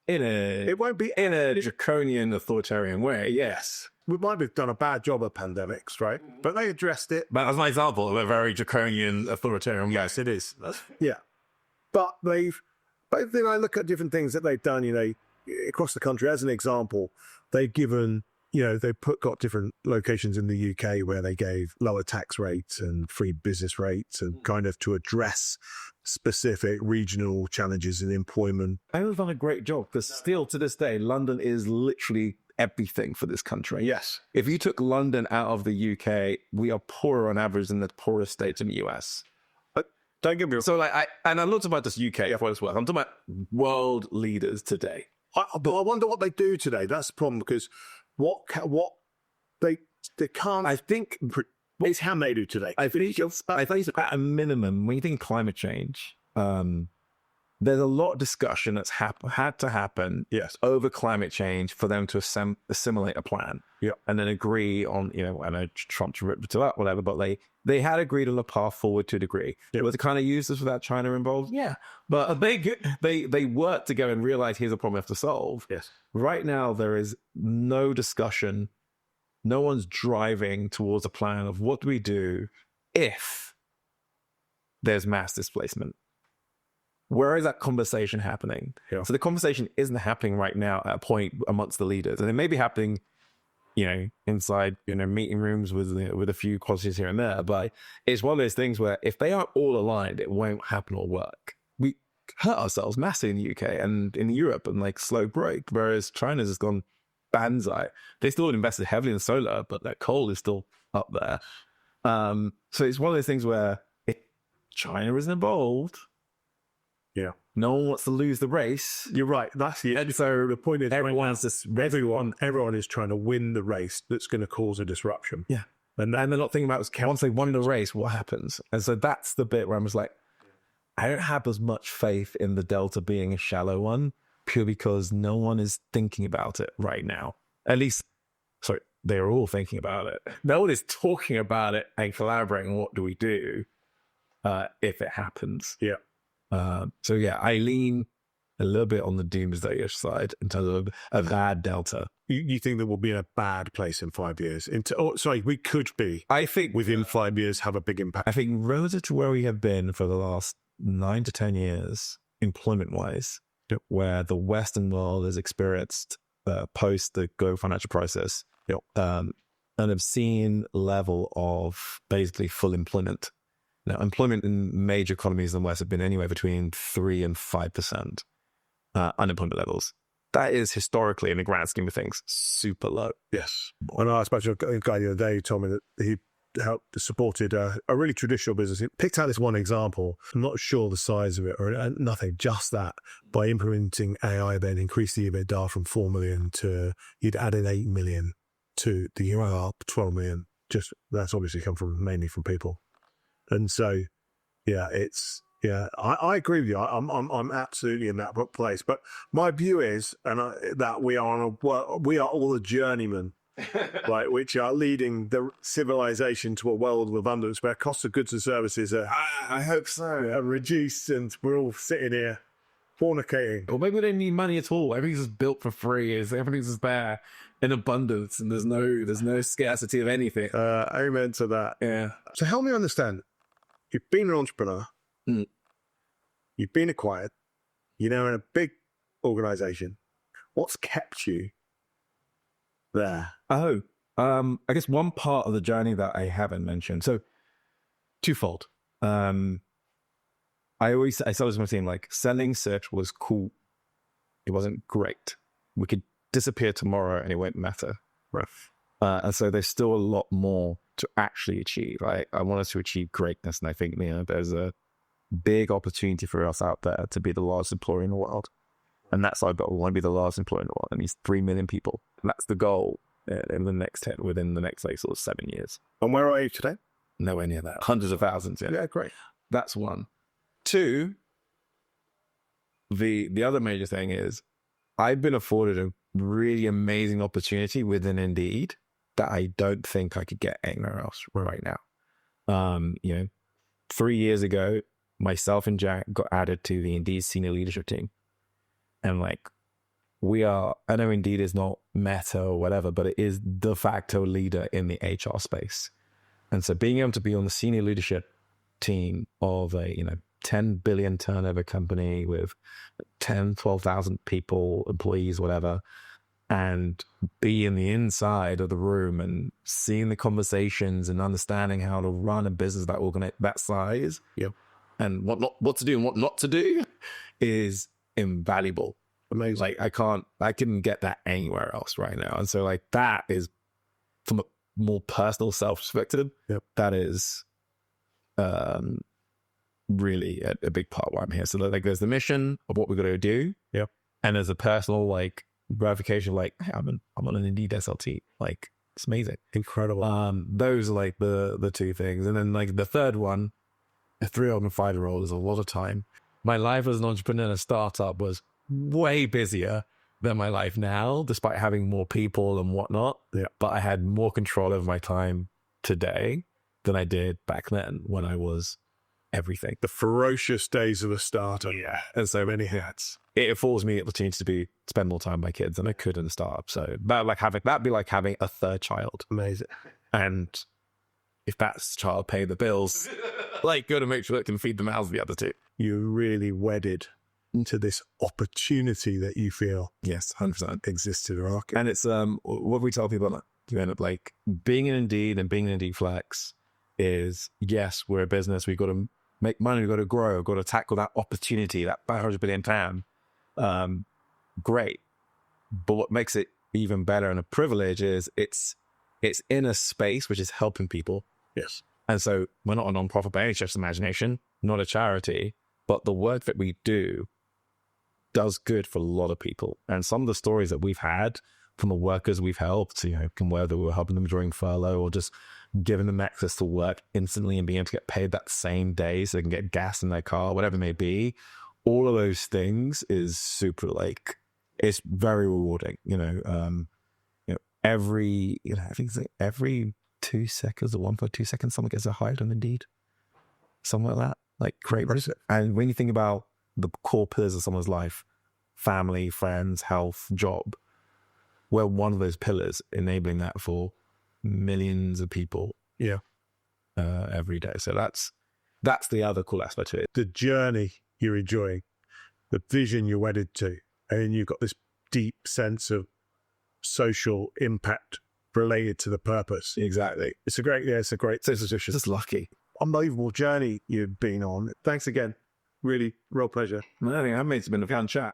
It won't be in a draconian, authoritarian way. Yes. We might have done a bad job of pandemics, right? But they addressed it. But as an example of a very draconian, authoritarian. Yes, it is. Yeah. But then I look at different things that they've done, across the country. As an example, they've given, got different locations in the UK where they gave lower tax rates and free business rates and kind of to address specific regional challenges in employment. I have done a great job because still to this day, London is literally everything for this country. Yes. If you took London out of the UK, we are poorer on average than the poorest states in the US. Don't get me wrong. So like, I'm not talking about just UK for what it's worth. I'm talking about world leaders today. But I wonder what they do today. That's the problem, because what they can't. I think it's how they do today. I think at a minimum, when you think climate change, there's a lot of discussion that's had to happen over climate change for them to assimilate a plan and then agree on, I know Trump ripped to that, whatever, but they had agreed on a path forward to a degree. Was it kind of useless without China involved? Yeah. But they worked together and realized here's a problem we have to solve. Yes. Right now, there is no discussion. No one's driving towards a plan of what do we do if there's mass displacement. Where is that conversation happening? Yeah. So the conversation isn't happening right now at a point amongst the leaders, and it may be happening, inside, meeting rooms with a few qualities here and there. But it's one of those things where if they aren't all aligned, it won't happen or work. We hurt ourselves massively in the UK and in Europe and like slow break, whereas China's just gone banzai. They still invested heavily in solar, but that coal is still up there. So it's one of those things where if China isn't involved, no one wants to lose the race. You're right. That's it. And so the point is, everyone is trying to win the race that's going to cause a disruption. Yeah. And they're not thinking about once they won the race, what happens? And so that's the bit where I'm just like, I don't have as much faith in the Delta being a shallow one, purely because no one is thinking about it right now. At least, sorry, they're all thinking about it. No one is talking about it and collaborating on what do we do if it happens. Yeah. So yeah, I lean a little bit on the doomsday-ish side in terms of a bad Delta. You think that we'll be in a bad place in 5 years? We could be. I think within 5 years have a big impact. I think relative to where we have been for the last 9 to 10 years, employment-wise, where the Western world has experienced post the global financial crisis, an obscene level of basically full employment. Now, employment in major economies in the West have been anywhere between 3 and 5% unemployment levels. That is historically, in the grand scheme of things, super low. Yes. When I spoke to a guy the other day, he told me that supported a really traditional business. It picked out this one example. I'm not sure the size of it or nothing, just that by implementing AI, then increased the EBITDA from 4 million to, you'd added 8 million to the URL, 12 million. Just that's obviously come from mainly from people. And so, I agree with you. I'm absolutely in that place. But my view is, that we are all a journeyman, right, which are leading the civilization to a world of abundance where costs of goods and services are, I hope so. are reduced, and we're all sitting here fornicating. Or maybe we don't need money at all. Everything's just built for free. Everything's just there in abundance, and there's no scarcity of anything. Amen to that. Yeah. So help me understand. You've been an entrepreneur. You've been acquired. You're now in a big organization. What's kept you there? I guess one part of the journey that I haven't mentioned. So twofold. I started my team, like, selling search was cool. It wasn't great. We could disappear tomorrow and it won't matter. Right. And so there's still a lot more to actually achieve. I wanted to achieve greatness, and I think there's a big opportunity for us out there to be the largest employer in the world. And that's our goal. We want to be the largest employer in the world. That means 3 million people. And that's the goal within the next sort of 7 years. And where are you today? Nowhere near that. Hundreds of thousands. Yeah, great. That's one. Two, the other major thing is I've been afforded a really amazing opportunity within Indeed that I don't think I could get anywhere else right now. 3 years ago, myself and Jack got added to the Indeed senior leadership team. And I know Indeed is not Meta or whatever, but it is de facto leader in the HR space. And so being able to be on the senior leadership team of a, 10 billion turnover company with 10, 12,000 people, employees, whatever, and be in the inside of the room and seeing the conversations and understanding how to run a business that size, and what to do and what not to do is invaluable. Amazing. I couldn't get that anywhere else right now. And so that is, from a more personal self perspective, that is really a big part why I'm here. So there's the mission of what we're going to do. Yep. And there's a personal gratification of hey, I'm on an Indeed SLT. It's amazing. Incredible. Those are the two things. And then the third one, a 3-year-old and 5-year-old is a lot of time. My life as an entrepreneur in a startup was way busier than my life now, despite having more people and whatnot. Yeah. But I had more control over my time today than I did back then when I was everything. The ferocious days of a startup. Yeah. And so many hats. It affords me the opportunity to spend more time with my kids than I could in a startup. So that'd be like having a third child. Amazing. And if that child pay the bills, got to make sure it can feed the mouths of the other two. You're really wedded to this opportunity that you feel, yes, 100% exists in the market. And it's what we tell people to end up being in Indeed and being in Indeed Flex is, yes, we're a business. We've got to make money. We've got to grow. We've got to tackle that opportunity, that 500 billion TAM. Great. But what makes it even better and a privilege is it's in a space which is helping people. Yes. And so we're not a non-profit by any stretch of the imagination, not a charity, but the work that we do does good for a lot of people. And some of the stories that we've had from the workers we've helped, whether we're helping them during furlough or just giving them access to work instantly and being able to get paid that same day so they can get gas in their car, whatever it may be, all of those things is super, it's very rewarding. Every 2 seconds or 1.2 seconds, someone gets hired on Indeed. Something like that. Great. And when you think about the core pillars of someone's life, family, friends, health, job, we're one of those pillars, enabling that for millions of people. Yeah. Every day. So that's the other cool aspect to it. The journey you're enjoying, the vision you're wedded to, and you've got this deep sense of social impact related to the purpose. Exactly. It's a great sense of Just lucky. unbelievable journey you've been on. Thanks again. Really, real pleasure. I think it's been a fun chat.